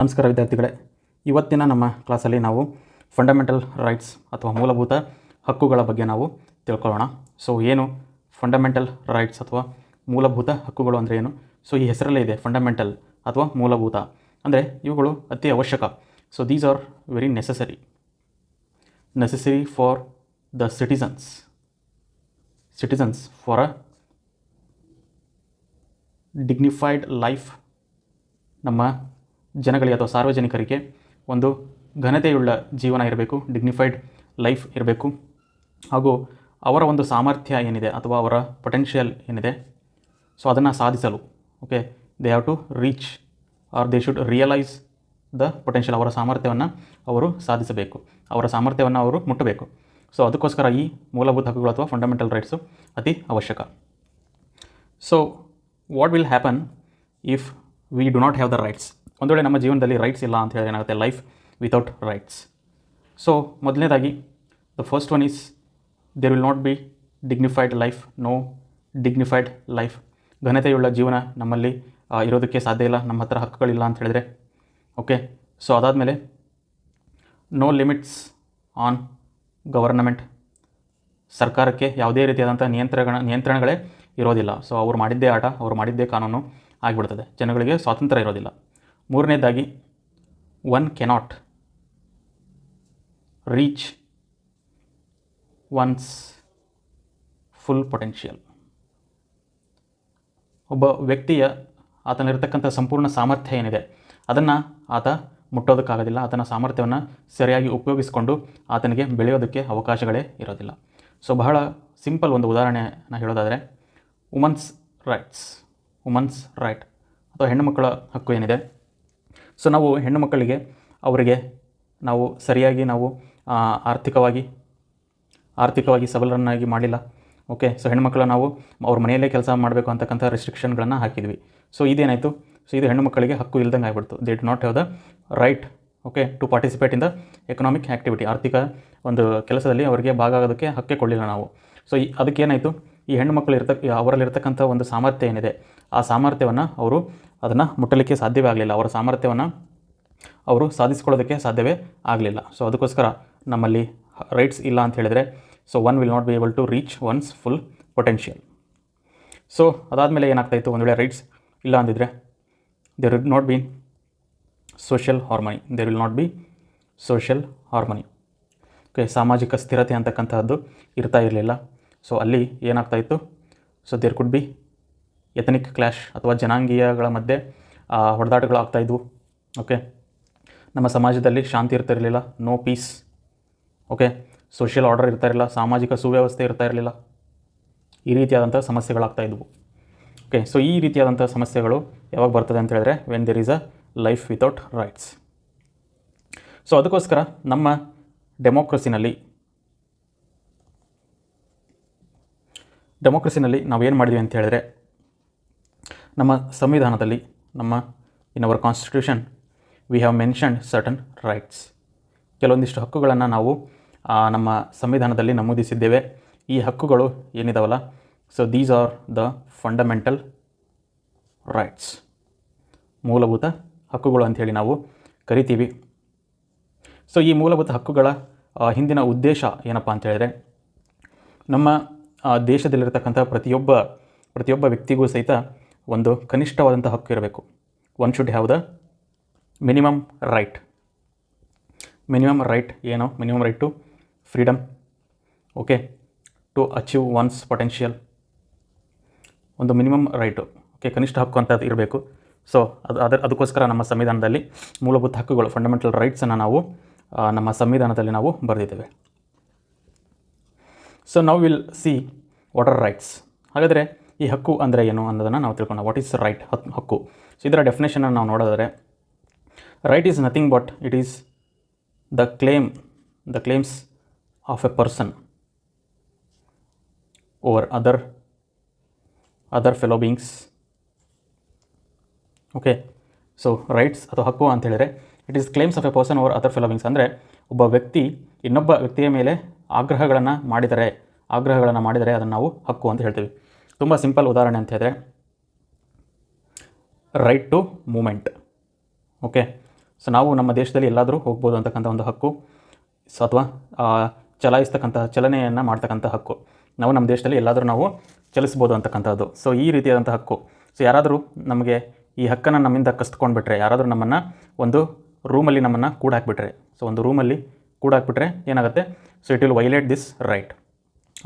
ನಮಸ್ಕಾರ ವಿದ್ಯಾರ್ಥಿಗಳೇ, ಇವತ್ತಿನ ನಮ್ಮ ಕ್ಲಾಸಲ್ಲಿ ನಾವು ಫಂಡಮೆಂಟಲ್ ರೈಟ್ಸ್ ಅಥವಾ ಮೂಲಭೂತ ಹಕ್ಕುಗಳ ಬಗ್ಗೆ ನಾವು ತಿಳ್ಕೊಳ್ಳೋಣ. ಸೊ ಏನು ಫಂಡಮೆಂಟಲ್ ರೈಟ್ಸ್ ಅಥವಾ ಮೂಲಭೂತ ಹಕ್ಕುಗಳು ಅಂದರೆ ಏನು? ಸೊ ಈ ಹೆಸರಲ್ಲೇ ಇದೆ, ಫಂಡಮೆಂಟಲ್ ಅಥವಾ ಮೂಲಭೂತ ಅಂದರೆ ಇವುಗಳು ಅತಿ ಅವಶ್ಯಕ. So these are very necessary for the citizens for a dignified life. ನಮ್ಮ ಜನಗಳಿಗೆ ಅಥವಾ ಸಾರ್ವಜನಿಕರಿಗೆ ಒಂದು ಘನತೆಯುಳ್ಳ ಜೀವನ ಇರಬೇಕು, ಡಿಗ್ನಿಫೈಡ್ ಲೈಫ್ ಇರಬೇಕು. ಹಾಗೂ ಅವರ ಒಂದು ಸಾಮರ್ಥ್ಯ ಏನಿದೆ ಅಥವಾ ಅವರ ಪೊಟೆನ್ಷಿಯಲ್ ಏನಿದೆ, ಸೊ ಅದನ್ನು ಸಾಧಿಸಲು they have to reach or they should realise the potential. ಅವರ ಸಾಮರ್ಥ್ಯವನ್ನು ಅವರು ಸಾಧಿಸಬೇಕು, ಅವರ ಸಾಮರ್ಥ್ಯವನ್ನು ಅವರು ಮುಟ್ಟಬೇಕು. ಸೊ ಅದಕ್ಕೋಸ್ಕರ ಈ ಮೂಲಭೂತ ಹಕ್ಕುಗಳು ಅಥವಾ ಫಂಡಮೆಂಟಲ್ ರೈಟ್ಸು ಅತಿ ಅವಶ್ಯಕ. So what will happen if we do not have the rights? ಒಂದು ವೇಳೆ ನಮ್ಮ ಜೀವನದಲ್ಲಿ ರೈಟ್ಸ್ ಇಲ್ಲ ಅಂತ ಹೇಳಿದ್ರೆ ಏನಾಗುತ್ತೆ? Life without rights. ಸೊ ಮೊದಲನೇದಾಗಿ the first one is there will not be dignified life. No dignified life. ಘನತೆಯುಳ್ಳ ಜೀವನ ನಮ್ಮಲ್ಲಿ ಇರೋದಕ್ಕೆ ಸಾಧ್ಯ ಇಲ್ಲ, ನಮ್ಮ ಹತ್ರ ಹಕ್ಕುಗಳಿಲ್ಲ ಅಂತ ಹೇಳಿದ್ರೆ. ಸೊ ಅದಾದಮೇಲೆ ನೋ ಲಿಮಿಟ್ಸ್ ಆನ್ ಗವರ್ನಮೆಂಟ್. ಸರ್ಕಾರಕ್ಕೆ ಯಾವುದೇ ರೀತಿಯಾದಂಥ ನಿಯಂತ್ರಣಗಳೇ ಇರೋದಿಲ್ಲ. ಸೊ ಅವ್ರು ಮಾಡಿದ್ದೇ ಆಟ, ಅವ್ರು ಮಾಡಿದ್ದೇ ಕಾನೂನು ಆಗಿಬಿಡ್ತದೆ. ಜನಗಳಿಗೆ ಸ್ವಾತಂತ್ರ್ಯ ಇರೋದಿಲ್ಲ. ಮೂರನೇದಾಗಿ one cannot reach one's full potential. ಒಬ್ಬ ವ್ಯಕ್ತಿಯ ಆತನಿರ್ತಕ್ಕಂಥ ಸಂಪೂರ್ಣ ಸಾಮರ್ಥ್ಯ ಏನಿದೆ ಅದನ್ನು ಆತ ಮುಟ್ಟೋದಕ್ಕಾಗೋದಿಲ್ಲ. ಆತನ ಸಾಮರ್ಥ್ಯವನ್ನು ಸರಿಯಾಗಿ ಉಪಯೋಗಿಸಿಕೊಂಡು ಆತನಿಗೆ ಬೆಳೆಯೋದಕ್ಕೆ ಅವಕಾಶಗಳೇ ಇರೋದಿಲ್ಲ. ಸೊ ಬಹಳ ಸಿಂಪಲ್ ಒಂದು ಉದಾಹರಣೆನ ಹೇಳೋದಾದರೆ ವುಮನ್ಸ್ ರೈಟ್ ಅಥವಾ ಹೆಣ್ಣುಮಕ್ಕಳ ಹಕ್ಕು ಏನಿದೆ. ಸೊ ನಾವು ಹೆಣ್ಣು ಮಕ್ಕಳಿಗೆ ಅವರಿಗೆ ನಾವು ಸರಿಯಾಗಿ ನಾವು ಆರ್ಥಿಕವಾಗಿ ಸಬಲರನ್ನಾಗಿ ಮಾಡಿಲ್ಲ. ಸೊ ಹೆಣ್ಣುಮಕ್ಕಳು ನಾವು ಅವ್ರ ಮನೆಯಲ್ಲೇ ಕೆಲಸ ಮಾಡಬೇಕು ಅಂತಕ್ಕಂಥ ರೆಸ್ಟ್ರಿಕ್ಷನ್ಗಳನ್ನು ಹಾಕಿದ್ವಿ. ಸೊ ಇದೇನಾಯಿತು? ಸೊ ಇದು ಹೆಣ್ಣು ಮಕ್ಕಳಿಗೆ ಹಕ್ಕು ಇಲ್ದಂಗೆ ಆಗಿಬಿಡ್ತು. They do not have the right to participate in the economic activity. ಆರ್ಥಿಕ ಒಂದು ಕೆಲಸದಲ್ಲಿ ಅವರಿಗೆ ಭಾಗ ಆಗೋದಕ್ಕೆ ಹಕ್ಕೇ ಕೊಡಲಿಲ್ಲ ನಾವು. ಸೊ ಅದಕ್ಕೇನಾಯಿತು? ಈ ಹೆಣ್ಣು ಮಕ್ಕಳು ಅವರಲ್ಲಿರ್ತಕ್ಕಂಥ ಒಂದು ಸಾಮರ್ಥ್ಯ ಏನಿದೆ, ಆ ಸಾಮರ್ಥ್ಯವನ್ನು ಅವರು ಅದನ್ನು ಮುಟ್ಟಲಿಕ್ಕೆ ಸಾಧ್ಯವೇ ಆಗಲಿಲ್ಲ. ಅವರ ಸಾಮರ್ಥ್ಯವನ್ನು ಅವರು ಸಾಧಿಸ್ಕೊಳ್ಳೋದಕ್ಕೆ ಸಾಧ್ಯವೇ ಆಗಲಿಲ್ಲ. ಸೊ ಅದಕ್ಕೋಸ್ಕರ ನಮ್ಮಲ್ಲಿ ರೈಟ್ಸ್ ಇಲ್ಲ ಅಂತ ಹೇಳಿದರೆ so one will not be able to reach one's full potential. So ಅದಾದಮೇಲೆ ಏನಾಗ್ತಾಯಿತ್ತು? ಒಂದು ವೇಳೆ ರೈಟ್ಸ್ ಇಲ್ಲ ಅಂದಿದ್ರೆ there will not be social harmony. ಸಾಮಾಜಿಕ ಸ್ಥಿರತೆ ಅಂತಕ್ಕಂಥದ್ದು ಇರ್ತಾ ಇರಲಿಲ್ಲ. ಸೊ ಅಲ್ಲಿ ಏನಾಗ್ತಾಯಿತ್ತು? So there could be ethnic clash ಅಥವಾ ಜನಾಂಗೀಯಗಳ ಮಧ್ಯೆ ಹೊಡೆದಾಟಗಳಾಗ್ತಾಯಿದ್ವು. ನಮ್ಮ ಸಮಾಜದಲ್ಲಿ ಶಾಂತಿ ಇರ್ತಿರಲಿಲ್ಲ, ನೋ ಪೀಸ್. ಸೋಷಿಯಲ್ ಆರ್ಡರ್ ಇರ್ತಾ ಇರಲಿಲ್ಲ, ಸಾಮಾಜಿಕ ಸುವ್ಯವಸ್ಥೆ ಇರ್ತಾ ಇರಲಿಲ್ಲ. ಈ ರೀತಿಯಾದಂಥ ಸಮಸ್ಯೆಗಳಾಗ್ತಾಯಿದ್ವು. ಸೊ ಈ ರೀತಿಯಾದಂಥ ಸಮಸ್ಯೆಗಳು ಯಾವಾಗ ಬರ್ತದೆ ಅಂತ ಹೇಳಿದ್ರೆ when there is a life without rights. So ಅದಕ್ಕೋಸ್ಕರ ನಮ್ಮ ಡೆಮೋಕ್ರಸಿನಲ್ಲಿ ನಾವೇನು ಮಾಡಿದ್ವಿ ಅಂತ ಹೇಳಿದ್ರೆ, ನಮ್ಮ ಸಂವಿಧಾನದಲ್ಲಿ in our constitution we have mentioned certain rights. ಕೆಲವೊಂದಿಷ್ಟು ಹಕ್ಕುಗಳನ್ನು ನಾವು ನಮ್ಮ ಸಂವಿಧಾನದಲ್ಲಿ ನಮೂದಿಸಿದ್ದೇವೆ. ಈ ಹಕ್ಕುಗಳು ಏನಿದಾವಲ್ಲ, so these are the fundamental rights, ಮೂಲಭೂತ ಹಕ್ಕುಗಳು ಅಂಥೇಳಿ ನಾವು ಕರಿತೀವಿ. ಸೊ ಈ ಮೂಲಭೂತ ಹಕ್ಕುಗಳ ಹಿಂದಿನ ಉದ್ದೇಶ ಏನಪ್ಪ ಅಂತ ಹೇಳಿದ್ರೆ, ನಮ್ಮ ದೇಶದಲ್ಲಿರ್ತಕ್ಕಂಥ ಪ್ರತಿಯೊಬ್ಬ ವ್ಯಕ್ತಿಗೂ ಸಹಿತ ಒಂದು ಕನಿಷ್ಠವಾದಂಥ ಹಕ್ಕು ಇರಬೇಕು. One should have the minimum right ಏನು? Minimum right to freedom, to achieve one's potential. ಒಂದು ಮಿನಿಮಮ್ ರೈಟು, ಕನಿಷ್ಠ ಹಕ್ಕು ಅಂತ ಇರಬೇಕು. ಸೊ ಅದಕ್ಕೋಸ್ಕರ ನಮ್ಮ ಸಂವಿಧಾನದಲ್ಲಿ ಮೂಲಭೂತ ಹಕ್ಕುಗಳು, ಫಂಡಮೆಂಟಲ್ ರೈಟ್ಸನ್ನು ನಾವು ನಮ್ಮ ಸಂವಿಧಾನದಲ್ಲಿ ನಾವು ಬರೆದಿದ್ದೇವೆ. So now will see what R rights. ಹಾಗಾದರೆ ಈ ಹಕ್ಕು ಅಂದರೆ ಏನು ಅನ್ನೋದನ್ನು ನಾವು ತಿಳ್ಕೊಳ್ಳೋಣ. What is right? ಹಕ್ಕು. ಸೊ ಇದರ ಡೆಫಿನೇಷನನ್ನು ನಾವು ನೋಡೋದಾದರೆ, right is nothing but it is the claims of a person over other fellow beings. So rights ಅಥವಾ ಹಕ್ಕು ಅಂತ ಹೇಳಿದರೆ it is claims of a person over other fellow beings. ಅಂದರೆ ಒಬ್ಬ ವ್ಯಕ್ತಿ ಇನ್ನೊಬ್ಬ ವ್ಯಕ್ತಿಯ ಮೇಲೆ ಆಗ್ರಹಗಳನ್ನು ಮಾಡಿದರೆ ಅದನ್ನು ನಾವು ಹಕ್ಕು ಅಂತ ಹೇಳ್ತೀವಿ. ತುಂಬ ಸಿಂಪಲ್ ಉದಾಹರಣೆ ಅಂತ ಹೇಳಿದ್ರೆ, ರೈಟ್ ಟು ಮೂಮೆಂಟ್. ಸೊ ನಾವು ನಮ್ಮ ದೇಶದಲ್ಲಿ ಎಲ್ಲಾದರೂ ಹೋಗ್ಬೋದು ಅಂತಕ್ಕಂಥ ಒಂದು ಹಕ್ಕು, ಸೊ ಅಥವಾ ಚಲಾಯಿಸ್ತಕ್ಕಂಥ ಚಲನೆಯನ್ನು ಮಾಡ್ತಕ್ಕಂಥ ಹಕ್ಕು. ನಾವು ನಮ್ಮ ದೇಶದಲ್ಲಿ ಎಲ್ಲಾದರೂ ನಾವು ಚಲಿಸ್ಬೋದು ಅಂತಕ್ಕಂಥದ್ದು. ಸೊ ಈ ರೀತಿಯಾದಂಥ ಹಕ್ಕು. ಸೊ ಯಾರಾದರೂ ನಮಗೆ ಈ ಹಕ್ಕನ್ನು ನಮ್ಮಿಂದ ಕಸ್ದುಕೊಂಡ್ಬಿಟ್ರೆ, ಯಾರಾದರೂ ನಮ್ಮನ್ನು ಒಂದು ರೂಮಲ್ಲಿ ನಮ್ಮನ್ನು ಕೂಡ ಹಾಕಿಬಿಟ್ರೆ, ಸೊ ಒಂದು ರೂಮಲ್ಲಿ ಕೂಡ ಹಾಕಿಬಿಟ್ರೆ ಏನಾಗುತ್ತೆ, so it will violate this right.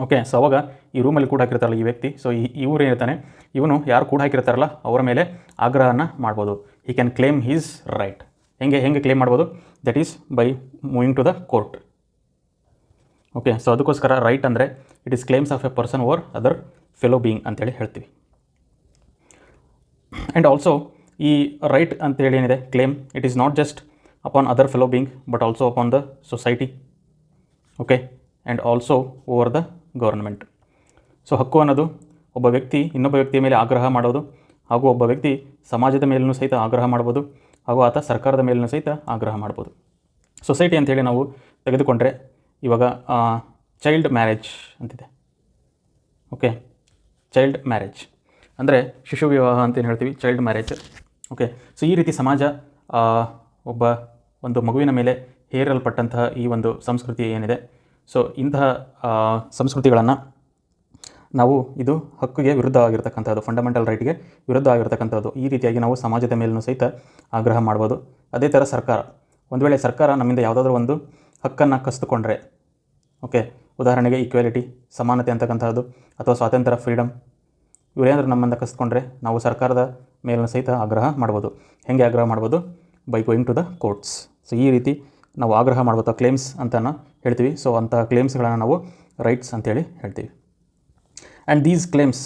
Okay, so ಅವಾಗ ಈ ರೂಮಲ್ಲಿ ಕೂಡ ಹಾಕಿರ್ತಾರಲ್ಲ ಈ ವ್ಯಕ್ತಿ, ಸೊ ಇವ್ರು ಏನಿರ್ತಾನೆ, ಇವನು ಯಾರು ಕೂಡ ಹಾಕಿರ್ತಾರಲ್ಲ ಅವರ ಮೇಲೆ ಆಗ್ರಹನ ಮಾಡ್ಬೋದು. He can claim he's right. ಹೆಂಗೆ ಕ್ಲೇಮ್ ಮಾಡ್ಬೋದು? That is by moving to the court. Okay, so ಅದಕ್ಕೋಸ್ಕರ ರೈಟ್ ಅಂದರೆ it is claims of a person over other fellow being ಅಂತೇಳಿ ಹೇಳ್ತೀವಿ. ಆ್ಯಂಡ್ ಆಲ್ಸೋ ಈ ರೈಟ್ ಅಂತೇಳಿ ಏನಿದೆ claim, it is not just upon other fellow being but also upon the society. Okay, and also over the government. So ಹಕ್ಕು ಅನ್ನೋದು ಒಬ್ಬ ವ್ಯಕ್ತಿ ಇನ್ನೊಬ್ಬ ವ್ಯಕ್ತಿಯ ಮೇಲೆ ಆಗ್ರಹ ಮಾಡೋದು, ಹಾಗೂ ಒಬ್ಬ ವ್ಯಕ್ತಿ ಸಮಾಜದ ಮೇಲೂ ಸಹಿತ ಆಗ್ರಹ ಮಾಡ್ಬೋದು, ಹಾಗೂ ಆತ ಸರ್ಕಾರದ ಮೇಲೂ ಸಹಿತ ಆಗ್ರಹ ಮಾಡ್ಬೋದು. ಸೊಸೈಟಿ ಅಂತೇಳಿ ನಾವು ತೆಗೆದುಕೊಂಡ್ರೆ ಇವಾಗ ಚೈಲ್ಡ್ ಮ್ಯಾರೇಜ್ ಅಂತಿದೆ. ಓಕೆ, ಚೈಲ್ಡ್ ಮ್ಯಾರೇಜ್ ಅಂದರೆ ಶಿಶು ವಿವಾಹ ಅಂತೇನು ಹೇಳ್ತೀವಿ, ಚೈಲ್ಡ್ ಮ್ಯಾರೇಜ್. ಓಕೆ, ಸೊ ಈ ರೀತಿ ಸಮಾಜ ಒಂದು ಮಗುವಿನ ಮೇಲೆ ಹೇರಲ್ಪಟ್ಟಂತಹ ಈ ಒಂದು ಸಂಸ್ಕೃತಿ ಏನಿದೆ, ಸೊ ಇಂತಹ ಸಂಸ್ಕೃತಿಗಳನ್ನು ನಾವು ಇದು ಹಕ್ಕಿಗೆ ವಿರುದ್ಧವಾಗಿರ್ತಕ್ಕಂಥದ್ದು, ಫಂಡಮೆಂಟಲ್ ರೈಟ್ಗೆ ವಿರುದ್ಧವಾಗಿರ್ತಕ್ಕಂಥದ್ದು. ಈ ರೀತಿಯಾಗಿ ನಾವು ಸಮಾಜದ ಮೇಲೂ ಸಹಿತ ಆಗ್ರಹ ಮಾಡ್ಬೋದು. ಅದೇ ಥರ ಸರ್ಕಾರ, ಒಂದು ವೇಳೆ ಸರ್ಕಾರ ನಮ್ಮಿಂದ ಯಾವುದಾದ್ರೂ ಒಂದು ಹಕ್ಕನ್ನು ಕಸಿದುಕೊಂಡ್ರೆ, ಓಕೆ, ಉದಾಹರಣೆಗೆ ಈಕ್ವಾಲಿಟಿ, ಸಮಾನತೆ ಅಂತಕ್ಕಂಥದ್ದು, ಅಥವಾ ಸ್ವಾತಂತ್ರ್ಯ, ಫ್ರೀಡಮ್, ಇವರೇನಾದರೂ ನಮ್ಮಿಂದ ಕಸಿದುಕೊಂಡ್ರೆ ನಾವು ಸರ್ಕಾರದ ಮೇಲೂ ಸಹಿತ ಆಗ್ರಹ ಮಾಡ್ಬೋದು. ಹೇಗೆ ಆಗ್ರಹ ಮಾಡ್ಬೋದು? By going to the courts. So ಈ ರೀತಿ ನಾವು ಆಗ್ರಹ ಮಾಡ್ಬೋದು, ಕ್ಲೇಮ್ಸ್ ಅಂತ ಹೇಳ್ತೀವಿ. ಸೊ ಅಂತಹ ಕ್ಲೇಮ್ಸ್ಗಳನ್ನು ನಾವು ರೈಟ್ಸ್ ಅಂತೇಳಿ ಹೇಳ್ತೀವಿ. And these claims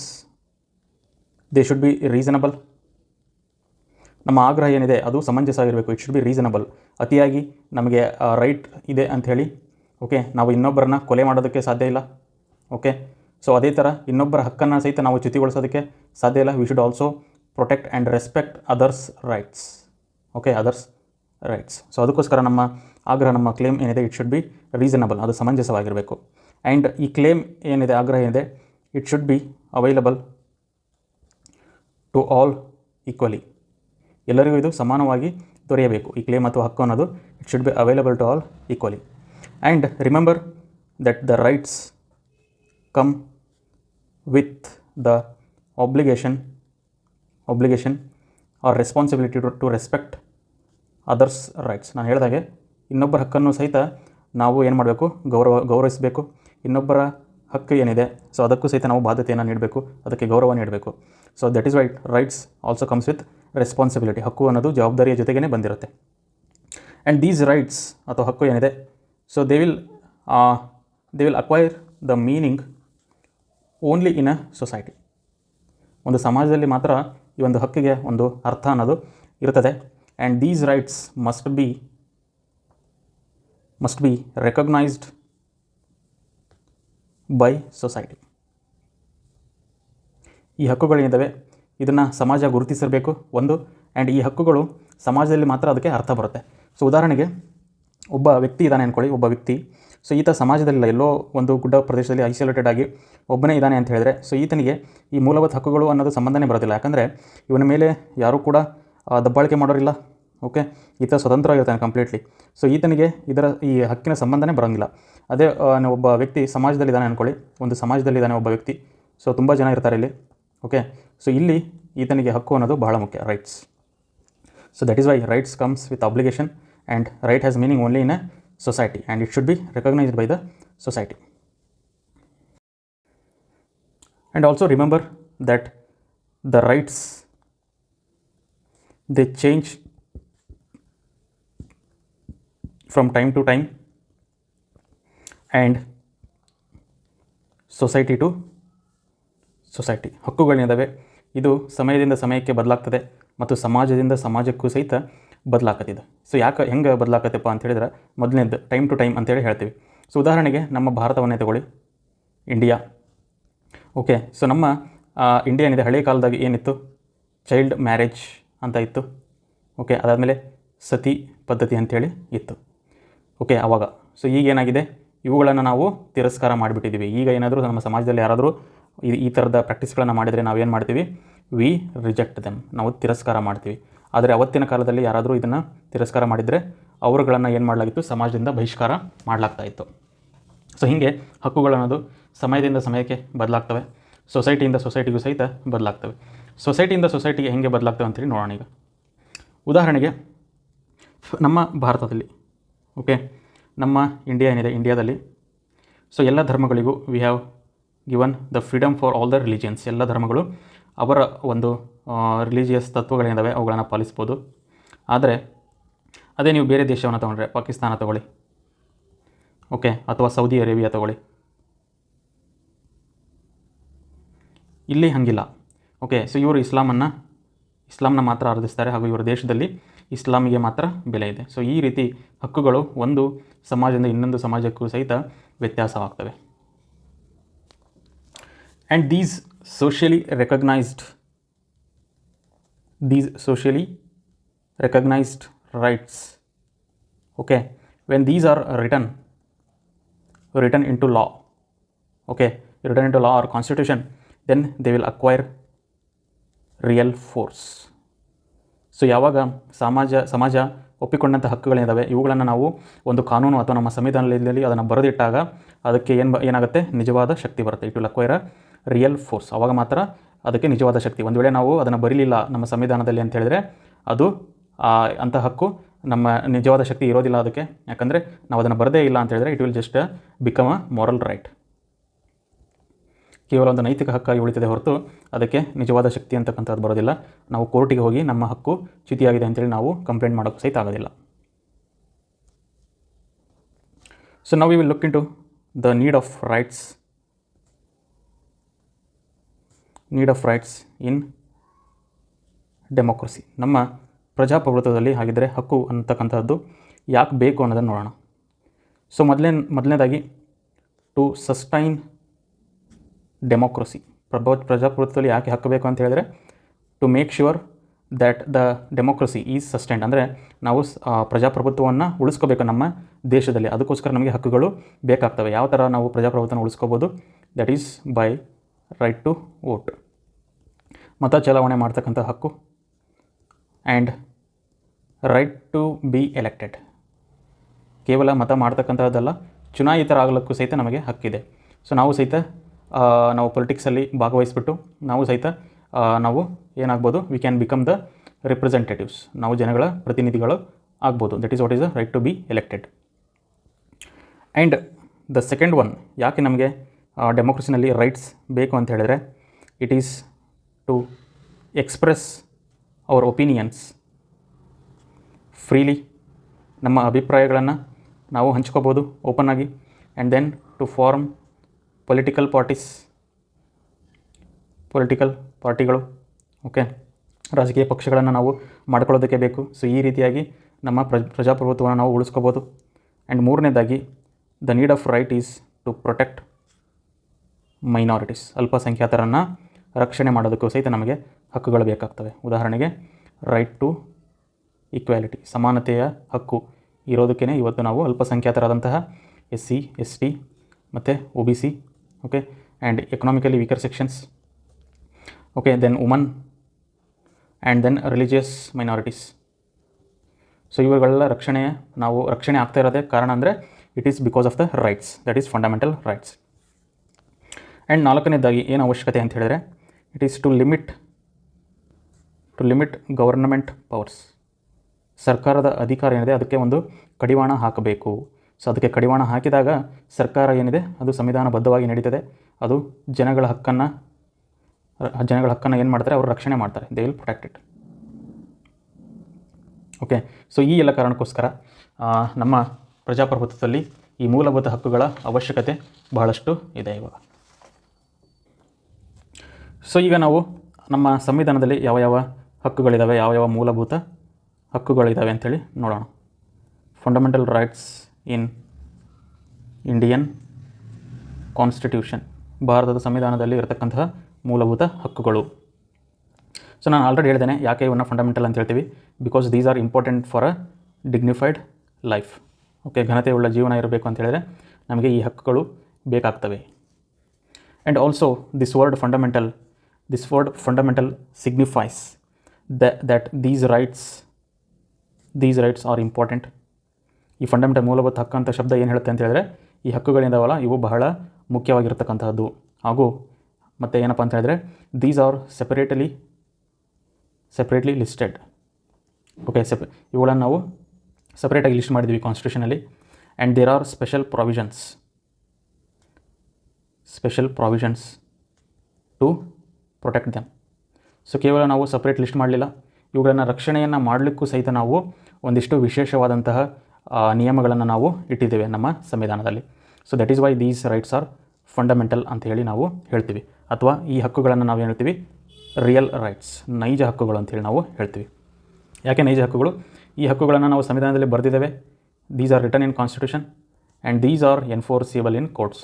they should be reasonable. ನಮ್ಮ ಆಗ್ರಹ ಏನಿದೆ ಅದು ಸಮಂಜಸವಾಗಿರಬೇಕು. It should be reasonable. ಅತಿಯಾಗಿ ನಮಗೆ ರೈಟ್ ಇದೆ ಅಂಥೇಳಿ ಓಕೆ ನಾವು ಇನ್ನೊಬ್ಬರನ್ನ ಕೊಲೆ ಮಾಡೋದಕ್ಕೆ ಸಾಧ್ಯ ಇಲ್ಲ. ಓಕೆ, ಸೊ ಅದೇ ಥರ ಇನ್ನೊಬ್ಬರ ಹಕ್ಕನ್ನು ಸಹಿತ ನಾವು ಚ್ಯುತಿಗೊಳಿಸೋದಕ್ಕೆ ಸಾಧ್ಯ ಇಲ್ಲ. We should also protect and respect others rights. Okay, others rights. So ಅದಕ್ಕೋಸ್ಕರ ನಮ್ಮ ಆಗ್ರಹ, ನಮ್ಮ ಕ್ಲೇಮ್ ಏನಿದೆ, ಇಟ್ ಶುಡ್ ಬಿ ರೀಸನಬಲ್, ಅದು ಸಮಂಜಸವಾಗಿರಬೇಕು. ಆ್ಯಂಡ್ ಈ ಕ್ಲೇಮ್ ಏನಿದೆ, ಆಗ್ರಹ ಏನಿದೆ, it should be available to all equally. ಎಲ್ಲರಿಗೂ ಇದು ಸಮಾನವಾಗಿ ದೊರೆಯಬೇಕು. ಈ ಕ್ಲೇಮ್ ಅಥವಾ ಹಕ್ಕು ಅನ್ನೋದು it should be available to all equally. And remember that the rights come with the obligation or responsibility to respect others rights. ನಾನು ಹೇಳಿದಾಗೆ ಇನ್ನೊಬ್ಬರ ಹಕ್ಕನ್ನು ಸಹಿತ ನಾವು ಏನು ಮಾಡಬೇಕು, ಗೌರವಿಸಬೇಕು. ಇನ್ನೊಬ್ಬರ ಹಕ್ಕು ಏನಿದೆ, ಸೊ ಅದಕ್ಕೂ ಸಹಿತ ನಾವು ಬಾಧ್ಯತೆಯನ್ನು ನೀಡಬೇಕು, ಅದಕ್ಕೆ ಗೌರವ ನೀಡಬೇಕು. So that is why rights also comes with responsibility. ಹಕ್ಕು ಅನ್ನೋದು ಜವಾಬ್ದಾರಿಯ ಜೊತೆಗೇ ಬಂದಿರುತ್ತೆ. ಆ್ಯಂಡ್ ದೀಸ್ ರೈಟ್ಸ್ ಅಥವಾ ಹಕ್ಕು ಏನಿದೆ, so they will acquire the meaning only in a society. ಒಂದು ಸಮಾಜದಲ್ಲಿ ಮಾತ್ರ ಈ ಒಂದು ಹಕ್ಕಿಗೆ ಒಂದು ಅರ್ಥ ಅನ್ನೋದು ಇರ್ತದೆ. And these rights must be recognised by society. ಈ ಹಕ್ಕುಗಳೇನಿದ್ದಾವೆ ಇದನ್ನು ಸಮಾಜ ಗುರುತಿಸಿರಬೇಕು ಒಂದು. ಆ್ಯಂಡ್ ಈ ಹಕ್ಕುಗಳು ಸಮಾಜದಲ್ಲಿ ಮಾತ್ರ ಅದಕ್ಕೆ ಅರ್ಥ ಬರುತ್ತೆ. ಸೊ ಉದಾಹರಣೆಗೆ ಒಬ್ಬ ವ್ಯಕ್ತಿ ಇದ್ದಾನೆ ಅಂದ್ಕೊಳ್ಳಿ, ಒಬ್ಬ ವ್ಯಕ್ತಿ, ಸೊ ಈತ ಸಮಾಜದಲ್ಲಿಲ್ಲ, ಎಲ್ಲೋ ಒಂದು ಗುಡ್ಡ ಪ್ರದೇಶದಲ್ಲಿ ಐಸೋಲೇಟೆಡ್ ಆಗಿ ಒಬ್ಬನೇ ಇದ್ದಾನೆ ಅಂತ ಹೇಳಿದ್ರೆ, ಸೊ ಈತನಿಗೆ ಈ ಮೂಲಭೂತ ಹಕ್ಕುಗಳು ಅನ್ನೋದು ಸಂಬಂಧನೇ ಬರೋದಿಲ್ಲ. ಯಾಕಂದರೆ ಇವನ ಮೇಲೆ ಯಾರೂ ಕೂಡ ದಬ್ಬಾಳಿಕೆ ಮಾಡೋರಿಲ್ಲ. ಓಕೆ, ಈತ ಸ್ವತಂತ್ರವಾಗಿರ್ತಾನೆ ಕಂಪ್ಲೀಟ್ಲಿ. ಸೊ ಈತನಿಗೆ ಈ ಹಕ್ಕಿನ ಸಂಬಂಧನೇ ಬರೋಂಗಿಲ್ಲ. ಅದೇ ಒಬ್ಬ ವ್ಯಕ್ತಿ ಸಮಾಜದಲ್ಲಿದ್ದಾನೆ ಅಂದ್ಕೊಳ್ಳಿ, ಒಂದು ಸಮಾಜದಲ್ಲಿದ್ದಾನೆ ಒಬ್ಬ ವ್ಯಕ್ತಿ, ಸೊ ತುಂಬ ಜನ ಇರ್ತಾರೆ ಇಲ್ಲಿ. ಓಕೆ, ಸೊ ಇಲ್ಲಿ ಈತನಿಗೆ ಹಕ್ಕು ಅನ್ನೋದು ಬಹಳ ಮುಖ್ಯ, rights. So that is why rights comes with obligation and right has meaning only in a society and it should be recognized by the society. And also remember that the rights, they change from time to time and society to society. ಹಕ್ಕುಗಳೇನಿದ್ದಾವೆ ಇದು ಸಮಯದಿಂದ ಸಮಯಕ್ಕೆ ಬದಲಾಗ್ತದೆ ಮತ್ತು ಸಮಾಜದಿಂದ ಸಮಾಜಕ್ಕೂ ಸಹಿತ ಬದಲಾಕತ್ತಿದೆ. So ಹೆಂಗೆ ಬದಲಾಕತ್ತಪ್ಪ ಅಂತ ಹೇಳಿದ್ರೆ, ಮೊದಲನೇದು ಟೈಮ್ ಟು ಟೈಮ್ ಅಂತೇಳಿ ಹೇಳ್ತೀವಿ. ಸೊ ಉದಾಹರಣೆಗೆ ನಮ್ಮ ಭಾರತವನ್ನೇ ತಗೊಳ್ಳಿ, ಇಂಡಿಯಾ. ಓಕೆ, ಸೊ ನಮ್ಮ ಇಂಡಿಯಾ ಏನಿದೆ, ಹಳೆಯ ಕಾಲದಾಗ ಏನಿತ್ತು, ಚೈಲ್ಡ್ ಮ್ಯಾರೇಜ್ ಅಂತ ಇತ್ತು. ಓಕೆ, ಅದಾದಮೇಲೆ ಸತಿ ಪದ್ಧತಿ ಅಂಥೇಳಿ ಇತ್ತು. ಓಕೆ, ಆವಾಗ. ಸೊ ಈಗೇನಾಗಿದೆ, ಇವುಗಳನ್ನು ನಾವು ತಿರಸ್ಕಾರ ಮಾಡಿಬಿಟ್ಟಿದ್ದೀವಿ. ಈಗ ಏನಾದರೂ ನಮ್ಮ ಸಮಾಜದಲ್ಲಿ ಯಾರಾದರೂ ಈ ಥರದ ಪ್ರಾಕ್ಟೀಸ್ಗಳನ್ನು ಮಾಡಿದರೆ ನಾವೇನು ಮಾಡ್ತೀವಿ, ವಿ ರಿಜೆಕ್ಟ್ ದೆಮ್, ನಾವು ತಿರಸ್ಕಾರ ಮಾಡ್ತೀವಿ. ಆದರೆ ಅವತ್ತಿನ ಕಾಲದಲ್ಲಿ ಯಾರಾದರೂ ಇದನ್ನು ತಿರಸ್ಕಾರ ಮಾಡಿದರೆ ಅವರುಗಳನ್ನು ಏನು ಮಾಡಲಾಗಿತ್ತು, ಸಮಾಜದಿಂದ ಬಹಿಷ್ಕಾರ ಮಾಡಲಾಗ್ತಾಯಿತ್ತು. ಸೊ ಹೀಗೆ ಹಕ್ಕುಗಳನ್ನೋದು ಸಮಯದಿಂದ ಸಮಯಕ್ಕೆ ಬದಲಾಗ್ತವೆ, ಸೊಸೈಟಿಯಿಂದ ಸೊಸೈಟಿಗೂ ಸಹಿತ ಬದಲಾಗ್ತವೆ. ಸೊಸೈಟಿಯಿಂದ ಸೊಸೈಟಿಗೆ ಹೇಗೆ ಬದಲಾಗ್ತವೆ ಅಂತೇಳಿ ನೋಡೋಣ. ಈಗ ಉದಾಹರಣೆಗೆ ನಮ್ಮ ಭಾರತದಲ್ಲಿ, ಓಕೆ, ನಮ್ಮ ಇಂಡಿಯಾ ಏನಿದೆ, ಇಂಡಿಯಾದಲ್ಲಿ ಸೊ ಎಲ್ಲ ಧರ್ಮಗಳಿಗೂ we have given the freedom for all the religions. ಎಲ್ಲ ಧರ್ಮಗಳು ಅವರ ಒಂದು ರಿಲಿಜಿಯಸ್ ತತ್ವಗಳೇನಿದ್ದಾವೆ ಅವುಗಳನ್ನು ಪಾಲಿಸ್ಬೋದು. ಆದರೆ ಅದೇ ನೀವು ಬೇರೆ ದೇಶವನ್ನು ತೊಗೊಂಡ್ರೆ, ಪಾಕಿಸ್ತಾನ ತೊಗೊಳ್ಳಿ, ಓಕೆ, ಅಥವಾ ಸೌದಿ ಅರೇಬಿಯಾ ತೊಗೊಳ್ಳಿ, ಇಲ್ಲಿ ಹಂಗಿಲ್ಲ. ಓಕೆ, ಸೊ ಇವರು ಇಸ್ಲಾಂನ ಮಾತ್ರ ಆರಾಧಿಸ್ತಾರೆ ಹಾಗೂ ಇವರ ದೇಶದಲ್ಲಿ ಇಸ್ಲಾಮಿಗೆ ಮಾತ್ರ ಬೆಲೆ ಇದೆ. ಸೊ ಈ ರೀತಿ ಹಕ್ಕುಗಳು ಒಂದು ಸಮಾಜದಿಂದ ಇನ್ನೊಂದು ಸಮಾಜಕ್ಕೂ ಸಹಿತ ವ್ಯತ್ಯಾಸವಾಗ್ತವೆ. And these socially recognised rights, okay, when these are written into law, okay, written into law or constitution, then they will acquire real force. So ಯಾವಾಗ ಸಮಾಜ ಒಪ್ಪಿಕೊಂಡಂಥ ಹಕ್ಕುಗಳೇನಿದ್ದಾವೆ ಇವುಗಳನ್ನು ನಾವು ಒಂದು ಕಾನೂನು ಅಥವಾ ನಮ್ಮ ಸಂವಿಧಾನದಲ್ಲಿ ಅದನ್ನು ಬರೆದಿಟ್ಟಾಗ ಅದಕ್ಕೆ ಏನಾಗುತ್ತೆ, ನಿಜವಾದ ಶಕ್ತಿ ಬರುತ್ತೆ. It will acquire a real force. ಆವಾಗ ಮಾತ್ರ ಅದಕ್ಕೆ ನಿಜವಾದ ಶಕ್ತಿ. ಒಂದು ವೇಳೆ ನಾವು ಅದನ್ನು ಬರೀಲಿಲ್ಲ ನಮ್ಮ ಸಂವಿಧಾನದಲ್ಲಿ ಅಂತ ಹೇಳಿದರೆ ಅದು ಅಂಥ ಹಕ್ಕು ನಮ್ಮ ನಿಜವಾದ ಶಕ್ತಿ ಇರೋದಿಲ್ಲ ಅದಕ್ಕೆ. ಯಾಕಂದರೆ ನಾವು ಅದನ್ನು ಬರದೇ ಇಲ್ಲ ಅಂತ ಹೇಳಿದ್ರೆ it will just become a moral right. ಕೇವಲ ಒಂದು ನೈತಿಕ ಹಕ್ಕಾಗಿ ಉಳಿತದೆ ಹೊರತು ಅದಕ್ಕೆ ನಿಜವಾದ ಶಕ್ತಿ ಅಂತಕ್ಕಂಥದ್ದು ಬರೋದಿಲ್ಲ. ನಾವು ಕೋರ್ಟಿಗೆ ಹೋಗಿ ನಮ್ಮ ಹಕ್ಕು ಚ್ಯುತಿಯಾಗಿದೆ ಅಂತೇಳಿ ನಾವು ಕಂಪ್ಲೇಂಟ್ ಮಾಡೋಕ್ಕೆ ಸಹಿತ ಆಗೋದಿಲ್ಲ. ಸೊ ನಾವು we will look into the need of rights in democracy. ನಮ್ಮ ಪ್ರಜಾಪ್ರಭುತ್ವದಲ್ಲಿ ಹಾಗಿದ್ದರೆ ಹಕ್ಕು ಅಂತಕ್ಕಂಥದ್ದು ಯಾಕೆ ಬೇಕು ಅನ್ನೋದನ್ನು ನೋಡೋಣ. ಸೊ ಮೊದಲನೇದಾಗಿ ಟು ಸಸ್ಟೈನ್ ಡೆಮೋಕ್ರಸಿ. ಪ್ರಜಾಪ್ರಭುತ್ವದಲ್ಲಿ ಯಾಕೆ ಹಕ್ಕು ಬೇಕು ಅಂತ ಹೇಳಿದ್ರೆ to make sure that the democracy is sustained. ಅಂದರೆ ನಾವು ಪ್ರಜಾಪ್ರಭುತ್ವವನ್ನು ಉಳಿಸ್ಕೋಬೇಕು ನಮ್ಮ ದೇಶದಲ್ಲಿ. ಅದಕ್ಕೋಸ್ಕರ ನಮಗೆ ಹಕ್ಕುಗಳು ಬೇಕಾಗ್ತವೆ. ಯಾವ ಥರ ನಾವು ಪ್ರಜಾಪ್ರಭುತ್ವನ ಉಳಿಸ್ಕೋಬೋದು? That is by right to vote, ಮತ ಚಲಾವಣೆ ಮಾಡ್ತಕ್ಕಂಥ ಹಕ್ಕು, and right to be elected. ಕೇವಲ ಮತ ಮಾಡ್ತಕ್ಕಂಥದ್ದಲ್ಲ, ಚುನಾಯಿತರಾಗಲಿಕ್ಕೂ ಸಹಿತ ನಮಗೆ ಹಕ್ಕಿದೆ. ಸೊ ನಾವು ಪೊಲಿಟಿಕ್ಸಲ್ಲಿ ಭಾಗವಹಿಸ್ಬಿಟ್ಟು ನಾವು ಏನಾಗ್ಬೋದು, we can become the representatives. ನಾವು ಜನಗಳ ಪ್ರತಿನಿಧಿಗಳು ಆಗ್ಬೋದು. That is what is the right to be elected. And the second one, ಯಾಕೆ ನಮಗೆ ಡೆಮೋಕ್ರಸಿನಲ್ಲಿ ರೈಟ್ಸ್ ಬೇಕು ಅಂತ ಹೇಳಿದರೆ it is to express our opinions freely. ನಮ್ಮ ಅಭಿಪ್ರಾಯಗಳನ್ನು ನಾವು ಹಂಚ್ಕೋಬೋದು ಓಪನ್ ಆಗಿ. And then to form political ಪಾರ್ಟಿಗಳು, ಓಕೆ, ರಾಜಕೀಯ ಪಕ್ಷಗಳನ್ನು ನಾವು ಮಾಡ್ಕೊಳ್ಳೋದಕ್ಕೆ ಬೇಕು. ಸೊ ಈ ರೀತಿಯಾಗಿ ನಮ್ಮ ಪ್ರಜಾಪ್ರಭುತ್ವವನ್ನು ನಾವು ಉಳಿಸ್ಕೋಬೋದು. ಆ್ಯಂಡ್ ಮೂರನೇದಾಗಿ the need of right is to protect minorities. ಅಲ್ಪಸಂಖ್ಯಾತರನ್ನು ರಕ್ಷಣೆ ಮಾಡೋದಕ್ಕೂ ಸಹಿತ ನಮಗೆ ಹಕ್ಕುಗಳು ಬೇಕಾಗ್ತವೆ. ಉದಾಹರಣೆಗೆ ರೈಟ್ ಟು ಈಕ್ವಾಲಿಟಿ, ಸಮಾನತೆಯ ಹಕ್ಕು ಇರೋದಕ್ಕೇ ಇವತ್ತು ನಾವು ಅಲ್ಪಸಂಖ್ಯಾತರಾದಂತಹ SC ST ಮತ್ತು OBC, okay, and economically weaker sections, okay, then woman, and then religious minorities. So ಇವುಗಳೆಲ್ಲ ರಕ್ಷಣೆ ಆಗ್ತಾ ಇರೋದೇ ಕಾರಣ ಅಂದರೆ it is because of the rights, that is fundamental rights. And ನಾಲ್ಕನೇದಾಗಿ ಏನು ಅವಶ್ಯಕತೆ ಅಂತ ಹೇಳಿದರೆ it is to limit government powers. ಸರ್ಕಾರದ ಅಧಿಕಾರ ಏನಿದೆ ಅದಕ್ಕೆ ಒಂದು ಕಡಿವಾಣ ಹಾಕಬೇಕು. ಸೊ ಅದಕ್ಕೆ ಕಡಿವಾಣ ಹಾಕಿದಾಗ ಸರ್ಕಾರ ಏನಿದೆ ಅದು ಸಂವಿಧಾನಬದ್ಧವಾಗಿ ನಡೀತದೆ. ಅದು ಜನಗಳ ಹಕ್ಕನ್ನು ಏನು ಮಾಡ್ತಾರೆ, ಅವರು ರಕ್ಷಣೆ ಮಾಡ್ತಾರೆ. They will protect it. Okay, so ಈ ಎಲ್ಲ ಕಾರಣಕ್ಕೋಸ್ಕರ ನಮ್ಮ ಪ್ರಜಾಪ್ರಭುತ್ವದಲ್ಲಿ ಈ ಮೂಲಭೂತ ಹಕ್ಕುಗಳ ಅವಶ್ಯಕತೆ ಬಹಳಷ್ಟು ಇದೆ ಇವಾಗ. ಸೊ ಈಗ ನಾವು ನಮ್ಮ ಸಂವಿಧಾನದಲ್ಲಿ ಯಾವ ಹಕ್ಕುಗಳಿದ್ದಾವೆ, ಯಾವ ಮೂಲಭೂತ ಹಕ್ಕುಗಳಿದ್ದಾವೆ ಅಂಥೇಳಿ ನೋಡೋಣ. Fundamental rights in Indian constitution, ಭಾರತದ ಸಂವಿಧಾನದಲ್ಲಿ ಇರತಕ್ಕಂತಹ ಮೂಲಭೂತ ಹಕ್ಕುಗಳು. ಸೊ ನಾನು ಆಲ್ರೆಡಿ ಹೇಳಿದ್ದೇನೆ ಯಾಕೆ ಇವನ್ನ ಫಂಡಮೆಂಟಲ್ ಅಂತ ಹೇಳ್ತೀವಿ. Because these are important for a dignified life. Okay, ಘನತೆಯುಳ್ಳ ಜೀವನ ಇರಬೇಕು ಅಂತ ಹೇಳಿದರೆ ನಮಗೆ ಈ ಹಕ್ಕುಗಳು ಬೇಕಾಗ್ತವೆ. And also this word fundamental signifies that these rights are important. ಈ ಫಂಡಮೆಂಟಲ್ ಮೂಲಭೂತ ಹಕ್ಕು ಅಂತ ಶಬ್ದ ಏನು ಹೇಳುತ್ತೆ ಅಂತ ಹೇಳಿದ್ರೆ, ಈ ಹಕ್ಕುಗಳಿಂದವಲ್ಲ ಇವು ಬಹಳ ಮುಖ್ಯವಾಗಿರ್ತಕ್ಕಂಥದ್ದು. ಹಾಗೂ ಮತ್ತು ಏನಪ್ಪ ಅಂತ ಹೇಳಿದ್ರೆ, these are separately listed. Okay, ಇವುಗಳನ್ನು ನಾವು ಸಪ್ರೇಟಾಗಿ ಲಿಸ್ಟ್ ಮಾಡಿದ್ದೀವಿ ಕಾನ್ಸ್ಟಿಟ್ಯೂಷನಲ್ಲಿ. And there are special provisions to protect them. So ಕೇವಲ ನಾವು ಸಪ್ರೇಟ್ ಲಿಸ್ಟ್ ಮಾಡಲಿಲ್ಲ, ಇವುಗಳನ್ನು ರಕ್ಷಣೆಯನ್ನು ಮಾಡಲಿಕ್ಕೂ ಸಹಿತ ನಾವು ಒಂದಿಷ್ಟು ವಿಶೇಷವಾದಂತಹ ನಿಯಮಗಳನ್ನು ನಾವು ಇಟ್ಟಿದ್ದೇವೆ ನಮ್ಮ ಸಂವಿಧಾನದಲ್ಲಿ. So that is why these rights R fundamental ಅಂತ ಹೇಳಿ ನಾವು ಹೇಳ್ತೀವಿ. ಅಥವಾ ಈ ಹಕ್ಕುಗಳನ್ನು ನಾವು ಏನು ಹೇಳ್ತೀವಿ, ರಿಯಲ್ ರೈಟ್ಸ್, ನೈಜ ಹಕ್ಕುಗಳು ಅಂತೇಳಿ ನಾವು ಹೇಳ್ತೀವಿ. ಯಾಕೆ ನೈಜ ಹಕ್ಕುಗಳು? ಈ ಹಕ್ಕುಗಳನ್ನು ನಾವು ಸಂವಿಧಾನದಲ್ಲಿ ಬರೆದಿದ್ದೇವೆ. These are written in constitution and these are enforceable in courts.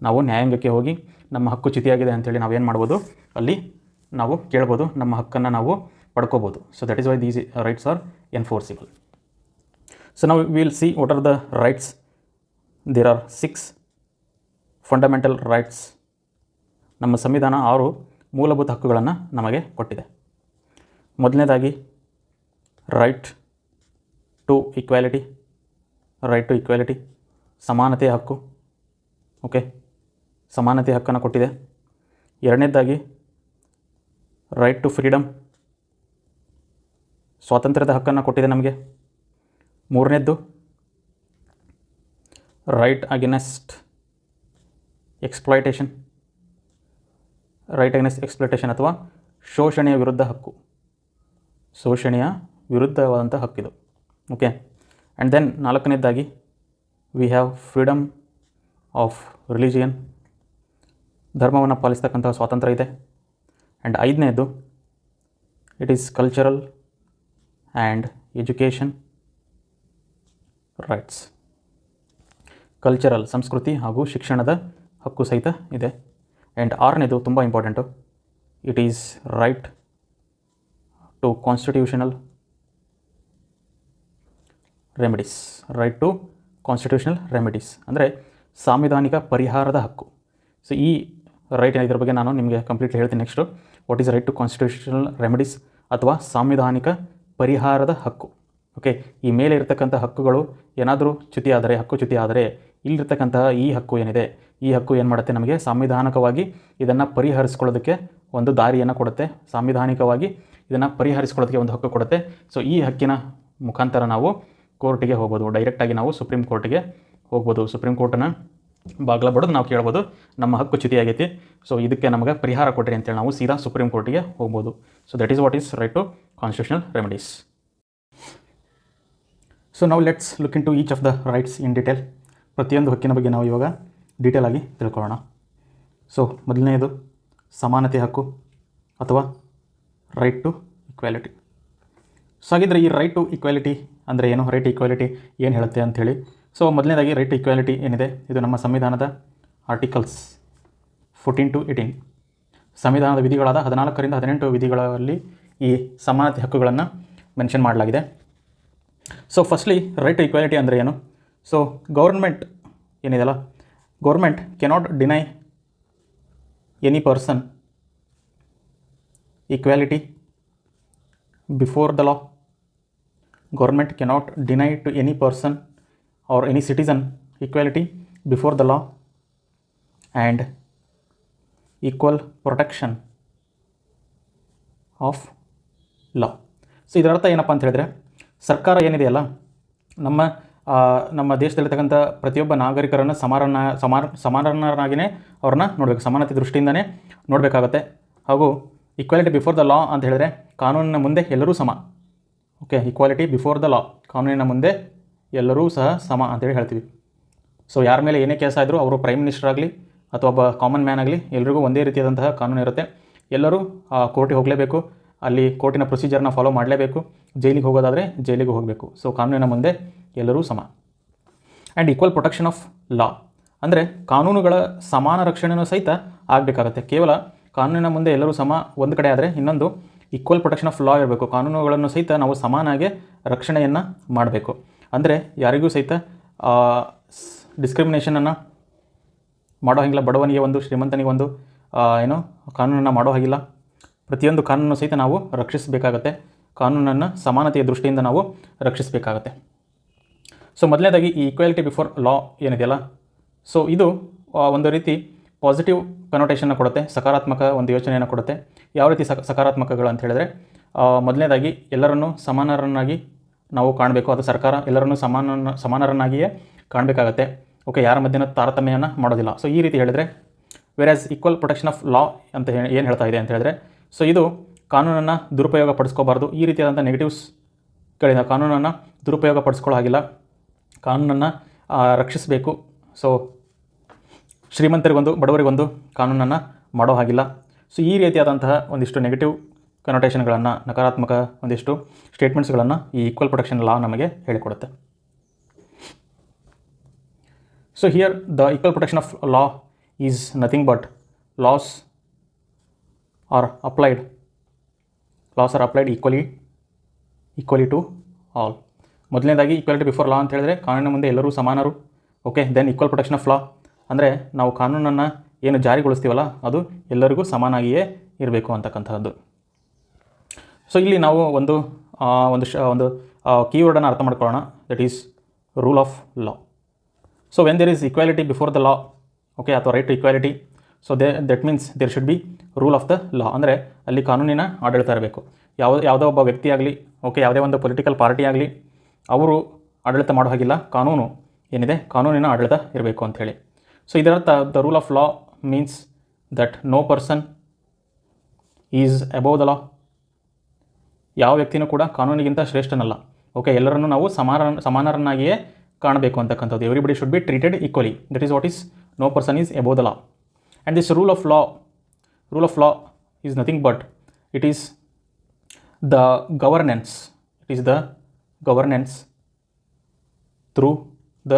ನಾವು ನ್ಯಾಯಾಂಗಕ್ಕೆ ಹೋಗಿ ನಮ್ಮ ಹಕ್ಕು ಚ್ಯುತಿಯಾಗಿದೆ ಅಂಥೇಳಿ ನಾವೇನು ಮಾಡ್ಬೋದು, ಅಲ್ಲಿ ನಾವು ಕೇಳ್ಬೋದು, ನಮ್ಮ ಹಕ್ಕನ್ನು ನಾವು ಪಡ್ಕೋಬೋದು. So that is why these rights are enforceable. So ನಾವು will see what are the rights. There are 6 fundamental rights. ನಮ್ಮ ಸಂವಿಧಾನ 6 ಮೂಲಭೂತ ಹಕ್ಕುಗಳನ್ನು ನಮಗೆ ಕೊಟ್ಟಿದೆ. ಮೊದಲನೇದಾಗಿ ರೈಟ್ ಟು ಈಕ್ವಾಲಿಟಿ, ಸಮಾನತೆಯ ಹಕ್ಕು. ಓಕೆ, ಸಮಾನತೆಯ ಹಕ್ಕನ್ನು ಕೊಟ್ಟಿದೆ. ಎರಡನೇದಾಗಿ ರೈಟ್ ಟು ಫ್ರೀಡಮ್, ಸ್ವಾತಂತ್ರ್ಯದ ಹಕ್ಕನ್ನು ಕೊಟ್ಟಿದೆ ನಮಗೆ. ಮೂರನೇದ್ದು ರೈಟ್ ಅಗೇನೆಸ್ಟ್ ಎಕ್ಸ್ಪ್ಲಾಯ್ಟೇಷನ್ ಅಥವಾ ಶೋಷಣೆಯ ವಿರುದ್ಧ ಹಕ್ಕು, ಶೋಷಣೆಯ ವಿರುದ್ಧವಾದಂಥ ಹಕ್ಕಿದು. ಓಕೆ, ಆ್ಯಂಡ್ ದೆನ್ ನಾಲ್ಕನೇದಾಗಿ we have freedom of religion, ಧರ್ಮವನ್ನು ಪಾಲಿಸ್ತಕ್ಕಂಥ ಸ್ವಾತಂತ್ರ್ಯ ಇದೆ. ಆ್ಯಂಡ್ ಐದನೇದು it is cultural and education rights, cultural ಸಂಸ್ಕೃತಿ ಹಾಗೂ ಶಿಕ್ಷಣದ ಹಕ್ಕು ಸಹಿತ ಇದೆ. ಆ್ಯಂಡ್ ಆರನೇದು ತುಂಬ important, it is right to constitutional remedies, ಅಂದರೆ ಸಾಂವಿಧಾನಿಕ ಪರಿಹಾರದ ಹಕ್ಕು. ಸೊ ಈ ರೈಟ್ ಇದ್ರ ಬಗ್ಗೆ ನಾನು ನಿಮಗೆ ಕಂಪ್ಲೀಟ್ಲಿ ಹೇಳ್ತೀನಿ next. What is right to constitutional remedies ಅಥವಾ ಸಾಂವಿಧಾನಿಕ ಪರಿಹಾರದ ಹಕ್ಕು. ಓಕೆ, ಈ ಮೇಲೆ ಇರತಕ್ಕಂಥ ಹಕ್ಕುಗಳು ಏನಾದರೂ ಹಕ್ಕು ಚ್ಯುತಿ ಆದರೆ ಇಲ್ಲಿರ್ತಕ್ಕಂತಹ ಈ ಹಕ್ಕು ಏನಿದೆ, ಈ ಹಕ್ಕು ಏನು ಮಾಡುತ್ತೆ, ನಮಗೆ ಸಾಂವಿಧಾನಿಕವಾಗಿ ಇದನ್ನು ಪರಿಹರಿಸ್ಕೊಳ್ಳೋದಕ್ಕೆ ಒಂದು ದಾರಿಯನ್ನು ಕೊಡುತ್ತೆ, ಸಾಂವಿಧಾನಿಕವಾಗಿ ಇದನ್ನು ಪರಿಹರಿಸ್ಕೊಳ್ಳೋದಕ್ಕೆ ಒಂದು ಹಕ್ಕು ಕೊಡುತ್ತೆ. ಸೊ ಈ ಹಕ್ಕಿನ ಮುಖಾಂತರ ನಾವು ಕೋರ್ಟಿಗೆ ಹೋಗ್ಬೋದು, ಡೈರೆಕ್ಟಾಗಿ ನಾವು ಸುಪ್ರೀಂ ಕೋರ್ಟಿಗೆ ಹೋಗ್ಬೋದು. ಸುಪ್ರೀಂ ಕೋರ್ಟನ್ನು ಬಾಗಿಲ ಬಡಿದು ನಾವು ಕೇಳ್ಬೋದು, ನಮ್ಮ ಹಕ್ಕು ಚ್ಯುತಿಯಾಗೈತಿ, ಸೊ ಇದಕ್ಕೆ ನಮಗೆ ಪರಿಹಾರ ಕೊಟ್ಟಿರಿ ಅಂತೇಳಿ ನಾವು ಸೀದಾ ಸುಪ್ರೀಂ ಕೋರ್ಟಿಗೆ ಹೋಗ್ಬೋದು. So that is what is right to constitutional remedies. So ನಾವು let's look into each of the rights in detail. ಪ್ರತಿಯೊಂದು ಹಕ್ಕಿನ ಬಗ್ಗೆ ನಾವು ಇವಾಗ ಡೀಟೇಲ್ ಆಗಿ ತಿಳ್ಕೊಳ್ಳೋಣ. ಸೊ ಮೊದಲನೆಯದು ಸಮಾನತೆ ಹಕ್ಕು ಅಥವಾ ರೈಟ್ ಟು ಈಕ್ವಾಲಿಟಿ. ಸೊ ಹಾಗಿದ್ರೆ ಈ ರೈಟ್ ಟು ಈಕ್ವಾಲಿಟಿ ಅಂದರೆ ಏನು, ರೈಟ್ ಟು ಈಕ್ವಾಲಿಟಿ ಏನು ಹೇಳುತ್ತೆ ಅಂಥೇಳಿ. ಸೊ ಮೊದಲನೇದಾಗಿ ರೈಟ್ ಟು ಈಕ್ವಾಲಿಟಿ ಏನಿದೆ, ಇದು ನಮ್ಮ ಸಂವಿಧಾನದ ಆರ್ಟಿಕಲ್ಸ್ 14 to 18, ಸಂವಿಧಾನದ ವಿಧಿಗಳಾದ 14ರಿಂದ 18 ವಿಧಿಗಳಲ್ಲಿ ಈ ಸಮಾನತೆ ಹಕ್ಕುಗಳನ್ನು ಮೆನ್ಷನ್ ಮಾಡಲಾಗಿದೆ. So firstly right to equality ಅಂದರೆ ಏನು? ಸೊ ಗೌರ್ಮೆಂಟ್ ಏನಿದೆಯಲ್ಲ, government cannot deny any person equality before the law. Government cannot deny to any person or any citizen equality before the law and equal protection of law. So ಇದರ ಅರ್ಥ ಏನಪ್ಪ ಅಂತ ಹೇಳಿದ್ರೆ, ಸರ್ಕಾರ ಏನಿದೆಯಲ್ಲ, ನಮ್ಮ ದೇಶದಲ್ಲಿರ್ತಕ್ಕಂಥ ಪ್ರತಿಯೊಬ್ಬ ನಾಗರಿಕರನ್ನು ಸಮಾನರಾಗಿಯೇ ಅವ್ರನ್ನ ನೋಡಬೇಕು, ಸಮಾನತೆ ದೃಷ್ಟಿಯಿಂದನೇ ನೋಡಬೇಕಾಗತ್ತೆ. ಹಾಗೂ ಈಕ್ವಾಲಿಟಿ ಬಿಫೋರ್ ದ ಲಾ ಅಂತ ಹೇಳಿದ್ರೆ ಕಾನೂನಿನ ಮುಂದೆ ಎಲ್ಲರೂ ಸಮ. ಓಕೆ, ಈಕ್ವಾಲಿಟಿ ಬಿಫೋರ್ ದ ಲಾ, ಕಾನೂನಿನ ಮುಂದೆ ಎಲ್ಲರೂ ಸಹ ಸಮ ಅಂತೇಳಿ ಹೇಳ್ತೀವಿ. ಸೊ ಯಾರ ಮೇಲೆ ಏನೇ ಕೇಸ್ ಆದರೂ ಅವರು ಪ್ರೈಮ್ ಮಿನಿಸ್ಟರ್ ಆಗಲಿ ಅಥವಾ ಒಬ್ಬ ಕಾಮನ್ ಮ್ಯಾನ್ ಆಗಲಿ ಎಲ್ರಿಗೂ ಒಂದೇ ರೀತಿಯಾದಂತಹ ಕಾನೂನು ಇರುತ್ತೆ. ಎಲ್ಲರೂ ಕೋರ್ಟಿಗೆ ಹೋಗಲೇಬೇಕು, ಅಲ್ಲಿ ಕೋರ್ಟಿನ ಪ್ರೊಸೀಜರ್ನ ಫಾಲೋ ಮಾಡಲೇಬೇಕು, ಜೈಲಿಗೆ ಹೋಗೋದಾದರೆ ಜೈಲಿಗೆ ಹೋಗಬೇಕು. ಸೊ ಕಾನೂನಿನ ಮುಂದೆ ಎಲ್ಲರೂ ಸಮ. And equal protection of law ಅಂದರೆ ಕಾನೂನುಗಳ ಸಮಾನ ರಕ್ಷಣೆಯೂ ಸಹಿತ ಆಗಬೇಕಾಗತ್ತೆ. ಕೇವಲ ಕಾನೂನಿನ ಮುಂದೆ ಎಲ್ಲರೂ ಸಮ ಒಂದು ಕಡೆ ಆದರೆ, ಇನ್ನೊಂದು ಈಕ್ವಲ್ ಪ್ರೊಟೆಕ್ಷನ್ ಆಫ್ ಲಾ ಇರಬೇಕು. ಕಾನೂನುಗಳನ್ನು ಸಹಿತ ನಾವು ಸಮಾನಾಗಿ ರಕ್ಷಣೆಯನ್ನು ಮಾಡಬೇಕು. ಅಂದರೆ ಯಾರಿಗೂ ಸಹಿತ ಡಿಸ್ಕ್ರಿಮಿನೇಷನನ್ನು ಮಾಡೋ ಹಾಗಿಲ್ಲ, ಬಡವನಿಗೆ ಒಂದು ಶ್ರೀಮಂತನಿಗೆ ಒಂದು ಕಾನೂನನ್ನು ಮಾಡೋ ಹಾಗಿಲ್ಲ. ಪ್ರತಿಯೊಂದು ಕಾನೂನು ಸಹಿತ ನಾವು ರಕ್ಷಿಸಬೇಕಾಗತ್ತೆ. ಕಾನೂನನ್ನು ಸಮಾನತೆಯ ದೃಷ್ಟಿಯಿಂದ ನಾವು ರಕ್ಷಿಸಬೇಕಾಗತ್ತೆ. ಸೊ ಮೊದಲನೇದಾಗಿ ಈ ಈಕ್ವಾಲಿಟಿ ಬಿಫೋರ್ ಲಾ ಏನಿದೆಯಲ್ಲ, ಸೊ ಇದು ಒಂದು ರೀತಿ ಪಾಸಿಟಿವ್ ಕನೋಟೇಷನ್ನ ಕೊಡುತ್ತೆ, ಸಕಾರಾತ್ಮಕ ಒಂದು ಯೋಚನೆಯನ್ನು ಕೊಡುತ್ತೆ. ಯಾವ ರೀತಿ ಸಕಾರಾತ್ಮಕಗಳು ಅಂತ ಹೇಳಿದ್ರೆ, ಮೊದಲನೇದಾಗಿ ಎಲ್ಲರನ್ನೂ ಸಮಾನರನ್ನಾಗಿ ನಾವು ಕಾಣಬೇಕು. ಅದು ಸರ್ಕಾರ ಎಲ್ಲರನ್ನೂ ಸಮಾನರನ್ನಾಗಿಯೇ ಕಾಣಬೇಕಾಗತ್ತೆ. ಓಕೆ, ಯಾರ ಮಧ್ಯೆ ತಾರತಮ್ಯವನ್ನು ಮಾಡೋದಿಲ್ಲ. ಸೊ ಈ ರೀತಿ ಹೇಳಿದರೆ ವೆರಾಸ್ ಈಕ್ವಲ್ ಪ್ರೊಟೆಕ್ಷನ್ ಆಫ್ ಲಾ ಅಂತ ಏನು ಹೇಳ್ತಾ ಇದೆ ಅಂತ ಹೇಳಿದ್ರೆ, ಸೊ ಇದು ಕಾನೂನನ್ನು ದುರುಪಯೋಗ ಪಡಿಸ್ಕೋಬಾರ್ದು. ಈ ರೀತಿಯಾದಂಥ ನೆಗೆಟಿವ್ಸ್ಗಳಿಂದ ಕಾನೂನನ್ನು ದುರುಪಯೋಗ ಪಡಿಸ್ಕೊಳ್ಳೋ ಹಾಗಿಲ್ಲ, ಕಾನೂನನ್ನು ರಕ್ಷಿಸಬೇಕು. ಸೊ ಶ್ರೀಮಂತರಿಗೊಂದು ಬಡವರಿಗೊಂದು ಕಾನೂನನ್ನು ಮಾಡೋ ಹಾಗಿಲ್ಲ. ಸೊ ಈ ರೀತಿಯಾದಂತಹ ಒಂದಿಷ್ಟು ನೆಗೆಟಿವ್ ಕನೋಟೇಷನ್ಗಳನ್ನು, ನಕಾರಾತ್ಮಕ ಒಂದಿಷ್ಟು ಸ್ಟೇಟ್ಮೆಂಟ್ಸ್ಗಳನ್ನು ಈ ಈಕ್ವಲ್ ಪ್ರೊಟೆಕ್ಷನ್ ಲಾ ನಮಗೆ ಹೇಳಿಕೊಡುತ್ತೆ. So here the equal protection of law is nothing but laws are applied equally to all. ಮೊದಲನೇದಾಗಿ ಈಕ್ವಾಲಿಟಿ ಬಿಫೋರ್ ಲಾ ಅಂತ ಹೇಳಿದ್ರೆ ಕಾನೂನಿನ ಮುಂದೆ ಎಲ್ಲರೂ ಸಮಾನರು. Okay, then equal protection of law ಅಂದರೆ ನಾವು ಕಾನೂನನ್ನು ಏನು ಜಾರಿಗೊಳಿಸ್ತೀವಲ್ಲ ಅದು ಎಲ್ಲರಿಗೂ ಸಮಾನಾಗಿಯೇ ಇರಬೇಕು ಅಂತಕ್ಕಂಥದ್ದು. ಸೊ ಇಲ್ಲಿ ನಾವು ಒಂದು ಕೀವರ್ಡನ್ನು ಅರ್ಥ ಮಾಡ್ಕೊಳ್ಳೋಣ, that is rule of law. So when there is equality before the law, okay, ಅಥವಾ right to equality, so that means there should be rule of the law. ಅಂದರೆ ಅಲ್ಲಿ ಕಾನೂನಿನ ಆಡಳಿತ ಇರಬೇಕು. ಯಾವುದೋ ಒಬ್ಬ ವ್ಯಕ್ತಿ ಆಗಲಿ, ಓಕೆ, ಯಾವುದೇ ಒಂದು ಪೊಲಿಟಿಕಲ್ ಪಾರ್ಟಿ ಆಗಲಿ, ಅವರು ಆಡಳಿತ ಮಾಡೋ ಹಾಗಿಲ್ಲ. ಕಾನೂನು ಏನಿದೆ, ಕಾನೂನಿನ ಆಡಳಿತ ಇರಬೇಕು ಅಂಥೇಳಿ. ಸೊ ಇದರರ್ಥ the rule of law means that no person is above the law. ಯಾವ ವ್ಯಕ್ತಿನೂ ಕೂಡ ಕಾನೂನಿಗಿಂತ ಶ್ರೇಷ್ಠನಲ್ಲ. ಓಕೆ, ಎಲ್ಲರನ್ನೂ ನಾವು ಸಮಾನರನ್ನಾಗಿಯೇ ಕಾಣಬೇಕು ಅಂತಕ್ಕಂಥದ್ದು. Everybody should be treated equally. That is what is no person is above the law. And this rule of law is nothing but it is the governance through the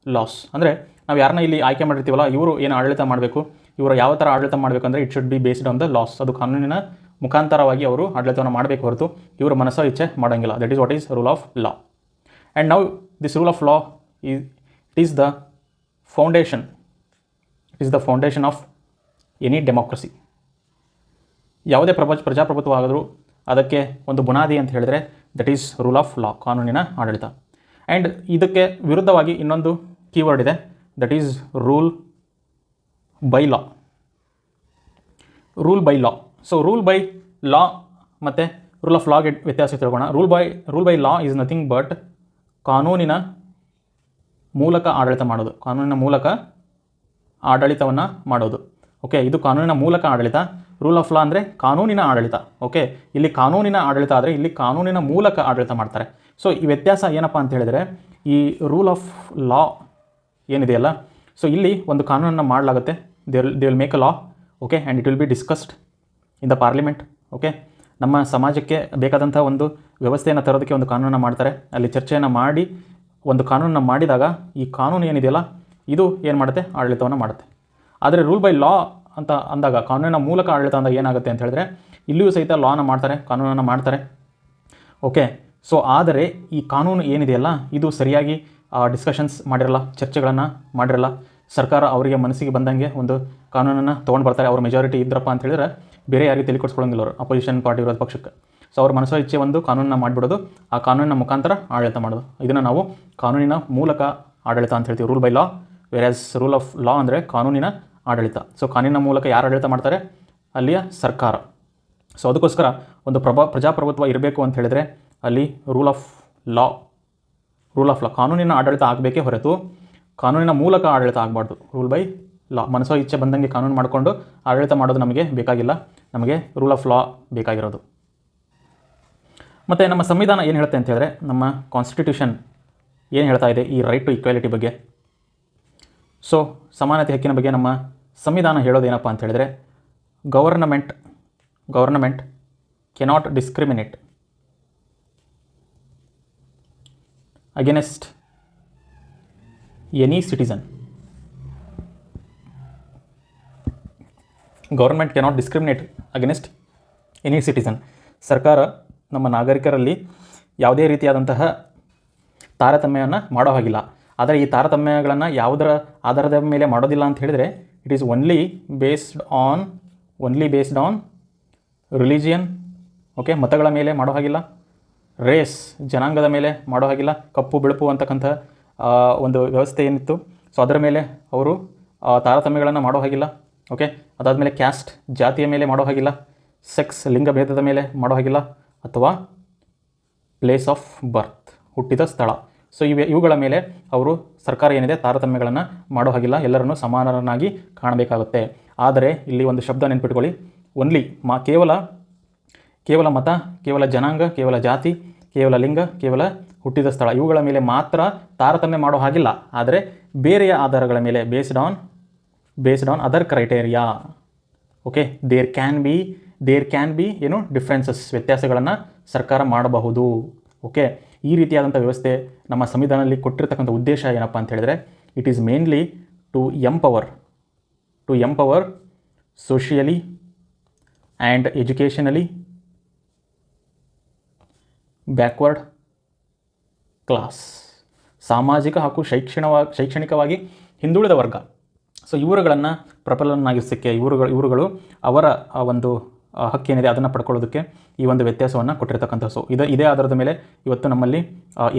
laws. ಅಂದರೆ ನಾವು ಯಾರನ್ನ ಇಲ್ಲಿ ಆಯ್ಕೆ ಮಾಡಿರ್ತೀವಲ್ಲ, ಇವರು ಏನು ಆಡಳಿತ ಮಾಡಬೇಕು, ಇವರು ಯಾವ ಥರ ಆಡಳಿತ ಮಾಡಬೇಕು ಅಂದರೆ it should B based on the loss. ಅದು ಕಾನೂನಿನ ಮುಖಾಂತರವಾಗಿ ಅವರು ಆಡಳಿತವನ್ನು ಮಾಡಬೇಕು ಹೊರತು ಇವರು ಮನಸ್ಸೋ ಇಚ್ಛೆ ಮಾಡೋಂಗಿಲ್ಲ. That is what is rule of law. And now this rule of law is the foundation of any democracy. ಯಾವುದೇ ಪ್ರಜಾಪ್ರಭುತ್ವ ಆದರೂ ಅದಕ್ಕೆ ಒಂದು ಬುನಾದಿ ಅಂತ ಹೇಳಿದರೆ that is rule of law, ಕಾನೂನಿನ ಆಡಳಿತ. ಆ್ಯಂಡ್ ಇದಕ್ಕೆ ವಿರುದ್ಧವಾಗಿ ಇನ್ನೊಂದು ಕೀವರ್ಡ್ ಇದೆ, that is rule by law. So rule by law ಮತ್ತು ರೂಲ್ ಆಫ್ ಲಾಗೆ ವ್ಯತ್ಯಾಸ ತಿಳ್ಕೋಣ. Rule by law is nothing but ಕಾನೂನಿನ ಮೂಲಕ ಆಡಳಿತ ಮಾಡೋದು, ಕಾನೂನಿನ ಮೂಲಕ ಆಡಳಿತವನ್ನು ಮಾಡೋದು. ಓಕೆ, ಇದು ಕಾನೂನಿನ ಮೂಲಕ ಆಡಳಿತ. ರೂಲ್ ಆಫ್ ಲಾ ಅಂದರೆ ಕಾನೂನಿನ ಆಡಳಿತ. ಓಕೆ, ಇಲ್ಲಿ ಕಾನೂನಿನ ಆಡಳಿತ ಆದರೆ ಇಲ್ಲಿ ಕಾನೂನಿನ ಮೂಲಕ ಆಡಳಿತ ಮಾಡ್ತಾರೆ. ಸೊ ಈ ವ್ಯತ್ಯಾಸ ಏನಪ್ಪ ಅಂತ ಹೇಳಿದರೆ, ಈ ರೂಲ್ ಆಫ್ ಲಾ ಏನಿದೆಯಲ್ಲ, ಸೊ ಇಲ್ಲಿ ಒಂದು ಕಾನೂನನ್ನು ಮಾಡಲಾಗುತ್ತೆ, they will make a law. Okay, and it will be discussed in the parliament. Okay, ನಮ್ಮ ಸಮಾಜಕ್ಕೆ ಬೇಕಾದಂಥ ಒಂದು ವ್ಯವಸ್ಥೆಯನ್ನು ತರೋದಕ್ಕೆ ಒಂದು ಕಾನೂನನ್ನು ಮಾಡ್ತಾರೆ. ಅಲ್ಲಿ ಚರ್ಚೆಯನ್ನು ಮಾಡಿ ಒಂದು ಕಾನೂನನ್ನು ಮಾಡಿದಾಗ ಈ ಕಾನೂನು ಏನಿದೆಯಲ್ಲ ಇದು ಏನು ಮಾಡುತ್ತೆ, ಆಡಳಿತವನ್ನು ಮಾಡುತ್ತೆ. ಆದರೆ ರೂಲ್ ಬೈ ಲಾ ಅಂತ ಅಂದಾಗ, ಕಾನೂನಿನ ಮೂಲಕ ಆಡಳಿತ ಅಂದಾಗ ಏನಾಗುತ್ತೆ ಅಂತ ಹೇಳಿದ್ರೆ, ಇಲ್ಲಿಯೂ ಸಹಿತ ಲಾನ ಮಾಡ್ತಾರೆ, ಕಾನೂನನ್ನು ಮಾಡ್ತಾರೆ. ಓಕೆ, ಸೊ ಆದರೆ ಈ ಕಾನೂನು ಏನಿದೆಯಲ್ಲ ಇದು ಸರಿಯಾಗಿ ಡಿಸ್ಕಷನ್ಸ್ ಮಾಡಿರಲ್ಲ, ಚರ್ಚೆಗಳನ್ನು ಮಾಡಿರಲ್ಲ. ಸರ್ಕಾರ ಅವರಿಗೆ ಮನಸ್ಸಿಗೆ ಬಂದಂಗೆ ಒಂದು ಕಾನೂನನ್ನು ತೊಗೊಂಡು ಬರ್ತಾರೆ. ಅವ್ರ ಮೆಜಾರಿಟಿ ಇದ್ರಪ್ಪ ಅಂತ ಹೇಳಿದ್ರೆ ಬೇರೆ ಯಾರಿಗೆ ತಲೆ ಕೊಡಿಸ್ಕೊಳ್ಳೋಂಗಿಲ್ಲ ಅವರು, ಅಪೋಸಿಷನ್ ಪಾರ್ಟಿ ವಿರೋಧ ಪಕ್ಷಕ್ಕೆ. ಸೊ ಅವ್ರ ಮನಸ್ಸೋ ಇಚ್ಛೆ ಒಂದು ಕಾನೂನನ್ನು ಮಾಡಿಬಿಡೋದು, ಆ ಕಾನೂನಿನ ಮುಖಾಂತರ ಆಡಳಿತ ಮಾಡೋದು. ಇದನ್ನು ನಾವು ಕಾನೂನಿನ ಮೂಲಕ ಆಡಳಿತ ಅಂತ ಹೇಳ್ತೀವಿ, rule by law. Whereas rule of law ಅಂದರೆ ಕಾನೂನಿನ ಆಡಳಿತ. ಸೊ ಕಾನೂನಿನ ಮೂಲಕ ಯಾರು ಆಡಳಿತ ಮಾಡ್ತಾರೆ, ಅಲ್ಲಿಯ ಸರ್ಕಾರ. ಸೊ ಅದಕ್ಕೋಸ್ಕರ ಒಂದು ಪ್ರಜಾಪ್ರಭುತ್ವ ಇರಬೇಕು ಅಂತ ಹೇಳಿದರೆ ಅಲ್ಲಿ ರೂಲ್ ಆಫ್ ಲಾ, ಕಾನೂನಿನ ಆಡಳಿತ ಆಗಬೇಕೇ ಹೊರತು ಕಾನೂನಿನ ಮೂಲಕ ಆಡಳಿತ ಆಗಬಾರ್ದು. ರೂಲ್ ಬೈ ಲಾ, ಮನಸ್ಸೋ ಇಚ್ಛೆ ಬಂದಂಗೆ ಕಾನೂನು ಮಾಡಿಕೊಂಡು ಆಡಳಿತ ಮಾಡೋದು ನಮಗೆ ಬೇಕಾಗಿಲ್ಲ, ನಮಗೆ ರೂಲ್ ಆಫ್ ಲಾ ಬೇಕಾಗಿರೋದು. ಮತ್ತು ನಮ್ಮ ಸಂವಿಧಾನ ಏನು ಹೇಳುತ್ತೆ ಅಂತ ಹೇಳಿದ್ರೆ, ನಮ್ಮ ಕಾನ್ಸ್ಟಿಟ್ಯೂಷನ್ ಏನು ಹೇಳ್ತಾ ಇದೆ ಈ ರೈಟ್ ಟು ಈಕ್ವಾಲಿಟಿ ಬಗ್ಗೆ. ಸೊ ಸಮಾನತೆ ಹಕ್ಕಿನ ಬಗ್ಗೆ ನಮ್ಮ ಸಂವಿಧಾನ ಹೇಳೋದೇನಪ್ಪ ಅಂತ ಹೇಳಿದ್ರೆ, government cannot discriminate against any citizen. Government cannot discriminate against any citizen. ಸರ್ಕಾರ ನಮ್ಮ ನಾಗರಿಕರಲ್ಲಿ ಯಾವುದೇ ರೀತಿಯಾದಂತಹ ತಾರತಮ್ಯವನ್ನು ಮಾಡೋ ಹಾಗಿಲ್ಲ. ಆದರೆ ಈ ತಾರತಮ್ಯಗಳನ್ನು ಯಾವುದರ ಆಧಾರದ ಮೇಲೆ ಮಾಡೋದಿಲ್ಲ ಅಂತ ಹೇಳಿದರೆ, it is only based on religion, okay, ಮತಗಳ ಮೇಲೆ ಮಾಡೋ ಹಾಗಿಲ್ಲ. ರೇಸ್, ಜನಾಂಗದ ಮೇಲೆ ಮಾಡೋ ಹಾಗಿಲ್ಲ. ಕಪ್ಪು ಬಿಳುಪು ಅಂತಕ್ಕಂಥ ಒಂದು ವ್ಯವಸ್ಥೆ ಏನಿತ್ತು, ಸೊ ಅದರ ಮೇಲೆ ಅವರು ತಾರತಮ್ಯಗಳನ್ನು ಮಾಡೋ ಹಾಗಿಲ್ಲ. ಓಕೆ, ಅದಾದಮೇಲೆ ಕ್ಯಾಸ್ಟ್, ಜಾತಿಯ ಮೇಲೆ ಮಾಡೋ ಹಾಗಿಲ್ಲ. ಸೆಕ್ಸ್, ಲಿಂಗಭೇದದ ಮೇಲೆ ಮಾಡೋ ಹಾಗಿಲ್ಲ. ಅಥವಾ ಪ್ಲೇಸ್ ಆಫ್ ಬರ್ತ್, ಹುಟ್ಟಿದ ಸ್ಥಳ. ಸೊ ಇವುಗಳ ಮೇಲೆ ಅವರು ಸರ್ಕಾರ ಏನಿದೆ ತಾರತಮ್ಯಗಳನ್ನು ಮಾಡೋ ಹಾಗಿಲ್ಲ. ಎಲ್ಲರನ್ನೂ ಸಮಾನರನ್ನಾಗಿ ಕಾಣಬೇಕಾಗುತ್ತೆ. ಆದರೆ ಇಲ್ಲಿ ಒಂದು ಶಬ್ದ ನೆನ್ಪಿಟ್ಕೊಳ್ಳಿ, ಓನ್ಲಿ ಕೇವಲ ಮತ, ಕೇವಲ ಜನಾಂಗ, ಕೇವಲ ಜಾತಿ, ಕೇವಲ ಲಿಂಗ, ಕೇವಲ ಹುಟ್ಟಿದ ಸ್ಥಳ, ಇವುಗಳ ಮೇಲೆ ಮಾತ್ರ ತಾರತಮ್ಯ ಮಾಡೋ ಹಾಗಿಲ್ಲ. ಆದರೆ ಬೇರೆಯ ಆಧಾರಗಳ ಮೇಲೆ based on other criteria. Okay, there can be ಏನು ಡಿಫ್ರೆನ್ಸಸ್, ವ್ಯತ್ಯಾಸಗಳನ್ನು ಸರ್ಕಾರ ಮಾಡಬಹುದು. ಓಕೆ, ಈ ರೀತಿಯಾದಂಥ ವ್ಯವಸ್ಥೆ ನಮ್ಮ ಸಂವಿಧಾನದಲ್ಲಿ ಕೊಟ್ಟಿರ್ತಕ್ಕಂಥ ಉದ್ದೇಶ ಏನಪ್ಪ ಅಂತ ಹೇಳಿದ್ರೆ, it is mainly to empower socially and educationally backward class, ಸಾಮಾಜಿಕ ಹಾಗೂ ಶೈಕ್ಷಣಿಕವಾಗಿ ಹಿಂದುಳಿದ ವರ್ಗ. ಸೊ ಇವರುಗಳನ್ನು ಪ್ರಬಲನ್ನಾಗಿಸೋಕ್ಕೆ ಇವರುಗಳು ಅವರ ಒಂದು ಹಕ್ಕೇನಿದೆ ಅದನ್ನು ಪಡ್ಕೊಳ್ಳೋದಕ್ಕೆ ಈ ಒಂದು ವ್ಯತ್ಯಾಸವನ್ನು ಕೊಟ್ಟಿರ್ತಕ್ಕಂಥ. ಸೊ ಇದೇ ಆಧಾರದ ಮೇಲೆ ಇವತ್ತು ನಮ್ಮಲ್ಲಿ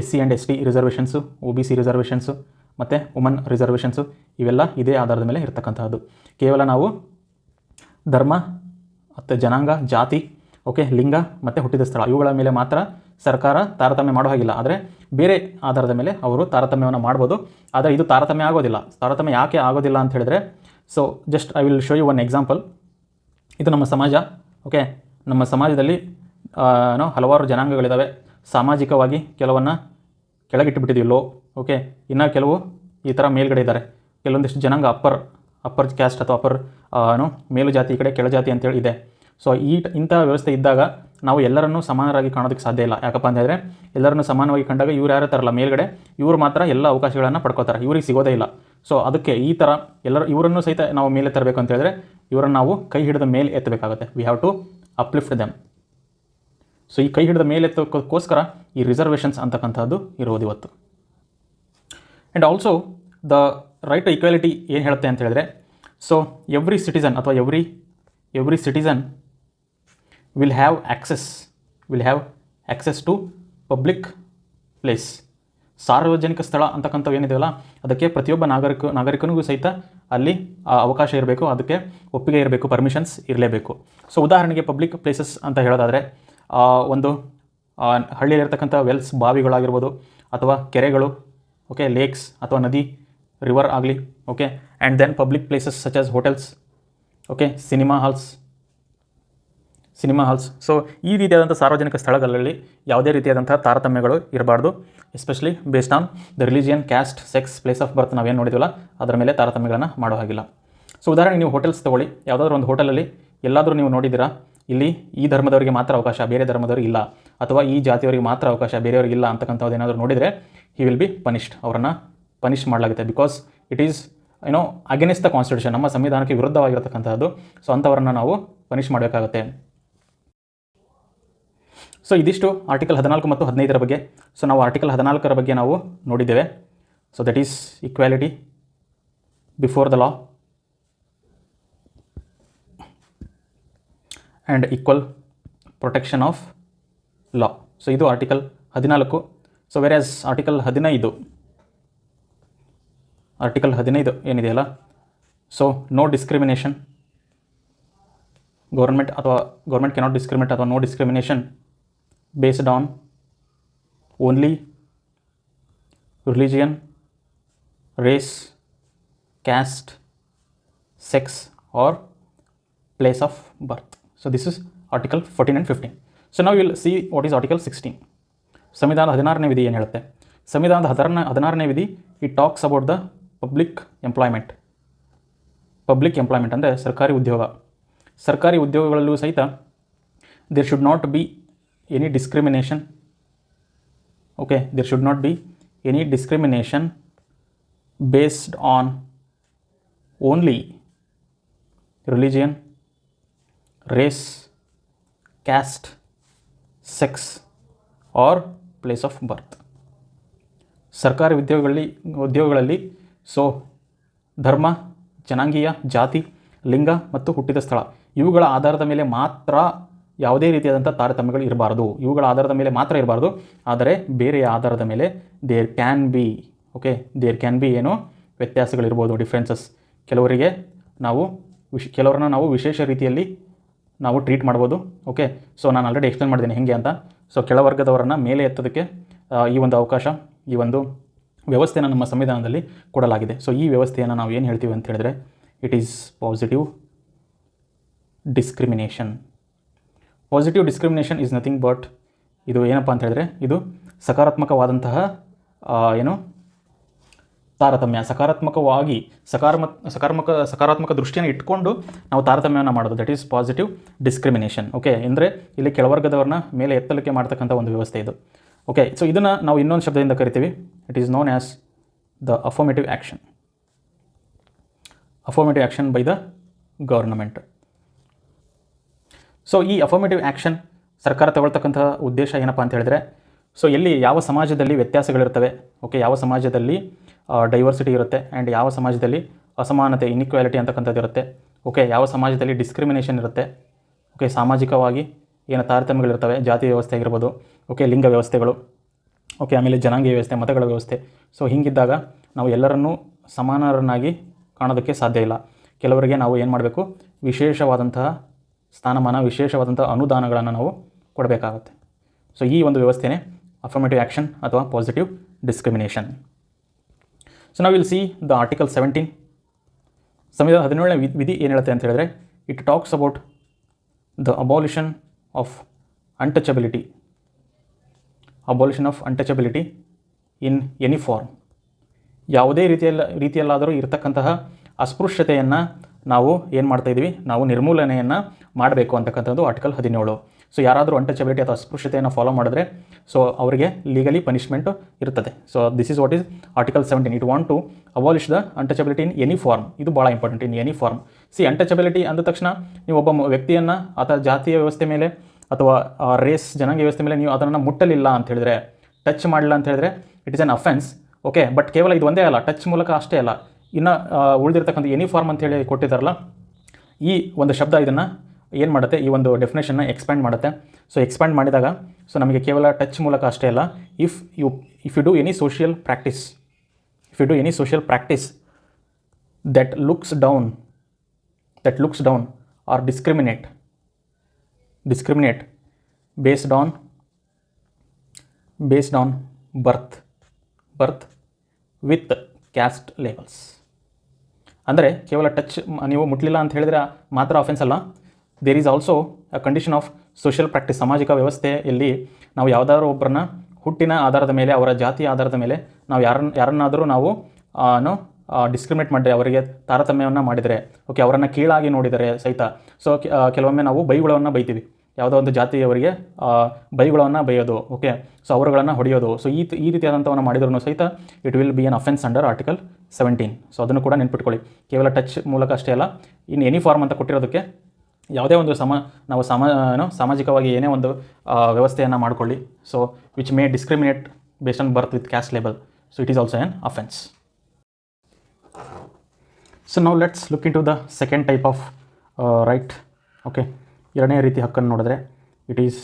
SC and ST reservations, OBC reservations ಮತ್ತು ವುಮನ್ ರಿಸರ್ವೇಷನ್ಸು, ಇವೆಲ್ಲ ಇದೇ ಆಧಾರದ ಮೇಲೆ ಇರತಕ್ಕಂಥದ್ದು. ಕೇವಲ ನಾವು ಧರ್ಮ ಮತ್ತು ಜನಾಂಗ, ಜಾತಿ, ಓಕೆ, ಲಿಂಗ ಮತ್ತು ಹುಟ್ಟಿದ ಸ್ಥಳ, ಇವುಗಳ ಮೇಲೆ ಮಾತ್ರ ಸರ್ಕಾರ ತಾರತಮ್ಯ ಮಾಡೋ ಹಾಗಿಲ್ಲ. ಆದರೆ ಬೇರೆ ಆಧಾರದ ಮೇಲೆ ಅವರು ತಾರತಮ್ಯವನ್ನು ಮಾಡ್ಬೋದು. ಆದರೆ ಇದು ತಾರತಮ್ಯ ಆಗೋದಿಲ್ಲ. ತಾರತಮ್ಯ ಯಾಕೆ ಆಗೋದಿಲ್ಲ ಅಂತ ಹೇಳಿದ್ರೆ, so just I will show you one example. ಇದು ನಮ್ಮ ಸಮಾಜ. ಓಕೆ, ನಮ್ಮ ಸಮಾಜದಲ್ಲಿ ಹಲವಾರು ಜನಾಂಗಗಳಿದ್ದಾವೆ. ಸಾಮಾಜಿಕವಾಗಿ ಕೆಲವನ್ನು ಕೆಳಗಿಟ್ಟುಬಿಟ್ಟಿದ್ದೀವಿ, ಲೋ. ಓಕೆ, ಇನ್ನು ಕೆಲವು ಈ ಥರ ಮೇಲ್ಗಡೆ ಇದ್ದಾರೆ. ಕೆಲವೊಂದಿಷ್ಟು ಜನಾಂಗ ಅಪ್ಪರ್ ಕ್ಯಾಸ್ಟ್ ಅಥವಾ ಮೇಲು ಜಾತಿ, ಈ ಕಡೆ ಕೆಳಜಾತಿ ಅಂತೇಳಿ ಇದೆ. ಸೊ ಇಂಥ ವ್ಯವಸ್ಥೆ ಇದ್ದಾಗ ನಾವು ಎಲ್ಲರನ್ನೂ ಸಮಾನರಾಗಿ ಕಾಣೋದಕ್ಕೆ ಸಾಧ್ಯ ಇಲ್ಲ. ಯಾಕಪ್ಪ ಅಂತ ಹೇಳಿದ್ರೆ, ಎಲ್ಲರನ್ನೂ ಸಮಾನವಾಗಿ ಕಂಡಾಗ ಇವ್ರು ಯಾರು ಇರ್ತಾರಲ್ಲ ಮೇಲ್ಗಡೆ, ಇವರು ಮಾತ್ರ ಎಲ್ಲ ಅವಕಾಶಗಳನ್ನು ಪಡ್ಕೋತಾರೆ, ಇವ್ರಿಗೆ ಸಿಗೋದೇ ಇಲ್ಲ. ಸೊ ಅದಕ್ಕೆ ಈ ಥರ ಇವರನ್ನು ಸಹಿತ ನಾವು ಮೇಲೆ ತರಬೇಕು ಅಂತ ಹೇಳಿದ್ರೆ, ಇವರನ್ನು ನಾವು ಕೈ ಹಿಡಿದ ಮೇಲೆ ಎತ್ತಬೇಕಾಗುತ್ತೆ. We have to uplift them. So ಈ ಕೈ ಹಿಡಿದ ಮೇಲೆ ಎತ್ತೋಕ್ಕೋಸ್ಕರ ಈ ರಿಸರ್ವೇಷನ್ಸ್ ಅಂತಕ್ಕಂಥದ್ದು ಇರೋದು ಇವತ್ತು. And also the right to equality ಏನು ಹೇಳುತ್ತೆ ಅಂತ ಹೇಳಿದ್ರೆ, ಸೊ ಎವ್ರಿ ಸಿಟಿಸನ್ ಅಥವಾ every citizen will have access to public place. ಸಾರ್ವಜನಿಕ ಸ್ಥಳ ಅಂತಕ್ಕಂಥವು ಏನಿದೆಯಲ್ಲ, ಅದಕ್ಕೆ ಪ್ರತಿಯೊಬ್ಬ ನಾಗರಿಕನಿಗೂ ಸಹಿತ ಅಲ್ಲಿ ಅವಕಾಶ ಇರಬೇಕು, ಅದಕ್ಕೆ ಒಪ್ಪಿಗೆ ಇರಬೇಕು, ಪರ್ಮಿಷನ್ಸ್ ಇರಲೇಬೇಕು. ಸೊ ಉದಾಹರಣೆಗೆ ಪಬ್ಲಿಕ್ ಪ್ಲೇಸಸ್ ಅಂತ ಹೇಳೋದಾದರೆ, ಒಂದು ಹಳ್ಳಿಯಲ್ಲಿರ್ತಕ್ಕಂಥ ವೆಲ್ಸ್, ಬಾವಿಗಳಾಗಿರ್ಬೋದು, ಅಥವಾ ಕೆರೆಗಳು, ಓಕೆ, ಲೇಕ್ಸ್ ಅಥವಾ ನದಿ, ರಿವರ್ ಆಗಲಿ. Okay, and then public places such as hotels, okay, cinema halls. So ಈ ರೀತಿಯಾದಂಥ ಸಾರ್ವಜನಿಕ ಸ್ಥಳಗಳಲ್ಲಿ ಯಾವುದೇ ರೀತಿಯಾದಂಥ ತಾರತಮ್ಯಗಳು ಇರಬಾರ್ದು. Especially based on the religion, caste, sex, place of birth ನಾವೇನು ನೋಡಿದ್ವಲ್ಲ ಅದರ ಮೇಲೆ ತಾರತಮ್ಯಗಳನ್ನು ಮಾಡೋ ಹಾಗಿಲ್ಲ. ಸೊ ಉದಾಹರಣೆಗೆ ನೀವು ಹೋಟೆಲ್ಸ್ ತೊಗೊಳ್ಳಿ. ಯಾವುದಾದ್ರೂ ಒಂದು ಹೋಟೆಲಲ್ಲಿ ಎಲ್ಲಾದರೂ ನೀವು ನೋಡಿದ್ದೀರಾ, ಇಲ್ಲಿ ಈ ಧರ್ಮದವರಿಗೆ ಮಾತ್ರ ಅವಕಾಶ, ಬೇರೆ ಧರ್ಮದವರಿಗೆ ಇಲ್ಲ, ಅಥವಾ ಈ ಜಾತಿಯವರಿಗೆ ಮಾತ್ರ ಅವಕಾಶ, ಬೇರೆಯವರಿಗೆ ಇಲ್ಲ ಅಂತಕ್ಕಂಥದ್ದು ಏನಾದರೂ ನೋಡಿದರೆ, ಹಿ ವಿಲ್ ಬಿ ಪನಿಷ್ಡ್. ಅವರನ್ನು ಪನಿಷ್ ಮಾಡಲಾಗುತ್ತೆ. Because it is against the constitution, ನಮ್ಮ ಸಂವಿಧಾನಕ್ಕೆ ವಿರುದ್ಧವಾಗಿರತಕ್ಕಂಥದ್ದು. ಸೊ ಅಂಥವರನ್ನು ನಾವು ಪನಿಷ್ ಮಾಡಬೇಕಾಗುತ್ತೆ. ಸೊ ಇದಿಷ್ಟು ಆರ್ಟಿಕಲ್ 14 ಮತ್ತು 15 ಬಗ್ಗೆ. ಸೊ ನಾವು ಆರ್ಟಿಕಲ್ 14 ಬಗ್ಗೆ ನಾವು ನೋಡಿದ್ದೇವೆ. So that is equality before the law and equal protection of law. So ಇದು ಆರ್ಟಿಕಲ್ 14. ಸೊ ವೆರಾಸ್ ಆರ್ಟಿಕಲ್ 15 ಏನಿದೆಯಲ್ಲ, so no discrimination, government cannot discriminate ಅಥವಾ no discrimination based on only religion, race, caste, sex or place of birth. So this is article 14 and 15. So now we will see what is article 16. ಸಂವಿಧಾನದ 16ನೇ ವಿಧಿ ಏನು ಹೇಳುತ್ತೆ? ಸಂವಿಧಾನದ 16ನೇ ವಿಧಿ it talks about the public employment ಅಂದರೆ ಸರ್ಕಾರಿ ಉದ್ಯೋಗ. ಸರ್ಕಾರಿ ಉದ್ಯೋಗಗಳಲ್ಲೂ ಸಹಿತ there should not be any discrimination. Okay, there should not be any discrimination based on only religion, race, caste, sex or place of birth. ಸರ್ಕಾರಿ ಉದ್ಯೋಗಗಳಲ್ಲಿ ಸೊ ಧರ್ಮ, ಜನಾಂಗೀಯ, ಜಾತಿ, ಲಿಂಗ ಮತ್ತು ಹುಟ್ಟಿದ ಸ್ಥಳ ಇವುಗಳ ಆಧಾರದ ಮೇಲೆ ಮಾತ್ರ ಯಾವುದೇ ರೀತಿಯಾದಂಥ ತಾರತಮ್ಯಗಳು ಇರಬಾರ್ದು. ಇವುಗಳ ಆಧಾರದ ಮೇಲೆ ಮಾತ್ರ ಇರಬಾರ್ದು, ಆದರೆ ಬೇರೆಯ ಆಧಾರದ ಮೇಲೆ ದೇರ್ ಕ್ಯಾನ್ ಬಿ ಏನು ವ್ಯತ್ಯಾಸಗಳಿರ್ಬೋದು, ಡಿಫ್ರೆನ್ಸಸ್. ಕೆಲವರನ್ನ ನಾವು ವಿಶೇಷ ರೀತಿಯಲ್ಲಿ ನಾವು ಟ್ರೀಟ್ ಮಾಡ್ಬೋದು. ಓಕೆ, ಸೊ ನಾನು ಆಲ್ರೆಡಿ ಎಕ್ಸ್ಪ್ಲೇನ್ ಮಾಡಿದ್ದೀನಿ ಹೇಗೆ ಅಂತ. ಸೊ ಕೆಳವರ್ಗದವರನ್ನು ಮೇಲೆ ಎತ್ತೋದಕ್ಕೆ ಈ ಒಂದು ಅವಕಾಶ, ಈ ಒಂದು ವ್ಯವಸ್ಥೆನ ನಮ್ಮ ಸಂವಿಧಾನದಲ್ಲಿ ಕೊಡಲಾಗಿದೆ. ಸೊ ಈ ವ್ಯವಸ್ಥೆಯನ್ನು ನಾವು ಏನು ಹೇಳ್ತೀವಿ ಅಂತ ಹೇಳಿದ್ರೆ, it is positive discrimination. Positive discrimination is nothing but, ಇದು ಏನಪ್ಪ ಅಂತ ಹೇಳಿದ್ರೆ, ಇದು ಸಕಾರಾತ್ಮಕವಾದಂತಹ ತಾರತಮ್ಯ. ಸಕಾರಾತ್ಮಕ ದೃಷ್ಟಿಯನ್ನು ಇಟ್ಕೊಂಡು ನಾವು ತಾರತಮ್ಯವನ್ನು ಮಾಡೋದು, that is positive discrimination. Okay, ಅಂದರೆ ಇಲ್ಲಿ ಕೆಳವರ್ಗದವ್ರನ್ನ ಮೇಲೆ ಎತ್ತಲಿಕ್ಕೆ ಮಾಡ್ತಕ್ಕಂಥ ಒಂದು ವ್ಯವಸ್ಥೆ ಇದು. ಓಕೆ, ಸೊ ಇದನ್ನು ನಾವು ಇನ್ನೊಂದು ಶಬ್ದದಿಂದ ಕರಿತೀವಿ. It is known as the affirmative action by the government. So ಈ ಅಫರ್ಮೇಟಿವ್ ಆ್ಯಕ್ಷನ್ ಸರ್ಕಾರ ತಗೊಳ್ತಕ್ಕಂಥ ಉದ್ದೇಶ ಏನಪ್ಪ ಅಂತ ಹೇಳಿದ್ರೆ, ಸೊ ಯಾವ ಸಮಾಜದಲ್ಲಿ ವ್ಯತ್ಯಾಸಗಳಿರ್ತವೆ, ಓಕೆ, ಯಾವ ಸಮಾಜದಲ್ಲಿ ಡೈವರ್ಸಿಟಿ ಇರುತ್ತೆ ಆ್ಯಂಡ್ ಯಾವ ಸಮಾಜದಲ್ಲಿ ಅಸಮಾನತೆ, ಇನ್ಇಕ್ವಾಲಿಟಿ ಅಂತಕ್ಕಂಥದ್ದು ಇರುತ್ತೆ, ಓಕೆ, ಯಾವ ಸಮಾಜದಲ್ಲಿ ಡಿಸ್ಕ್ರಿಮಿನೇಷನ್ ಇರುತ್ತೆ, ಓಕೆ, ಸಾಮಾಜಿಕವಾಗಿ ಏನು ತಾರತಮ್ಯಗಳಿರ್ತವೆ, ಜಾತಿ ವ್ಯವಸ್ಥೆ ಆಗಿರ್ಬೋದು, ಓಕೆ, ಲಿಂಗ ವ್ಯವಸ್ಥೆಗಳು, ಓಕೆ, ಆಮೇಲೆ ಜನಾಂಗೀಯ ವ್ಯವಸ್ಥೆ, ಮತಗಳ ವ್ಯವಸ್ಥೆ. ಸೊ ಹೀಗಿದ್ದಾಗ ನಾವು ಎಲ್ಲರನ್ನೂ ಸಮಾನರನ್ನಾಗಿ ಕಾಣೋದಕ್ಕೆ ಸಾಧ್ಯ ಇಲ್ಲ. ಕೆಲವರಿಗೆ ನಾವು ಏನು ಮಾಡಬೇಕು, ವಿಶೇಷವಾದಂತಹ ಸ್ಥಾನಮಾನ, ವಿಶೇಷವಾದಂಥ ಅನುದಾನಗಳನ್ನು ನಾವು ಕೊಡಬೇಕಾಗುತ್ತೆ. ಸೊ ಈ ಒಂದು ವ್ಯವಸ್ಥೆನೇ ಅಫರ್ಮೇಟಿವ್ ಆ್ಯಕ್ಷನ್ ಅಥವಾ ಪಾಸಿಟಿವ್ ಡಿಸ್ಕ್ರಿಮಿನೇಷನ್. ಸೊ ನಾವು ವಿಲ್ ಸಿ ದ ಆರ್ಟಿಕಲ್ 17. ಸಂವಿಧಾನ 17ನೇ ವಿಧಿ ಏನು ಹೇಳುತ್ತೆ ಅಂತ ಹೇಳಿದ್ರೆ, it talks about the abolition of untouchability in any form. ಯಾವುದೇ ರೀತಿಯಲ್ಲಾದರೂ ಇರತಕ್ಕಂತಹ ಅಸ್ಪೃಶ್ಯತೆಯನ್ನು ನಾವು ಏನು ಮಾಡ್ತಾಯಿದ್ವಿ, ನಾವು ನಿರ್ಮೂಲನೆಯನ್ನು ಮಾಡಬೇಕು ಅಂತಕ್ಕಂಥದ್ದು ಆರ್ಟಿಕಲ್ 17. ಸೊ ಯಾರಾದರೂ ಅನ್ಟಚಬಿಲಿಟಿ ಅಥವಾ ಅಸ್ಪೃಶ್ಯತೆಯನ್ನು ಫಾಲೋ ಮಾಡಿದ್ರೆ ಸೊ ಅವರಿಗೆ ಲೀಗಲಿ ಪನಿಷ್ಮೆಂಟು ಇರ್ತದೆ. So this is what is article 17. It want to abolish the untouchability in any form. ಇದು ಭಾಳ important, in any form. Untouchability ಅಂದ ತಕ್ಷಣ ನೀವು ಒಬ್ಬ ವ್ಯಕ್ತಿಯನ್ನು ಅಥವಾ ಜಾತಿಯ ವ್ಯವಸ್ಥೆ ಮೇಲೆ ಅಥವಾ ರೇಸ್, ಜನಾಂಗೀಯ ವ್ಯವಸ್ಥೆ ಮೇಲೆ ನೀವು ಅದನ್ನು ಮುಟ್ಟಲಿಲ್ಲ ಅಂತ ಹೇಳಿದ್ರೆ, ಟಚ್ ಮಾಡಲಿಲ್ಲ ಅಂತ ಹೇಳಿದ್ರೆ it is on offence. Okay, but ಕೇವಲ ಇದು ಒಂದೇ ಅಲ್ಲ, ಟಚ್ ಮೂಲಕ ಅಷ್ಟೇ ಅಲ್ಲ, ಇನ್ನು ಉಳಿದಿರ್ತಕ್ಕಂಥ ಎನಿ ಫಾರ್ಮ್ ಅಂತೇಳಿ ಕೊಟ್ಟಿದ್ದಾರಲ್ಲ, ಈ ಒಂದು ಶಬ್ದ ಇದನ್ನು ಏನು ಮಾಡುತ್ತೆ, ಈ ಒಂದು ಡೆಫಿನೇಷನ್ನ ಎಕ್ಸ್ಪ್ಯಾಂಡ್ ಮಾಡುತ್ತೆ. ಸೊ ಎಕ್ಸ್ಪ್ಯಾಂಡ್ ಮಾಡಿದಾಗ ಸೊ ನಮಗೆ ಕೇವಲ ಟಚ್ ಮೂಲಕ ಅಷ್ಟೇ ಅಲ್ಲ, if you do any social practice that looks down or discriminate based on birth with caste labels. ಅಂದರೆ ಕೇವಲ ಟಚ್ ನೀವು ಮುಟ್ಲಿಲ್ಲ ಅಂತ ಹೇಳಿದರೆ ಮಾತ್ರ ಅಫೆನ್ಸ್ ಅಲ್ಲ, there is also a condition of social practice. ಸಾಮಾಜಿಕ ವ್ಯವಸ್ಥೆಯಲ್ಲಿ ನಾವು ಯಾವುದಾದ್ರೂ ಒಬ್ಬರನ್ನ ಹುಟ್ಟಿನ ಆಧಾರದ ಮೇಲೆ, ಅವರ ಜಾತಿಯ ಆಧಾರದ ಮೇಲೆ ನಾವು ಯಾರನ್ನಾದರೂ ನಾವು ಡಿಸ್ಕ್ರಿಮಿನೇಟ್ ಮಾಡಿದರೆ, ಅವರಿಗೆ ತಾರತಮ್ಯವನ್ನು ಮಾಡಿದರೆ, ಓಕೆ, ಅವರನ್ನು ಕೀಳಾಗಿ ನೋಡಿದರೆ ಸಹಿತ, ಸೊ ಕೆಲವೊಮ್ಮೆ ನಾವು ಬೈಗುಳವನ್ನು ಬೈತೀವಿ, ಯಾವುದೋ ಒಂದು ಜಾತಿಯವರಿಗೆ ಬೈಗುಳವನ್ನು ಬೈಯೋದು, ಓಕೆ, ಸೊ ಅವರುಗಳನ್ನು ಹೊಡೆಯೋದು. ಸೊ ಈ ರೀತಿಯಾದಂಥವನ್ನು ಮಾಡಿದ್ರೂ ಸಹಿತ it will be an offence under article 17. So ಅದನ್ನು ಕೂಡ ನೆನ್ಪಿಟ್ಕೊಳ್ಳಿ. ಕೇವಲ ಟಚ್ ಮೂಲಕ ಅಷ್ಟೇ ಅಲ್ಲ, ಇನ್ ಎನಿ ಫಾರ್ಮ್ ಅಂತ ಕೊಟ್ಟಿರೋದಕ್ಕೆ ಯಾವುದೇ ಒಂದು ನಾವು ಸಾಮಾಜಿಕವಾಗಿ ಏನೇ ಒಂದು ವ್ಯವಸ್ಥೆಯನ್ನು ಮಾಡಿಕೊಳ್ಳಿ, so which may discriminate based on birth with caste label, so it is also an offence. So ನಾವು let's look into the second type of right. Okay, ಎರಡನೇ ರೀತಿ ಹಕ್ಕನ್ನು ನೋಡಿದ್ರೆ it is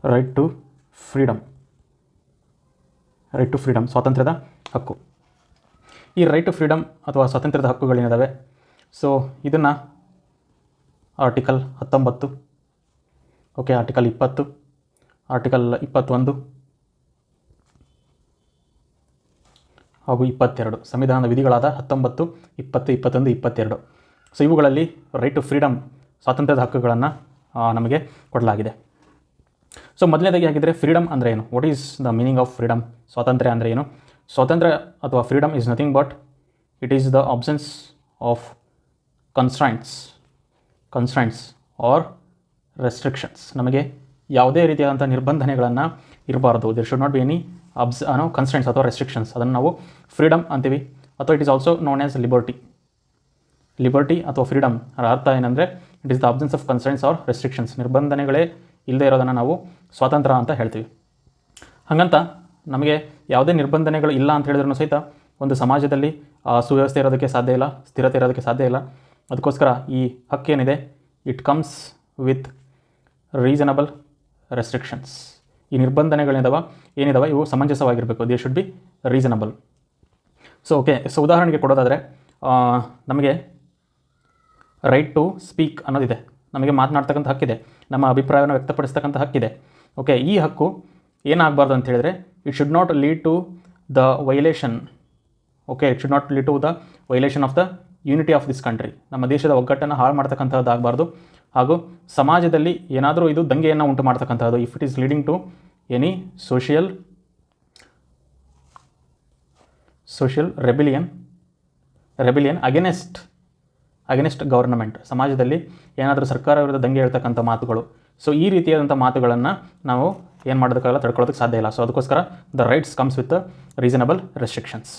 right to freedom, ಸ್ವಾತಂತ್ರ್ಯದ ಹಕ್ಕು. ಈ right to freedom ಅಥವಾ ಸ್ವಾತಂತ್ರ್ಯದ ಹಕ್ಕುಗಳೇನಿದ್ದಾವೆ, ಸೊ ಇದನ್ನು ಆರ್ಟಿಕಲ್ 19, ಓಕೆ, ಆರ್ಟಿಕಲ್ 20, ಆರ್ಟಿಕಲ್ 21 ಹಾಗೂ 22 ಸಂವಿಧಾನದ ವಿಧಿಗಳಾದ 19, 20, 21, 22. ಸೊ ಇವುಗಳಲ್ಲಿ ರೈಟ್ ಟು ಫ್ರೀಡಮ್, ಸ್ವಾತಂತ್ರ್ಯದ ಹಕ್ಕುಗಳನ್ನು ನಮಗೆ ಕೊಡಲಾಗಿದೆ. ಸೊ ಮೊದಲನೇದಾಗಿ ಆಗಿದ್ದರೆ ಫ್ರೀಡಮ್ ಅಂದರೆ ಏನು, what is the meaning of freedom, ಸ್ವಾತಂತ್ರ್ಯ ಅಂದರೆ ಏನು? ಸ್ವಾತಂತ್ರ್ಯ ಅಥವಾ freedom is nothing but it is the absence of constraints or restrictions. ನಮಗೆ ಯಾವುದೇ ರೀತಿಯಾದಂಥ ನಿರ್ಬಂಧನೆಗಳನ್ನು ಇರಬಾರ್ದು. There should not be any constraints ಅಥವಾ ರೆಸ್ಟ್ರಿಕ್ಷನ್ಸ್. ಅದನ್ನು ನಾವು ಫ್ರೀಡಮ್ ಅಂತೀವಿ. ಅಥವಾ it is also known as liberty ಅಥವಾ ಫ್ರೀಡಮ್. ಅದರ ಅರ್ಥ ಏನಂದರೆ it is the absence of constraints or restrictions. ನಿರ್ಬಂಧನೆಗಳೇ ಇಲ್ಲದೆ ಇರೋದನ್ನು ನಾವು ಸ್ವಾತಂತ್ರ್ಯ ಅಂತ ಹೇಳ್ತೀವಿ. ಹಾಗಂತ ನಮಗೆ ಯಾವುದೇ ನಿರ್ಬಂಧನೆಗಳು ಇಲ್ಲ ಅಂತ ಹೇಳಿದ್ರೂ ಸಹಿತ ಒಂದು ಸಮಾಜದಲ್ಲಿ ಸುವ್ಯವಸ್ಥೆ ಇರೋದಕ್ಕೆ ಸಾಧ್ಯ ಇಲ್ಲ, ಸ್ಥಿರತೆ ಇರೋದಕ್ಕೆ ಸಾಧ್ಯ ಇಲ್ಲ. ಅದಕ್ಕೋಸ್ಕರ ಈ ಹಕ್ಕೇನಿದೆ, it comes with reasonable restrictions. ಈ ಏನಿದಾವೆ ಇವು ಸಮಂಜಸವಾಗಿರಬೇಕು. They should be reasonable. So ಉದಾಹರಣೆಗೆ ಕೊಡೋದಾದರೆ ನಮಗೆ ರೈಟ್ ಟು ಸ್ಪೀಕ್ ಅನ್ನೋದಿದೆ. ನಮಗೆ ಮಾತನಾಡ್ತಕ್ಕಂಥ ಹಕ್ಕಿದೆ, ನಮ್ಮ ಅಭಿಪ್ರಾಯವನ್ನು ವ್ಯಕ್ತಪಡಿಸ್ತಕ್ಕಂಥ ಹಕ್ಕಿದೆ. ಈ ಹಕ್ಕು ಏನಾಗಬಾರ್ದು ಅಂತ ಹೇಳಿದರೆ it should not lead to the violation. It should not lead to the violation of the unity of this country. ನಮ್ಮ ದೇಶದ ಒಗ್ಗಟ್ಟನ್ನು ಹಾಳು ಮಾಡ್ತಕ್ಕಂಥದ್ದು ಆಗಬಾರ್ದು. ಹಾಗೂ ಸಮಾಜದಲ್ಲಿ ಏನಾದರೂ ಇದು ದಂಗೆಯನ್ನು ಉಂಟು ಮಾಡ್ತಕ್ಕಂಥದ್ದು, if it is leading to any social rebellion against government. ಸಮಾಜದಲ್ಲಿ ಏನಾದರೂ ಸರ್ಕಾರ ವಿರುದ್ಧ ದಂಗೆ ಹೇಳ್ತಕ್ಕಂಥ ಮಾತುಗಳು. ಸೊ ಈ ರೀತಿಯಾದಂಥ ಮಾತುಗಳನ್ನು ನಾವು ಏನು ಮಾಡೋದಕ್ಕಾಗಲ್ಲ, ತಡ್ಕೊಳ್ಳೋದಕ್ಕೆ ಸಾಧ್ಯ ಇಲ್ಲ. ಸೊ ಅದಕ್ಕೋಸ್ಕರ the rights comes with reasonable restrictions.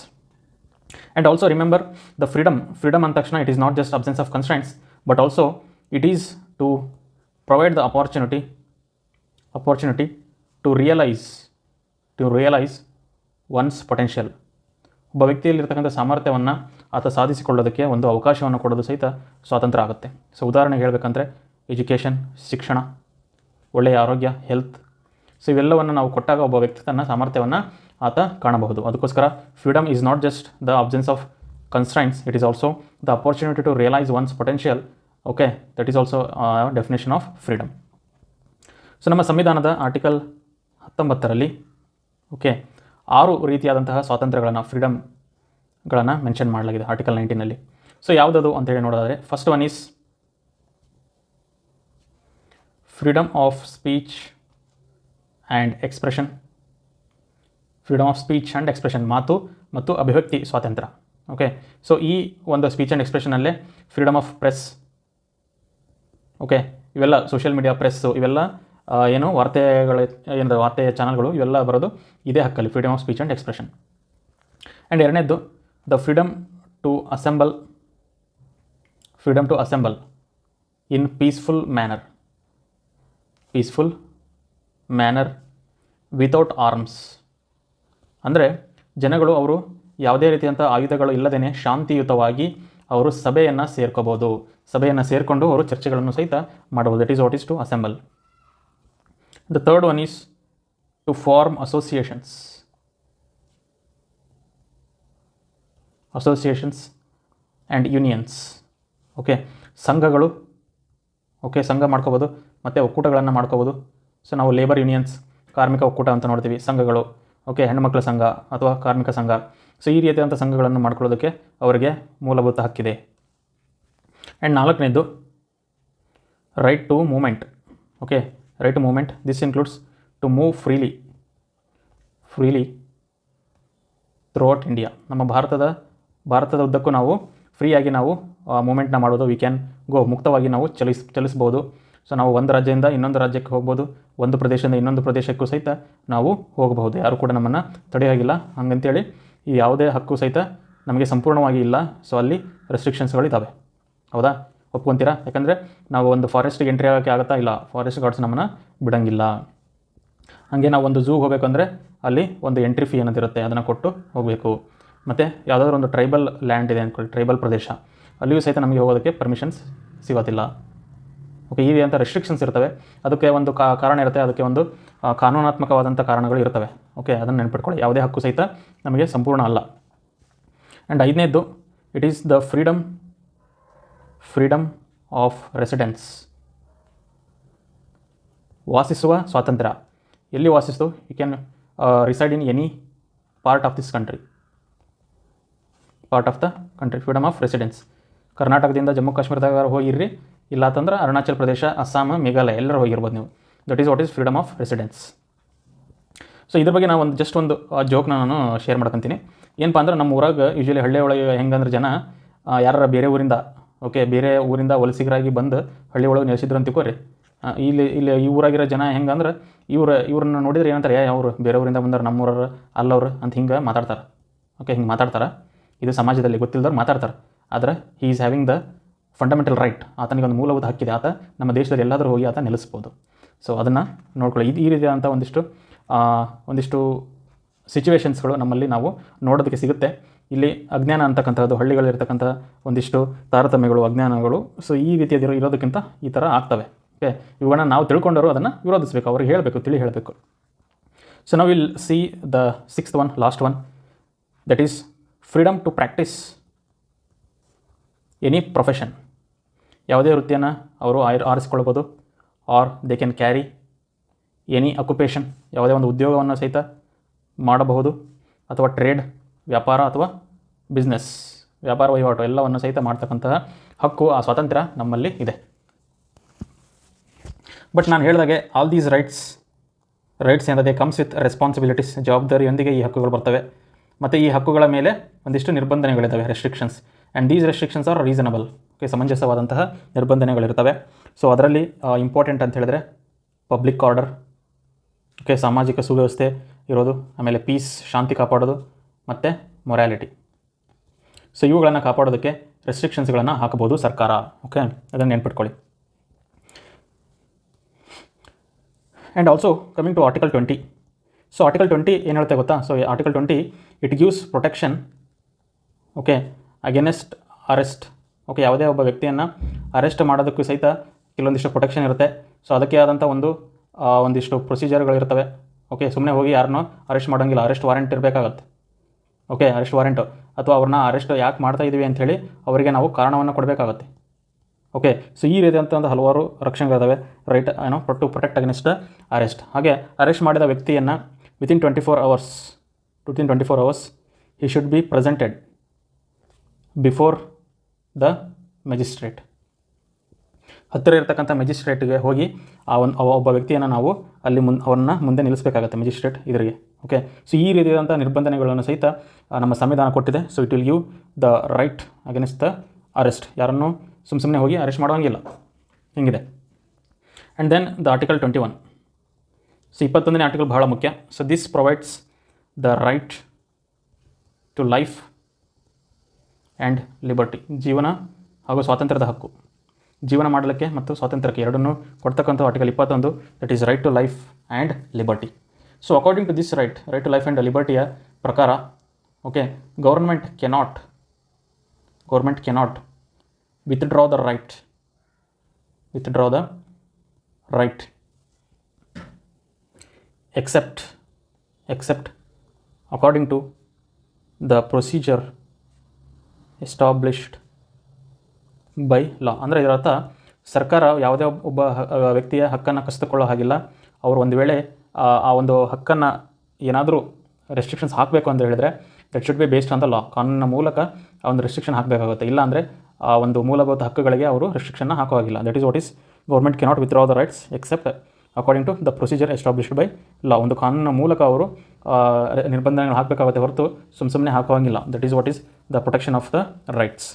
And also remember the freedom ಅಂದ ತಕ್ಷಣ it is not just absence of constraints, but also it is to provide the opportunity to realise one's potential. ಒಬ್ಬ ವ್ಯಕ್ತಿಯಲ್ಲಿರ್ತಕ್ಕಂಥ ಸಾಮರ್ಥ್ಯವನ್ನು ಆತ ಸಾಧಿಸಿಕೊಳ್ಳೋದಕ್ಕೆ ಒಂದು ಅವಕಾಶವನ್ನು ಕೊಡೋದು ಸಹಿತ ಸ್ವಾತಂತ್ರ್ಯ ಆಗುತ್ತೆ. ಸೊ ಉದಾಹರಣೆಗೆ ಹೇಳಬೇಕಂದ್ರೆ ಎಜುಕೇಷನ್, ಶಿಕ್ಷಣ, ಒಳ್ಳೆಯ ಆರೋಗ್ಯ, ಹೆಲ್ತ್. ಸೊ ಇವೆಲ್ಲವನ್ನು ನಾವು ಕೊಟ್ಟಾಗ ಒಬ್ಬ ವ್ಯಕ್ತಿ ತನ್ನ ಸಾಮರ್ಥ್ಯವನ್ನು ಆತ ಕಾಣಬಹುದು. ಅದಕ್ಕೋಸ್ಕರ freedom is not just the absence of constraints, it is also the opportunity to realise one's potential. That is also definition of freedom. So ನಮ್ಮ ಸಂವಿಧಾನದ ಆರ್ಟಿಕಲ್ 19ರಲ್ಲಿ 6 ರೀತಿಯಾದಂತಹ ಸ್ವಾತಂತ್ರ್ಯಗಳನ್ನು, ಫ್ರೀಡಮ್ಗಳನ್ನು ಮೆನ್ಷನ್ ಮಾಡಲಾಗಿದೆ ಆರ್ಟಿಕಲ್ 19ನಲ್ಲಿ. ಸೊ ಯಾವುದದು ಅಂತೇಳಿ ನೋಡೋದಾದರೆ first one is freedom of speech and expression. ಮಾತು ಮತ್ತು ಅಭಿವ್ಯಕ್ತಿ ಸ್ವಾತಂತ್ರ್ಯ. ಸೊ ಈ ಒಂದು ಸ್ಪೀಚ್ ಆ್ಯಂಡ್ ಎಕ್ಸ್ಪ್ರೆಷನಲ್ಲೇ ಫ್ರೀಡಮ್ ಆಫ್ ಪ್ರೆಸ್. ಇವೆಲ್ಲ ಸೋಷಿಯಲ್ ಮೀಡಿಯಾ, ಪ್ರೆಸ್ಸು, ಇವೆಲ್ಲ ವಾರ್ತೆಯ ಚಾನಲ್ಗಳು ಇವೆಲ್ಲ ಬರೋದು ಇದೇ ಹಕ್ಕಲ್ಲಿ, freedom of speech and expression. And ಎರಡನೇದ್ದು the freedom to assemble in peaceful manner without arms. ಅಂದರೆ ಜನಗಳು ಅವರು ಯಾವುದೇ ರೀತಿಯಂಥ ಆಯುಧಗಳು ಇಲ್ಲದೇ ಶಾಂತಿಯುತವಾಗಿ ಅವರು ಸಭೆಯನ್ನು ಸೇರಿಕೊಂಡು ಅವರು ಚರ್ಚೆಗಳನ್ನು ಸಹಿತ ಮಾಡಬಹುದು. That is what is to assemble. The third one is to form associations and unions. ಸಂಘಗಳು, ಸಂಘ ಮಾಡ್ಕೋಬೋದು ಮತ್ತು ಒಕ್ಕೂಟಗಳನ್ನು ಮಾಡ್ಕೋಬೋದು. ಸೊ ನಾವು ಲೇಬರ್ ಯೂನಿಯನ್ಸ್, ಕಾರ್ಮಿಕ ಒಕ್ಕೂಟ ಅಂತ ನೋಡ್ತೀವಿ, ಸಂಘಗಳು, ಹೆಣ್ಣುಮಕ್ಕಳ ಸಂಘ ಅಥವಾ ಕಾರ್ಮಿಕ ಸಂಘ. ಸೊ ಈ ರೀತಿಯಾದಂಥ ಸಂಘಗಳನ್ನು ಮಾಡ್ಕೊಳ್ಳೋದಕ್ಕೆ ಅವರಿಗೆ ಮೂಲಭೂತ ಹಕ್ಕಿದೆ. ಆ್ಯಂಡ್ 4ನೇದು right to movement. This includes to move freely throughout India. ನಮ್ಮ ಭಾರತದ ಉದ್ದಕ್ಕೂ ನಾವು ಫ್ರೀಯಾಗಿ ನಾವು ಮೂಮೆಂಟ್ನ ಮಾಡೋದು. ವಿ ಕ್ಯಾನ್ ಗೋ, ಮುಕ್ತವಾಗಿ ನಾವು ಚಲಿಸ್ಬೋದು. ಸೊ ನಾವು ಒಂದು ರಾಜ್ಯದಿಂದ ಇನ್ನೊಂದು ರಾಜ್ಯಕ್ಕೆ ಹೋಗ್ಬೋದು, ಒಂದು ಪ್ರದೇಶದಿಂದ ಇನ್ನೊಂದು ಪ್ರದೇಶಕ್ಕೂ ಸಹಿತ ನಾವು ಹೋಗಬಹುದು. ಯಾರು ಕೂಡ ನಮ್ಮನ್ನು ತಡೆಯೋಗಿಲ್ಲ. ಹಂಗಂತೇಳಿ ಈ ಯಾವುದೇ ಹಕ್ಕು ಸಹಿತ ನಮಗೆ ಸಂಪೂರ್ಣವಾಗಿ ಇಲ್ಲ. ಸೊ ಅಲ್ಲಿ ರೆಸ್ಟ್ರಿಕ್ಷನ್ಸ್ಗಳಿದ್ದಾವೆ. ಹೌದಾ? ಒಪ್ಕೊತೀರಾ? ಯಾಕಂದರೆ ನಾವು ಒಂದು ಫಾರೆಸ್ಟಿಗೆ ಎಂಟ್ರಿ ಆಗೋಕ್ಕೆ ಆಗುತ್ತಾ? ಇಲ್ಲ, ಫಾರೆಸ್ಟ್ ಗಾರ್ಡ್ಸ್ ನಮ್ಮನ್ನು ಬಿಡೋಂಗಿಲ್ಲ. ಹಾಗೆ ನಾವು ಒಂದು ಝೂ ಹೋಗಬೇಕಂದ್ರೆ ಅಲ್ಲಿ ಒಂದು ಎಂಟ್ರಿ ಫೀ ಅನ್ನೋದಿರುತ್ತೆ, ಅದನ್ನು ಕೊಟ್ಟು ಹೋಗಬೇಕು. ಮತ್ತು ಯಾವುದಾದ್ರೂ ಒಂದು ಟ್ರೈಬಲ್ ಲ್ಯಾಂಡ್ ಇದೆ ಅಂದ್ಕೊಳ್ಳಿ, ಟ್ರೈಬಲ್ ಪ್ರದೇಶ, ಅಲ್ಲಿಯೂ ಸಹಿತ ನಮಗೆ ಹೋಗೋದಕ್ಕೆ ಪರ್ಮಿಷನ್ಸ್ ಸಿಗೋದಿಲ್ಲ. ಈ ರೀತಿಯಂಥ ರೆಸ್ಟ್ರಿಕ್ಷನ್ಸ್ ಇರ್ತವೆ. ಅದಕ್ಕೆ ಒಂದು ಕಾರಣ ಇರುತ್ತೆ, ಅದಕ್ಕೆ ಒಂದು ಕಾನೂನಾತ್ಮಕವಾದಂಥ ಕಾರಣಗಳು ಇರ್ತವೆ. ಅದನ್ನು ನೆನ್ಪಿಟ್ಕೊಳ್ಳಿ. ಯಾವುದೇ ಹಕ್ಕು ಸಹಿತ ನಮಗೆ ಸಂಪೂರ್ಣ ಅಲ್ಲ. ಆ್ಯಂಡ್ 5ನೇದ್ದು it is the freedom of residence. ವಾಸಿಸುವ ಸ್ವಾತಂತ್ರ್ಯ. ಎಲ್ಲಿ ವಾಸಿಸ್ತು? You can reside in any part of the country. Freedom of residence. ಕರ್ನಾಟಕದಿಂದ ಜಮ್ಮು ಕಾಶ್ಮೀರದಾಗ ಹೋಗಿರ್ರಿ, ಇಲ್ಲ ಅಂತಂದ್ರೆ ಅರುಣಾಚಲ್ ಪ್ರದೇಶ, ಅಸ್ಸಾಂ, ಮೇಘಾಲಯ ಎಲ್ಲರೂ ಹೋಗಿರ್ಬೋದು ನೀವು. That is what is freedom of residence. So ಇದ್ರ ಬಗ್ಗೆ ನಾನು ಜಸ್ಟ್ ಒಂದು ಜೋಕ್ನ ನಾನು ಶೇರ್ ಮಾಡ್ಕೊತೀನಿ. ಏನಪ್ಪ ಅಂದ್ರೆ ನಮ್ಮ ಊರಾಗ ಯೂಶ್ವಲಿ ಹಳ್ಳಿ ಒಳಗೆ ಹೆಂಗಂದ್ರೆ ಜನ ಯಾರು ಬೇರೆ ಊರಿಂದ ವಲಸಿಗರಾಗಿ ಬಂದು ಹಳ್ಳಿ ಒಳಗೆ ನೆಲೆಸಿದ್ರು ಅಂತ ತಿಳ್ಕೊರಿ. ಇಲ್ಲಿ ಈ ಊರಾಗಿರೋ ಜನ ಹೆಂಗಂದ್ರೆ ಇವ್ರನ್ನ ನೋಡಿದ್ರೆ ಏನಂತಾರೆ, ಅವರು ಬೇರೆ ಊರಿಂದ ಬಂದವ್ರು, ನಮ್ಮೂರವ್ರು ಅಲ್ಲವ್ರು ಅಂತ ಹಿಂಗೆ ಮಾತಾಡ್ತಾರೆ. ಹಿಂಗೆ ಮಾತಾಡ್ತಾರೆ. ಇದು ಸಮಾಜದಲ್ಲಿ ಗೊತ್ತಿಲ್ಲದವ್ರು ಮಾತಾಡ್ತಾರೆ. ಆದರೆ he is having the fundamental right. ಆತನಿಗೆ ಒಂದು ಮೂಲಭೂತ ಹಕ್ಕಿದೆ. ಆತ ನಮ್ಮ ದೇಶದಲ್ಲಿ ಎಲ್ಲಾದರೂ ಹೋಗಿ ಆತ ನೆಲೆಸ್ಬೋದು. ಸೊ ಅದನ್ನು ನೋಡ್ಕೊಳ್ಳಿ. ಈ ರೀತಿಯಾದಂಥ ಒಂದಿಷ್ಟು ಸಿಚುವೇಶನ್ಸ್ಗಳು ನಮ್ಮಲ್ಲಿ ನಾವು ನೋಡೋದಕ್ಕೆ ಸಿಗುತ್ತೆ. ಇಲ್ಲಿ ಅಜ್ಞಾನ ಅಂತಕ್ಕಂಥದ್ದು, ಹಳ್ಳಿಗಳಿರ್ತಕ್ಕಂಥ ಒಂದಿಷ್ಟು ತಾರತಮ್ಯಗಳು, ಅಜ್ಞಾನಗಳು, ಸೊ ಈ ರೀತಿಯದಿರೋ ಇರೋದಕ್ಕಿಂತ ಈ ಥರ ಆಗ್ತವೆ. ಓಕೆ, ಇವುಗಳನ್ನ ನಾವು ತಿಳ್ಕೊಂಡವರು ಅದನ್ನು ವಿರೋಧಿಸಬೇಕು, ಅವ್ರಿಗೆ ಹೇಳಬೇಕು, ತಿಳಿ ಹೇಳಬೇಕು. ಸೊ ನಾವು will see the 6th one, last one, that is freedom to practise any profession. ಯಾವುದೇ ವೃತ್ತಿಯನ್ನು ಅವರು ಆರಿಸಿಕೊಳ್ಬೋದು. Or they can carry any occupation, ಯಾವುದೇ ಒಂದು ಉದ್ಯೋಗವನ್ನು ಸಹಿತ ಮಾಡಬಹುದು, ಅಥವಾ ಟ್ರೇಡ್, ವ್ಯಾಪಾರ ಅಥವಾ ಬಿಸ್ನೆಸ್, ವ್ಯಾಪಾರ ವಹಿವಾಟು ಎಲ್ಲವನ್ನು ಸಹಿತ ಮಾಡ್ತಕ್ಕಂತಹ ಹಕ್ಕು, ಆ ಸ್ವಾತಂತ್ರ್ಯ ನಮ್ಮಲ್ಲಿ ಇದೆ. ಬಟ್ ನಾನು ಹೇಳಿದಾಗೆ ಆಲ್ ದೀಸ್ ರೈಟ್ಸ್ ಏನದೇ ಕಮ್ಸ್ ವಿತ್ ರೆಸ್ಪಾನ್ಸಿಬಿಲಿಟೀಸ್, ಜವಾಬ್ದಾರಿಯೊಂದಿಗೆ ಈ ಹಕ್ಕುಗಳು ಬರ್ತವೆ. ಮತ್ತು ಈ ಹಕ್ಕುಗಳ ಮೇಲೆ ಒಂದಿಷ್ಟು ನಿರ್ಬಂಧನೆಗಳಿದ್ದಾವೆ, restrictions, and these restrictions are reasonable. Okay, ಸಮಂಜಸವಾದಂತಹ ನಿರ್ಬಂಧನೆಗಳಿರ್ತವೆ. ಸೊ ಅದರಲ್ಲಿ ಇಂಪಾರ್ಟೆಂಟ್ ಅಂತ ಹೇಳಿದ್ರೆ ಪಬ್ಲಿಕ್ ಆರ್ಡರ್, ಓಕೆ, ಸಾಮಾಜಿಕ ಸುವ್ಯವಸ್ಥೆ ಇರೋದು, ಆಮೇಲೆ ಪೀಸ್, ಶಾಂತಿ ಕಾಪಾಡೋದು, ಮತ್ತು ಮೊರ್ಯಾಲಿಟಿ. ಸೊ ಇವುಗಳನ್ನು ಕಾಪಾಡೋದಕ್ಕೆ ರೆಸ್ಟ್ರಿಕ್ಷನ್ಸ್ಗಳನ್ನು ಹಾಕಬಹುದು ಸರ್ಕಾರ. ಓಕೆ, ಅದನ್ನು ನೆನ್ಪಿಟ್ಕೊಳ್ಳಿ. And also coming to article 20. So article 20 ಏನು ಹೇಳುತ್ತೆ ಗೊತ್ತಾ? So article 20 it gives protection, okay, against arrest. Okay, ಯಾವುದೇ ಒಬ್ಬ ವ್ಯಕ್ತಿಯನ್ನು ಅರೆಸ್ಟ್ ಮಾಡೋದಕ್ಕೂ ಸಹಿತ ಕೆಲವೊಂದಿಷ್ಟು ಪ್ರೊಟೆಕ್ಷನ್ ಇರುತ್ತೆ. ಸೊ ಅದಕ್ಕೆ ಆದಂಥ ಒಂದಿಷ್ಟು ಪ್ರೊಸೀಜರ್ಗಳಿರ್ತವೆ. ಓಕೆ, ಸುಮ್ಮನೆ ಹೋಗಿ ಯಾರನ್ನೂ ಅರೆಸ್ಟ್ ಮಾಡೋಂಗಿಲ್ಲ, ಅರೆಸ್ಟ್ ವಾರೆಂಟ್ ಇರಬೇಕಾಗತ್ತೆ. ಓಕೆ, ಅರೆಸ್ಟ್ ವಾರೆಂಟು, ಅಥವಾ ಅವ್ರನ್ನ ಅರೆಸ್ಟ್ ಯಾಕೆ ಮಾಡ್ತಾ ಇದ್ದೀವಿ ಅಂಥೇಳಿ ಅವರಿಗೆ ನಾವು ಕಾರಣವನ್ನು ಕೊಡಬೇಕಾಗತ್ತೆ. ಓಕೆ, ಸೊ ಈ ರೀತಿಯಂಥ ಒಂದು ಹಲವಾರು ರಕ್ಷಣೆಗಳಿದ್ದಾವೆ, right to protect against arrest. ಹಾಗೆ ಅರೆಸ್ಟ್ ಮಾಡಿದ ವ್ಯಕ್ತಿಯನ್ನು within 24 hours he should be presented before the magistrate. ಹತ್ತಿರ ಇರತಕ್ಕಂಥ ಮ್ಯಾಜಿಸ್ಟ್ರೇಟ್ಗೆ ಹೋಗಿ ಒಬ್ಬ ವ್ಯಕ್ತಿಯನ್ನು ನಾವು ಅಲ್ಲಿ ಅವನ್ನ ಮುಂದೆ ನಿಲ್ಲಿಸಬೇಕಾಗತ್ತೆ, ಮ್ಯಾಜಿಸ್ಟ್ರೇಟ್ ಇದರಿಗೆ. ಓಕೆ, ಸೊ ಈ ರೀತಿಯಾದಂಥ ನಿರ್ಬಂಧನೆಗಳನ್ನು ಸಹಿತ ನಮ್ಮ ಸಂವಿಧಾನ ಕೊಟ್ಟಿದೆ. So it will give the right against the arrest. ಯಾರನ್ನು ಸುಮ್ಮನೆ ಹೋಗಿ ಅರೆಸ್ಟ್ ಮಾಡೋಂಗಿಲ್ಲ, ಹಿಂಗಿದೆ. And then the article 21. So 21ನೇ ಆರ್ಟಿಕಲ್ ಬಹಳ ಮುಖ್ಯ. So this provides the right to life and liberty, ಜೀವನ ಹಾಗೂ ಸ್ವಾತಂತ್ರ್ಯದ ಹಕ್ಕು. ಜೀವನ ಮಾಡಲಿಕ್ಕೆ ಮತ್ತು ಸ್ವಾತಂತ್ರ್ಯಕ್ಕೆ ಎರಡನ್ನೂ ಕೊಡ್ತಕ್ಕಂಥ article 21, that is right to life and liberty. So according to this right to life and ಲಿಬರ್ಟಿಯ ಪ್ರಕಾರ, okay, government cannot withdraw the right except according to the procedure established by law. ಅಂದರೆ ಇದರರ್ಥ ಸರ್ಕಾರ ಯಾವುದೇ ಒಬ್ಬ ವ್ಯಕ್ತಿಯ ಹಕ್ಕನ್ನು ಕಸಿದುಕೊಳ್ಳೋ ಹಾಗಿಲ್ಲ. ಅವರು ಒಂದು ವೇಳೆ ಆ ಒಂದು ಹಕ್ಕನ್ನು ಏನಾದರೂ ರೆಸ್ಟ್ರಿಕ್ಷನ್ಸ್ ಹಾಕಬೇಕು ಅಂತ ಹೇಳಿದರೆ that should be based on the law, ಕಾನೂನಿನ ಮೂಲಕ ಆ ಒಂದು ರೆಸ್ಟ್ರಿಕ್ಷನ್ ಹಾಕಬೇಕಾಗುತ್ತೆ. ಇಲ್ಲ ಅಂದರೆ ಆ ಒಂದು ಮೂಲಭೂತ ಹಕ್ಕುಗಳಿಗೆ ಅವರು ರೆಸ್ಟ್ರಿಕ್ಷನ್ನ ಹಾಕೋ ಹಾಗಿಲ್ಲ. That is what is government cannot withdraw the rights except according to the procedure established by law. ಒಂದು ಕಾನೂನಿನ ಮೂಲಕ ಅವರು ನಿರ್ಬಂಧನೆಗಳು ಹಾಕಬೇಕಾಗುತ್ತೆ ಹೊರತು ಸುಮ್ಮನೆ ಹಾಕುವಂಗಿಲ್ಲ. That is what is the protection of the rights.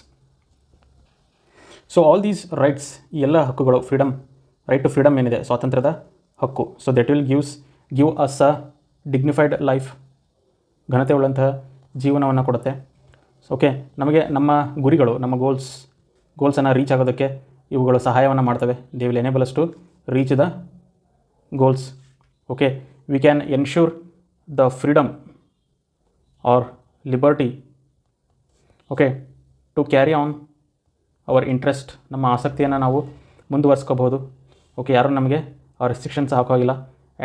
So all these rights, ಈ ಎಲ್ಲ ಹಕ್ಕುಗಳು, ರೈಟ್ ಟು ಫ್ರೀಡಮ್ ಏನಿದೆ, ಸ್ವಾತಂತ್ರ್ಯದ ಹಕ್ಕು. So that will give us a dignified life, ಘನತೆ ಉಳ್ಳಂತಹ ಜೀವನವನ್ನು ಕೊಡುತ್ತೆ. ಓಕೆ, ನಮಗೆ ನಮ್ಮ ಗುರಿಗಳು, ನಮ್ಮ ಗೋಲ್ಸನ್ನು ರೀಚ್ ಆಗೋದಕ್ಕೆ ಇವುಗಳು ಸಹಾಯವನ್ನು ಮಾಡ್ತವೆ. They will enable us to reach the goals. Okay, we can ensure the freedom or liberty, okay, to carry on our interest. ನಮ್ಮ ಆಸಕ್ತಿಯನ್ನು ನಾವು ಮುಂದುವರಿಸ್ಕೋಬಹುದು. ಓಕೆ, ಯಾರೂ ನಮಗೆ ರೆಸ್ಟ್ರಿಕ್ಷನ್ಸ್ ಹಾಕೋಗಿಲ್ಲ.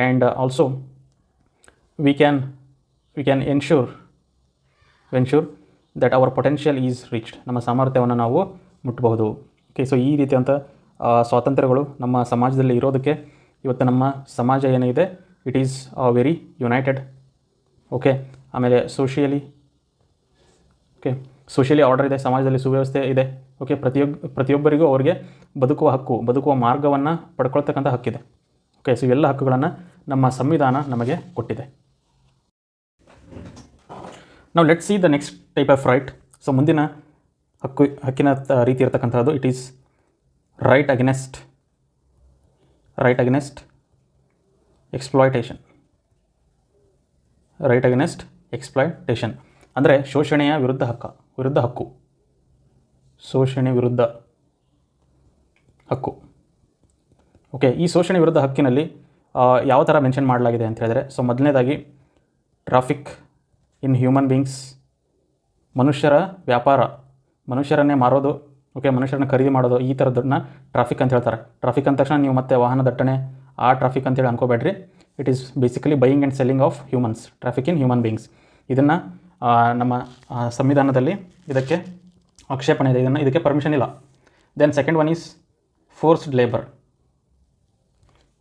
And also we can ensure that our potential is reached. ನಮ್ಮ ಸಾಮರ್ಥ್ಯವನ್ನು ನಾವು ಮುಟ್ಟಬಹುದು. ಓಕೆ, ಸೊ ಈ ರೀತಿಯಂಥ ಸ್ವಾತಂತ್ರ್ಯಗಳು ನಮ್ಮ ಸಮಾಜದಲ್ಲಿ ಇರೋದಕ್ಕೆ ಇವತ್ತು ನಮ್ಮ ಸಮಾಜ ಏನಿದೆ it is very United. Okay, ಆಮೇಲೆ ಸೋಷಿಯಲಿ ಆರ್ಡರ್ ಇದೆ, ಸಮಾಜದಲ್ಲಿ ಸುವ್ಯವಸ್ಥೆ ಇದೆ. ಓಕೆ, ಪ್ರತಿಯೊಬ್ಬರಿಗೂ ಅವರಿಗೆ ಬದುಕುವ ಮಾರ್ಗವನ್ನು ಪಡ್ಕೊಳ್ತಕ್ಕಂಥ ಹಕ್ಕಿದೆ. ಓಕೆ, ಸೊ ಇವೆಲ್ಲ ಹಕ್ಕುಗಳನ್ನು ನಮ್ಮ ಸಂವಿಧಾನ ನಮಗೆ ಕೊಟ್ಟಿದೆ. ನಾವು let's see the next type of right. So ಮುಂದಿನ ಹಕ್ಕಿನ ರೀತಿ ಇರತಕ್ಕಂಥದ್ದು it is right against exploitation. ಅಂದರೆ ಶೋಷಣೆಯ ವಿರುದ್ಧ ಹಕ್ಕು. ಶೋಷಣೆ ವಿರುದ್ಧ ಹಕ್ಕು. ಓಕೆ, ಈ ಶೋಷಣೆ ವಿರುದ್ಧ ಹಕ್ಕಿನಲ್ಲಿ ಯಾವ ಥರ ಮೆನ್ಷನ್ ಮಾಡಲಾಗಿದೆ ಅಂತ ಹೇಳಿದ್ರೆ, ಸೊ ಮೊದಲನೇದಾಗಿ ಟ್ರಾಫಿಕ್ ಇನ್ ಹ್ಯೂಮನ್ ಬೀಯಿಂಗ್ಸ್, ಮನುಷ್ಯರ ವ್ಯಾಪಾರ, ಮನುಷ್ಯರನ್ನೇ ಮಾರೋದು ಓಕೆ, ಮನುಷ್ಯರನ್ನ ಖರೀದಿ ಮಾಡೋದು, ಈ ಥರದನ್ನ ಟ್ರಾಫಿಕ್ ಅಂತ ಹೇಳ್ತಾರೆ. ಟ್ರಾಫಿಕ್ ಅಂದ ತಕ್ಷಣ ನೀವು ಮತ್ತೆ ವಾಹನ ದಟ್ಟಣೆ ಆ ಟ್ರಾಫಿಕ್ ಅಂತೇಳಿ ಅನ್ಕೋಬೇಡ್ರಿ. It is basically buying and selling of humans, traffic in human beings. ಇದನ್ನು ನಮ್ಮ ಸಂವಿಧಾನದಲ್ಲಿ ಇದಕ್ಕೆ ಆಕ್ಷೇಪಣೆ ಇದೆ, ಇದಕ್ಕೆ ಪರ್ಮಿಷನ್ ಇಲ್ಲ. Then second one is forced labour.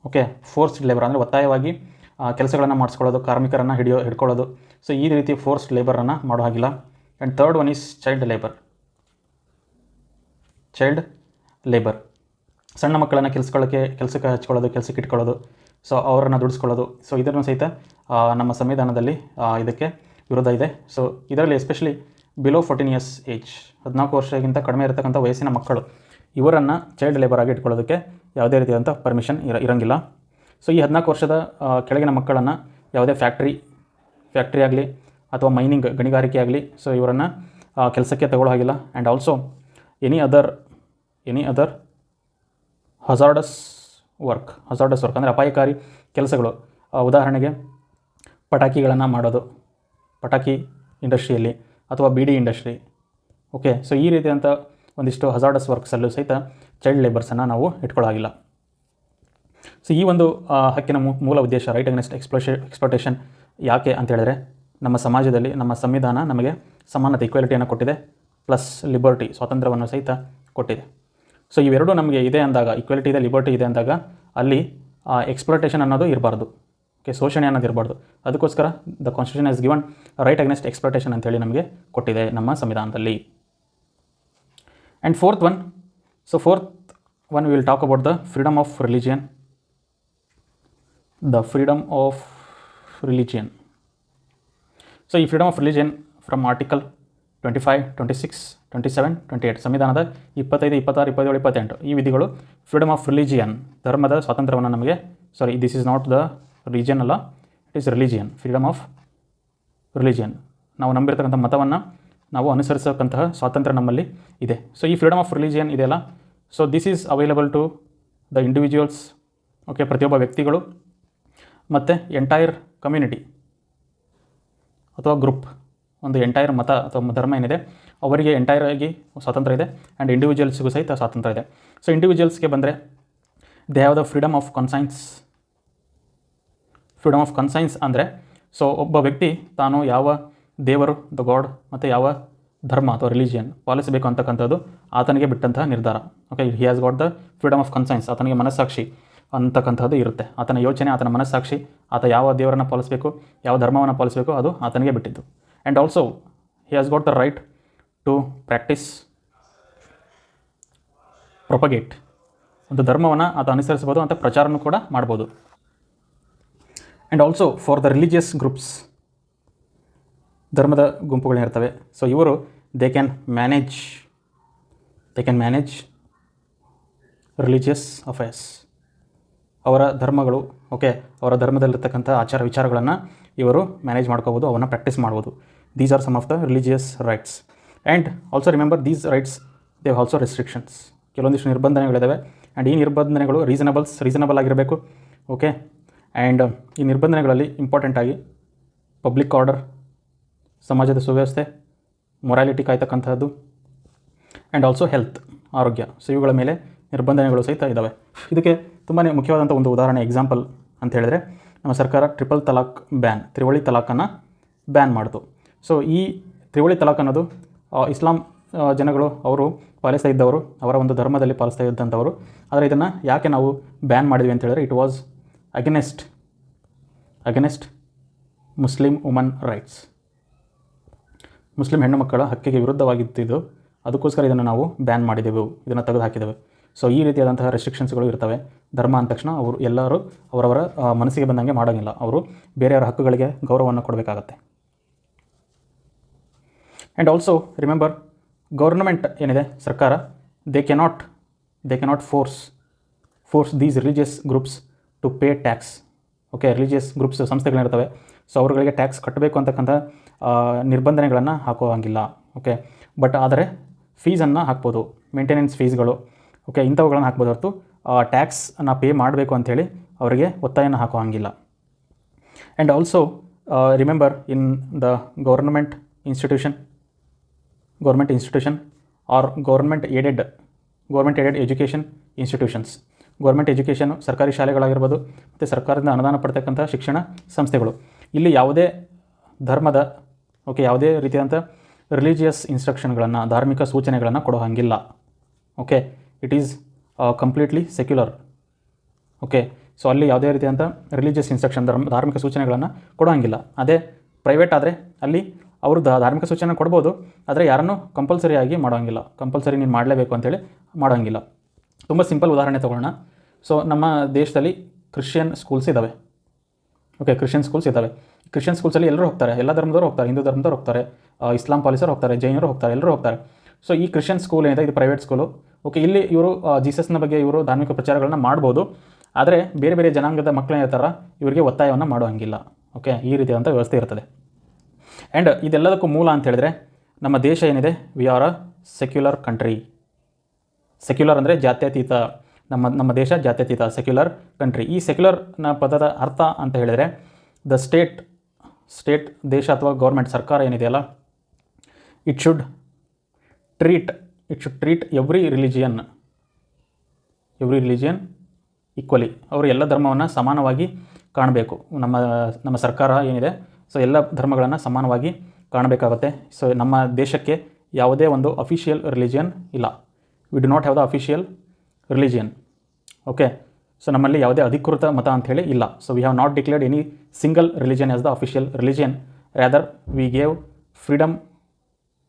Okay, forced labour ಅಂದರೆ ಒತ್ತಾಯವಾಗಿ ಕೆಲಸಗಳನ್ನು ಮಾಡಿಸ್ಕೊಳ್ಳೋದು, ಕಾರ್ಮಿಕರನ್ನು ಹಿಡ್ಕೊಳ್ಳೋದು. ಸೊ ಈ ರೀತಿ ಫೋರ್ಸ್ಡ್ ಲೇಬರನ್ನು ಮಾಡೋ ಹಾಗಿಲ್ಲ. And third one is child labour. ಸಣ್ಣ ಮಕ್ಕಳನ್ನು ಕೆಲಸಕ್ಕೆ ಹಚ್ಕೊಳ್ಳೋದು, ಕೆಲಸಕ್ಕೆ ಇಟ್ಕೊಳ್ಳೋದು, ಸೊ ಅವರನ್ನು ದುಡಿಸ್ಕೊಳ್ಳೋದು. ಸೊ ಇದನ್ನು ಸಹಿತ ನಮ್ಮ ಸಂವಿಧಾನದಲ್ಲಿ ಇದಕ್ಕೆ ವಿರೋಧ ಇದೆ. ಸೊ ಇದರಲ್ಲಿ ಎಸ್ಪೆಷಲಿ ಬಿಲೋ 14 years ಏಜ್, 14 ವರ್ಷಕ್ಕಿಂತ ಕಡಿಮೆ ಇರತಕ್ಕಂಥ ವಯಸ್ಸಿನ ಮಕ್ಕಳು, ಇವರನ್ನು ಚೈಲ್ಡ್ ಲೇಬರ್ ಆಗಿ ಇಟ್ಕೊಳ್ಳೋದಕ್ಕೆ ಯಾವುದೇ ರೀತಿಯಾದಂಥ ಪರ್ಮಿಷನ್ ಇರೋಂಗಿಲ್ಲ. ಸೊ ಈ 14 ವರ್ಷದ ಕೆಳಗಿನ ಮಕ್ಕಳನ್ನು ಯಾವುದೇ ಫ್ಯಾಕ್ಟ್ರಿ ಆಗಲಿ ಅಥವಾ ಮೈನಿಂಗ್ ಗಣಿಗಾರಿಕೆ ಆಗಲಿ, ಸೊ ಇವರನ್ನು ಕೆಲಸಕ್ಕೆ ತಗೊಳ್ಳೋ ಹಾಗಿಲ್ಲ. And also any other hazardous work ಅಂದರೆ ಅಪಾಯಕಾರಿ ಕೆಲಸಗಳು, ಉದಾಹರಣೆಗೆ ಪಟಾಕಿಗಳನ್ನು ಮಾಡೋದು, ಪಟಾಕಿ ಇಂಡಸ್ಟ್ರಿಯಲ್ಲಿ ಅಥವಾ ಬೀಡಿ ಇಂಡಸ್ಟ್ರಿ. ಓಕೆ, ಸೊ ಈ ರೀತಿಯಂಥ ಒಂದಿಷ್ಟು ಹಜಾರ್ಡಸ್ ವರ್ಕ್ಸಲ್ಲೂ ಸಹಿತ ಚೈಲ್ಡ್ ಲೇಬರ್ಸನ್ನು ನಾವು ಇಟ್ಕೊಳ್ಳೋಂಗಿಲ್ಲ. ಸೊ ಈ ಒಂದು ಹಕ್ಕಿನ ಮೂಲ ಉದ್ದೇಶ ರೈಟ್ ಅಗೇನ್ಸ್ಟ್ ಎಕ್ಸ್ಪ್ಲೋಟೇಷನ್ ಯಾಕೆ ಅಂತ ಹೇಳಿದ್ರೆ, ನಮ್ಮ ಸಮಾಜದಲ್ಲಿ ನಮ್ಮ ಸಂವಿಧಾನ ನಮಗೆ ಸಮಾನತೆ, ಈಕ್ವಾಲಿಟಿಯನ್ನು ಕೊಟ್ಟಿದೆ, ಪ್ಲಸ್ ಲಿಬರ್ಟಿ, ಸ್ವಾತಂತ್ರ್ಯವನ್ನು ಸಹಿತ ಕೊಟ್ಟಿದೆ. ಸೊ ಇವೆರಡೂ ನಮಗೆ ಇದೆ ಅಂದಾಗ, ಈಕ್ವಾಲಿಟಿ ಇದೆ, ಲಿಬರ್ಟಿ ಇದೆ ಅಂದಾಗ ಅಲ್ಲಿ ಎಕ್ಸ್ಪ್ಲೋಟೇಷನ್ ಅನ್ನೋದು ಇರಬಾರ್ದು. ಓಕೆ, ಶೋಷಣೆ ಅನ್ನೋದು ಇರಬಾರ್ದು. ಅದಕ್ಕೋಸ್ಕರ the constitution has given right against exploitation ಅಂತೇಳಿ ನಮಗೆ ಕೊಟ್ಟಿದೆ ನಮ್ಮ ಸಂವಿಧಾನದಲ್ಲಿ. And fourth one will talk about the freedom of religion. So ಈ freedom of religion from article 25, 26, 27, 28 ಸಂವಿಧಾನದ 25, 26, 27, 28 ಈ ವಿಧಿಗಳು ಫ್ರೀಡಮ್ ಆಫ್ ರಿಲಿಜಿಯನ್, ಧರ್ಮದ ಸ್ವಾತಂತ್ರ್ಯವನ್ನು ನಮಗೆ, this is not the religion ಅಲ್ಲ, it is religion, freedom of religion. ನಾವು ನಂಬಿರ್ತಕ್ಕಂಥ ಮತವನ್ನು ನಾವು ಅನುಸರಿಸತಕ್ಕಂತಹ ಸ್ವಾತಂತ್ರ್ಯ ನಮ್ಮಲ್ಲಿ ಇದೆ. ಸೊ ಈ ಫ್ರೀಡಮ್ ಆಫ್ ರಿಲಿಜಿಯನ್ ಇದೆಯಲ್ಲ, so this is available to the individuals. Okay, ಪ್ರತಿಯೊಬ್ಬ ವ್ಯಕ್ತಿಗಳು ಮತ್ತು ಎಂಟೈರ್ ಕಮ್ಯುನಿಟಿ ಅಥವಾ ಗ್ರೂಪ್, ಒಂದು ಎಂಟೈರ್ ಮತ ಅಥವಾ ಧರ್ಮ ಏನಿದೆ ಅವರಿಗೆ ಎಂಟೈರ್ ಆಗಿ ಸ್ವಾತಂತ್ರ್ಯ ಇದೆ. ಆ್ಯಂಡ್ ಇಂಡಿವಿಜುವಲ್ಸ್ಗೂ ಸಹಿತ ಸ್ವಾತಂತ್ರ್ಯ ಇದೆ. ಸೊ ಇಂಡಿವಿಜುವಲ್ಸ್ಗೆ ಬಂದರೆ they have the freedom of conscience ಅಂದರೆ, ಸೊ ಒಬ್ಬ ವ್ಯಕ್ತಿ ತಾನು ಯಾವ ದೇವರು, ದ ಗಾಡ್, ಮತ್ತು ಯಾವ ಧರ್ಮ ಅಥವಾ ರಿಲಿಜಿಯನ್ ಪಾಲಿಸಬೇಕು ಅಂತಕ್ಕಂಥದ್ದು ಆತನಿಗೆ ಬಿಟ್ಟಂತಹ ನಿರ್ಧಾರ. Okay, he has got the freedom of conscience. ಆತನಿಗೆ ಮನಸ್ಸಾಕ್ಷಿ ಅಂತಕ್ಕಂಥದ್ದು ಇರುತ್ತೆ. ಆತನ ಯೋಚನೆ, ಆತನ ಮನಸ್ಸಾಕ್ಷಿ, ಆತ ಯಾವ ದೇವರನ್ನು ಪಾಲಿಸಬೇಕು, ಯಾವ ಧರ್ಮವನ್ನು ಪಾಲಿಸಬೇಕು, ಅದು ಆತನಿಗೆ ಬಿಟ್ಟಿದ್ದು. And also he has got the right to practice, propagate. ಒಂದು ಧರ್ಮವನ್ನು ಆತ ಅನುಸರಿಸ್ಬೋದು ಅಂತ ಪ್ರಚಾರನೂ ಕೂಡ ಮಾಡ್ಬೋದು. And also for the religious groups, ಧರ್ಮದ ಗುಂಪುಗಳೇನಿರ್ತವೆ, ಸೊ ಇವರು they can manage religious affairs. ಅವರ ಧರ್ಮಗಳು, ಓಕೆ, ಅವರ ಧರ್ಮದಲ್ಲಿರ್ತಕ್ಕಂಥ ಆಚಾರ ವಿಚಾರಗಳನ್ನು ಇವರು ಮ್ಯಾನೇಜ್ ಮಾಡ್ಕೋಬೋದು, ಅವನ್ನು ಪ್ರಾಕ್ಟೀಸ್ ಮಾಡ್ಬೋದು. These are some of the religious rights. And also remember these rights they have also restrictions. ಕೆಲವೊಂದಿಷ್ಟು ನಿರ್ಬಂಧನೆಗಳಿದ್ದಾವೆ. ಆ್ಯಂಡ್ ಈ ನಿರ್ಬಂಧನೆಗಳು ರೀಸನಬಲ್ ಆಗಿರಬೇಕು. ಓಕೆ, ಆ್ಯಂಡ್ ಈ ನಿರ್ಬಂಧನೆಗಳಲ್ಲಿ ಇಂಪಾರ್ಟೆಂಟ್ ಆಗಿ ಪಬ್ಲಿಕ್ ಆರ್ಡರ್, ಸಮಾಜದ ಸುವ್ಯವಸ್ಥೆ, ಮೊರಾಲಿಟಿ ಕಾಯ್ತಕ್ಕಂಥದ್ದು, ಆ್ಯಂಡ್ ಆಲ್ಸೋ ಹೆಲ್ತ್, ಆರೋಗ್ಯ. ಸೊ ಇವುಗಳ ಮೇಲೆ ನಿರ್ಬಂಧನೆಗಳು ಸಹಿತ ಇದ್ದಾವೆ. ಇದಕ್ಕೆ ತುಂಬಾ ಮುಖ್ಯವಾದಂಥ ಒಂದು ಉದಾಹರಣೆ, ಎಕ್ಸಾಂಪಲ್ ಅಂತ ಹೇಳಿದ್ರೆ, ನಮ್ಮ ಸರ್ಕಾರ ತ್ರಿವಳಿ ತಲಾಖನ್ನು ಬ್ಯಾನ್ ಮಾಡಿತು. ಸೊ ಈ ತ್ರಿವಳಿ ತಲಾಖ್ ಅನ್ನೋದು ಇಸ್ಲಾಂ ಜನಗಳು ಅವರು ಪಾಲಿಸ್ತಾ ಇದ್ದವರು, ಅವರ ಒಂದು ಧರ್ಮದಲ್ಲಿ ಪಾಲಿಸ್ತಾ ಇದ್ದಂಥವರು. ಆದರೆ ಇದನ್ನು ಯಾಕೆ ನಾವು ಬ್ಯಾನ್ ಮಾಡಿದ್ವಿ ಅಂತ ಹೇಳಿದ್ರೆ, it was against Muslim woman rights, Muslim ಹೆಣ್ಣು ಮಕ್ಕಳ ಹಕ್ಕಿಗೆ ವಿರುದ್ಧವಾಗಿದ್ದು. ಅದಕ್ಕೋಸ್ಕರ ಇದನ್ನು ನಾವು ಬ್ಯಾನ್ ಮಾಡಿದೆವು, ಇದನ್ನು ತೆಗೆದು ಹಾಕಿದೆವು. ಸೊ ಈ ರೀತಿಯಾದಂತಹ ರೆಸ್ಟ್ರಿಕ್ಷನ್ಸ್ಗಳು ಇರ್ತವೆ. ಧರ್ಮ ಅಂದ ತಕ್ಷಣ ಅವರು ಎಲ್ಲರೂ ಅವರವರ ಮನಸ್ಸಿಗೆ ಬಂದಂಗೆ ಮಾಡೋಂಗಿಲ್ಲ, ಅವರು ಬೇರೆಯವರ ಹಕ್ಕುಗಳಿಗೆ ಗೌರವವನ್ನು ಕೊಡಬೇಕಾಗತ್ತೆ. ಆ್ಯಂಡ್ ಆಲ್ಸೋ ರಿಮೆಂಬರ್, ಗೌರ್ನಮೆಂಟ್ ಏನಿದೆ, ಸರ್ಕಾರ, they cannot force these religious groups to pay tax. Okay, religious groups ಸಂಸ್ಥೆಗಳಿರ್ತವೆ, ಸೊ ಅವರುಗಳಿಗೆ ಟ್ಯಾಕ್ಸ್ ಕಟ್ಟಬೇಕು ಅಂತಕ್ಕಂಥ ನಿರ್ಬಂಧನೆಗಳನ್ನು ಹಾಕುವಂಗಿಲ್ಲ. ಓಕೆ, ಬಟ್ ಆದರೆ ಫೀಸನ್ನು ಹಾಕ್ಬೋದು, ಮೇಂಟೆನೆನ್ಸ್ ಫೀಸ್ಗಳು, ಓಕೆ, ಇಂಥವುಗಳನ್ನು ಹಾಕ್ಬೋದು ಹೊರತು ಟ್ಯಾಕ್ಸನ್ನು ಪೇ ಮಾಡಬೇಕು ಅಂಥೇಳಿ ಅವರಿಗೆ ಒತ್ತಾಯನ ಹಾಕೋ ಹಾಗಿಲ್ಲ. And also remember, in the government institution or government aided education institutions. Government education ಸರ್ಕಾರಿ ಶಾಲೆಗಳಾಗಿರ್ಬೋದು ಮತ್ತು ಸರ್ಕಾರದಿಂದ ಅನುದಾನ ಪಡ್ತಕ್ಕಂಥ ಶಿಕ್ಷಣ ಸಂಸ್ಥೆಗಳು. ಇಲ್ಲಿ ಯಾವುದೇ ಧರ್ಮದ ಯಾವುದೇ ರೀತಿಯಾದಂಥ ರಿಲಿಜಿಯಸ್ ಇನ್ಸ್ಟ್ರಕ್ಷನ್ಗಳನ್ನು, ಧಾರ್ಮಿಕ ಸೂಚನೆಗಳನ್ನು ಕೊಡೋ ಹಾಗಿಲ್ಲ. Okay, it is completely secular. Okay, so ಅಲ್ಲಿ ಯಾವುದೇ ರೀತಿಯಾದಂಥ ರಿಲಿಜಿಯಸ್ ಇನ್ಸ್ಟ್ರಕ್ಷನ್, ಧಾರ್ಮಿಕ ಸೂಚನೆಗಳನ್ನು ಕೊಡೋ ಹಾಗಿಲ್ಲ. ಅದೇ ಪ್ರೈವೇಟ್ ಆದರೆ ಅಲ್ಲಿ ಅವರು ಧಾರ್ಮಿಕ ಸೂಚನೆ ಕೊಡ್ಬೋದು, ಆದರೆ ಯಾರನ್ನೂ ಕಂಪಲ್ಸರಿಯಾಗಿ ಮಾಡೋಂಗಿಲ್ಲ. ಕಂಪಲ್ಸರಿ ನೀನು ಮಾಡಲೇಬೇಕು ಅಂತೇಳಿ ಮಾಡೋಂಗಿಲ್ಲ. ತುಂಬ ಸಿಂಪಲ್ ಉದಾಹರಣೆ ತೊಗೊಳ್ಳೋಣ. ಸೊ ನಮ್ಮ ದೇಶದಲ್ಲಿ ಕ್ರಿಶ್ಚಿಯನ್ ಸ್ಕೂಲ್ಸ್ ಇದ್ದಾವೆ. ಕ್ರಿಶ್ಚಿಯನ್ ಸ್ಕೂಲ್ಸ್ ಇದ್ದಾವೆ. ಕ್ರಿಶ್ಚಿಯನ್ ಸ್ಕೂಲ್ಸಲ್ಲಿ ಎಲ್ಲರೂ ಹೋಗ್ತಾರೆ, ಎಲ್ಲ ಧರ್ಮದವರು ಹೋಗ್ತಾರೆ, ಹಿಂದೂ ಧರ್ಮದವ್ರು ಹೋಗ್ತಾರೆ, ಇಸ್ಲಾಂ ಪಾಲಿಸರು ಹೋಗ್ತಾರೆ, ಜೈನರು ಹೋಗ್ತಾರೆ, ಎಲ್ಲರೂ ಹೋಗ್ತಾರೆ. ಸೊ ಈ ಕ್ರಿಶ್ಚಿಯನ್ ಸ್ಕೂಲ್ ಏನಿದೆ ಇದು ಪ್ರೈವೇಟ್ ಸ್ಕೂಲು. ಇಲ್ಲಿ ಇವರು ಜೀಸಸ್ನ ಬಗ್ಗೆ ಇವರು ಧಾರ್ಮಿಕ ಪ್ರಚಾರಗಳನ್ನ ಮಾಡ್ಬೋದು, ಆದರೆ ಬೇರೆ ಬೇರೆ ಜನಾಂಗದ ಮಕ್ಕಳೇನ ಥರ ಇವರಿಗೆ ಒತ್ತಾಯವನ್ನು ಮಾಡೋ ಹಂಗಿಲ್ಲ. ಈ ರೀತಿಯಾದಂಥ ವ್ಯವಸ್ಥೆ ಇರ್ತದೆ. ಆ್ಯಂಡ್ ಇದೆಲ್ಲದಕ್ಕೂ ಮೂಲ ಅಂತ ಹೇಳಿದ್ರೆ ನಮ್ಮ ದೇಶ ಏನಿದೆ, we are a secular country. Secular ಅಂದರೆ ಜಾತ್ಯತೀತ. ನಮ್ಮ ದೇಶ ಜಾತ್ಯತೀತ, ಸೆಕ್ಯುಲರ್ ಕಂಟ್ರಿ. ಈ ಸೆಕ್ಯುಲರ್ನ ಪದದ ಅರ್ಥ ಅಂತ ಹೇಳಿದರೆ ದ ಸ್ಟೇಟ್ ದೇಶ ಅಥವಾ ಗೌರ್ಮೆಂಟ್ ಸರ್ಕಾರ ಏನಿದೆಯಲ್ಲ, it should treat every religion equally. ಅವರು ಎಲ್ಲ ಧರ್ಮವನ್ನು ಸಮಾನವಾಗಿ ಕಾಣಬೇಕು. ನಮ್ಮ ಸರ್ಕಾರ ಏನಿದೆ, ಸೊ ಎಲ್ಲ ಧರ್ಮಗಳನ್ನು ಸಮಾನವಾಗಿ ಕಾಣಬೇಕಾಗುತ್ತೆ. ಸೊ ನಮ್ಮ ದೇಶಕ್ಕೆ ಯಾವುದೇ ಒಂದು ಅಫಿಷಿಯಲ್ ರಿಲಿಜಿಯನ್ ಇಲ್ಲ. We do not have the official religion. So ನಮ್ಮಲ್ಲಿ ಯಾವುದೇ ಅಧಿಕೃತ ಮತ ಅಂಥೇಳಿ ಇಲ್ಲ. So we have not declared any single religion as the official religion. Rather we gave freedom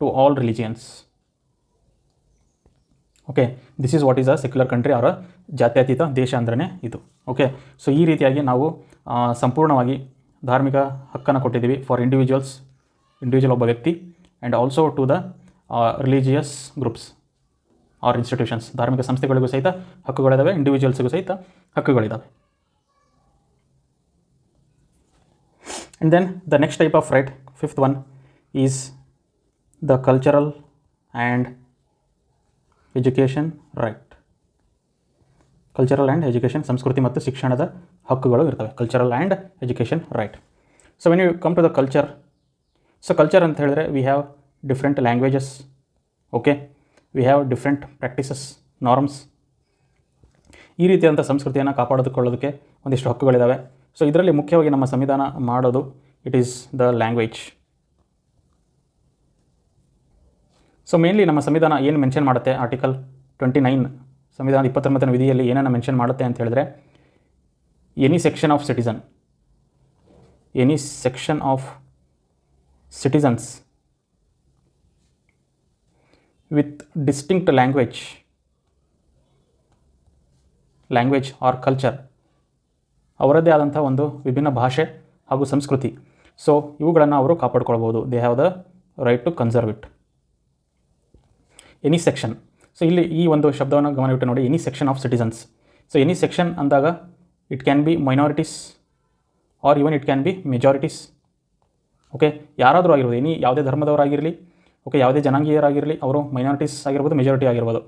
to all religions. This is what is a secular country or a ಜಾತ್ಯತೀತ ದೇಶ ಅಂದ್ರೆ ಇದು. ಸೊ ಈ ರೀತಿಯಾಗಿ ನಾವು ಸಂಪೂರ್ಣವಾಗಿ ಧಾರ್ಮಿಕ ಹಕ್ಕನ್ನು ಕೊಟ್ಟಿದ್ದೀವಿ ಫಾರ್ ಇಂಡಿವಿಜುವಲ್ ಒಬ್ಬ ವ್ಯಕ್ತಿ, and also to the religious groups or institutions. ಧಾರ್ಮಿಕ ಸಂಸ್ಥೆಗಳಿಗೂ ಸಹಿತ ಹಕ್ಕುಗಳಿದ್ದಾವೆ, ಇಂಡಿವಿಜುವಲ್ಸ್ಗೂ ಸಹಿತ ಹಕ್ಕುಗಳಿದ್ದಾವೆ. And then the next type of right, fifth one is the cultural and education right. Cultural and education, ಸಂಸ್ಕೃತಿ ಮತ್ತು ಶಿಕ್ಷಣದ ಹಕ್ಕುಗಳು ಇರ್ತವೆ. Cultural and education right. So when you come to the culture, so culture ಅಂತ ಹೇಳಿದ್ರೆ we have different languages. We have different practices, norms. ಈ ರೀತಿಯಾದಂಥ ಸಂಸ್ಕೃತಿಯನ್ನು ಕಾಪಾಡಿಕೊಳ್ಳೋದಕ್ಕೆ ಒಂದಿಷ್ಟು ಹಕ್ಕುಗಳಿದ್ದಾವೆ. ಸೊ ಇದರಲ್ಲಿ ಮುಖ್ಯವಾಗಿ ನಮ್ಮ ಸಂವಿಧಾನ ಮಾಡೋದು it is the language. So mainly ನಮ್ಮ ಸಂವಿಧಾನ ಏನು ಮೆನ್ಷನ್ ಮಾಡುತ್ತೆ, ಆರ್ಟಿಕಲ್ 29 ಸಂವಿಧಾನದ 29ನೇ ವಿಧಿಯಲ್ಲಿ ಏನನ್ನು ಮೆನ್ಷನ್ ಮಾಡುತ್ತೆ ಅಂತ ಹೇಳಿದ್ರೆ, any section of citizens with distinct language or culture, ಅವರದ್ದೇ ಆದಂಥ ಒಂದು ವಿಭಿನ್ನ ಭಾಷೆ ಹಾಗೂ ಸಂಸ್ಕೃತಿ. ಸೊ ಇವುಗಳನ್ನು ಅವರು ಕಾಪಾಡ್ಕೊಳ್ಬೋದು. They have the right to conserve it. Any section, so ಇಲ್ಲಿ ಈ ಒಂದು ಶಬ್ದವನ್ನು ಗಮನವಿಟ್ಟು ನೋಡಿ, any section of citizens. So any section ಅಂದಾಗ it can be minorities or even it can be majorities. ಯಾರಾದರೂ ಆಗಿರ್ಬೋದು, ಯಾವುದೇ ಧರ್ಮದವರಾಗಿರಲಿ, ಯಾವುದೇ ಜನಾಂಗೀಯರಾಗಿರಲಿ, ಅವರು ಮೈನಾರಿಟೀಸ್ ಆಗಿರ್ಬೋದು, ಮೆಜಾರಿಟಿ ಆಗಿರ್ಬೋದು,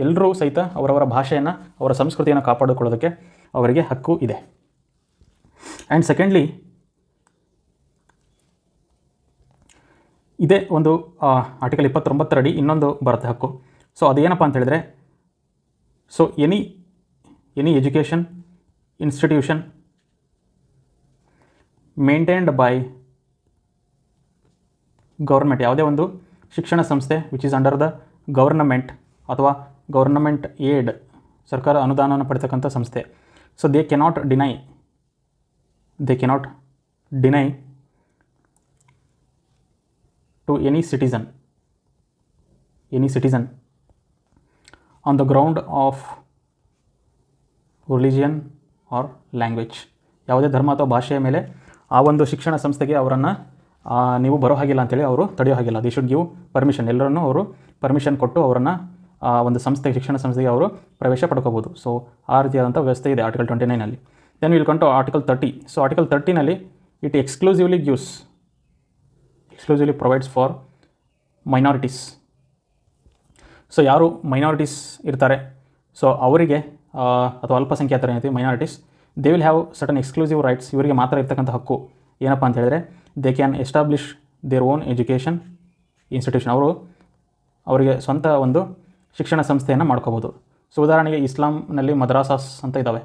ಎಲ್ಲರೂ ಸಹಿತ ಅವರವರ ಭಾಷೆಯನ್ನು, ಅವರ ಸಂಸ್ಕೃತಿಯನ್ನು ಕಾಪಾಡಿಕೊಳ್ಳೋದಕ್ಕೆ ಅವರಿಗೆ ಹಕ್ಕು ಇದೆ. ಆ್ಯಂಡ್ ಸೆಕೆಂಡ್ಲಿ, ಇದೇ ಒಂದು ಆರ್ಟಿಕಲ್ 29 ಇನ್ನೊಂದು ಬರುತ್ತೆ ಹಕ್ಕು. ಸೊ ಅದೇನಪ್ಪ ಅಂತ ಹೇಳಿದ್ರೆ, so any education institution maintained by government, ಯಾವುದೇ ಒಂದು ಶಿಕ್ಷಣ ಸಂಸ್ಥೆ which is under the government ಅಥವಾ ಗವರ್ನಮೆಂಟ್ ಏಡ್, ಸರ್ಕಾರ ಅನುದಾನವನ್ನು ಪಡೆತಕ್ಕಂಥ ಸಂಸ್ಥೆ. So they cannot deny to any citizen on the ground of religion or language. ಯಾವುದೇ ಧರ್ಮ ಅಥವಾ ಭಾಷೆಯ ಮೇಲೆ ಆ ಒಂದು ಶಿಕ್ಷಣ ಸಂಸ್ಥೆಗೆ ಅವರನ್ನು ನೀವು ಬರೋ ಹಾಗಿಲ್ಲ ಅಂತೇಳಿ ಅವರು ತಡೆಯೋ ಹಾಗಿಲ್ಲ. They should give permission. ಎಲ್ಲರನ್ನೂ ಅವರು ಪರ್ಮಿಷನ್ ಕೊಟ್ಟು ಅವರನ್ನು ಒಂದು ಶಿಕ್ಷಣ ಸಂಸ್ಥೆಗೆ ಅವರು ಪ್ರವೇಶ ಪಡ್ಕೋಬೋದು. ಸೊ ಆ ರೀತಿಯಾದಂಥ ವ್ಯವಸ್ಥೆ ಇದೆ article 29. Then will come to article 30. So article 30 it exclusively provides for minorities. So ಯಾರು ಮೈನಾರಿಟೀಸ್ ಇರ್ತಾರೆ, ಸೊ ಅವರಿಗೆ ಅಥವಾ ಅಲ್ಪಸಂಖ್ಯಾತರು ಏನೈತಿ minorities, they will have certain exclusive rights. ಇವರಿಗೆ ಮಾತ್ರ ಇರ್ತಕ್ಕಂಥ ಹಕ್ಕು ಏನಪ್ಪ ಅಂತ ಹೇಳಿದ್ರೆ, they can establish their own education institution. ಅವರು ಅವರಿಗೆ ಸ್ವಂತ ಒಂದು ಶಿಕ್ಷಣ ಸಂಸ್ಥೆಯನ್ನು ಮಾಡ್ಕೋಬೋದು. ಸೊ ಉದಾಹರಣೆಗೆ ಇಸ್ಲಾಂನಲ್ಲಿ ಮದ್ರಾಸಾಸ್ ಅಂತ ಇದ್ದಾವೆ.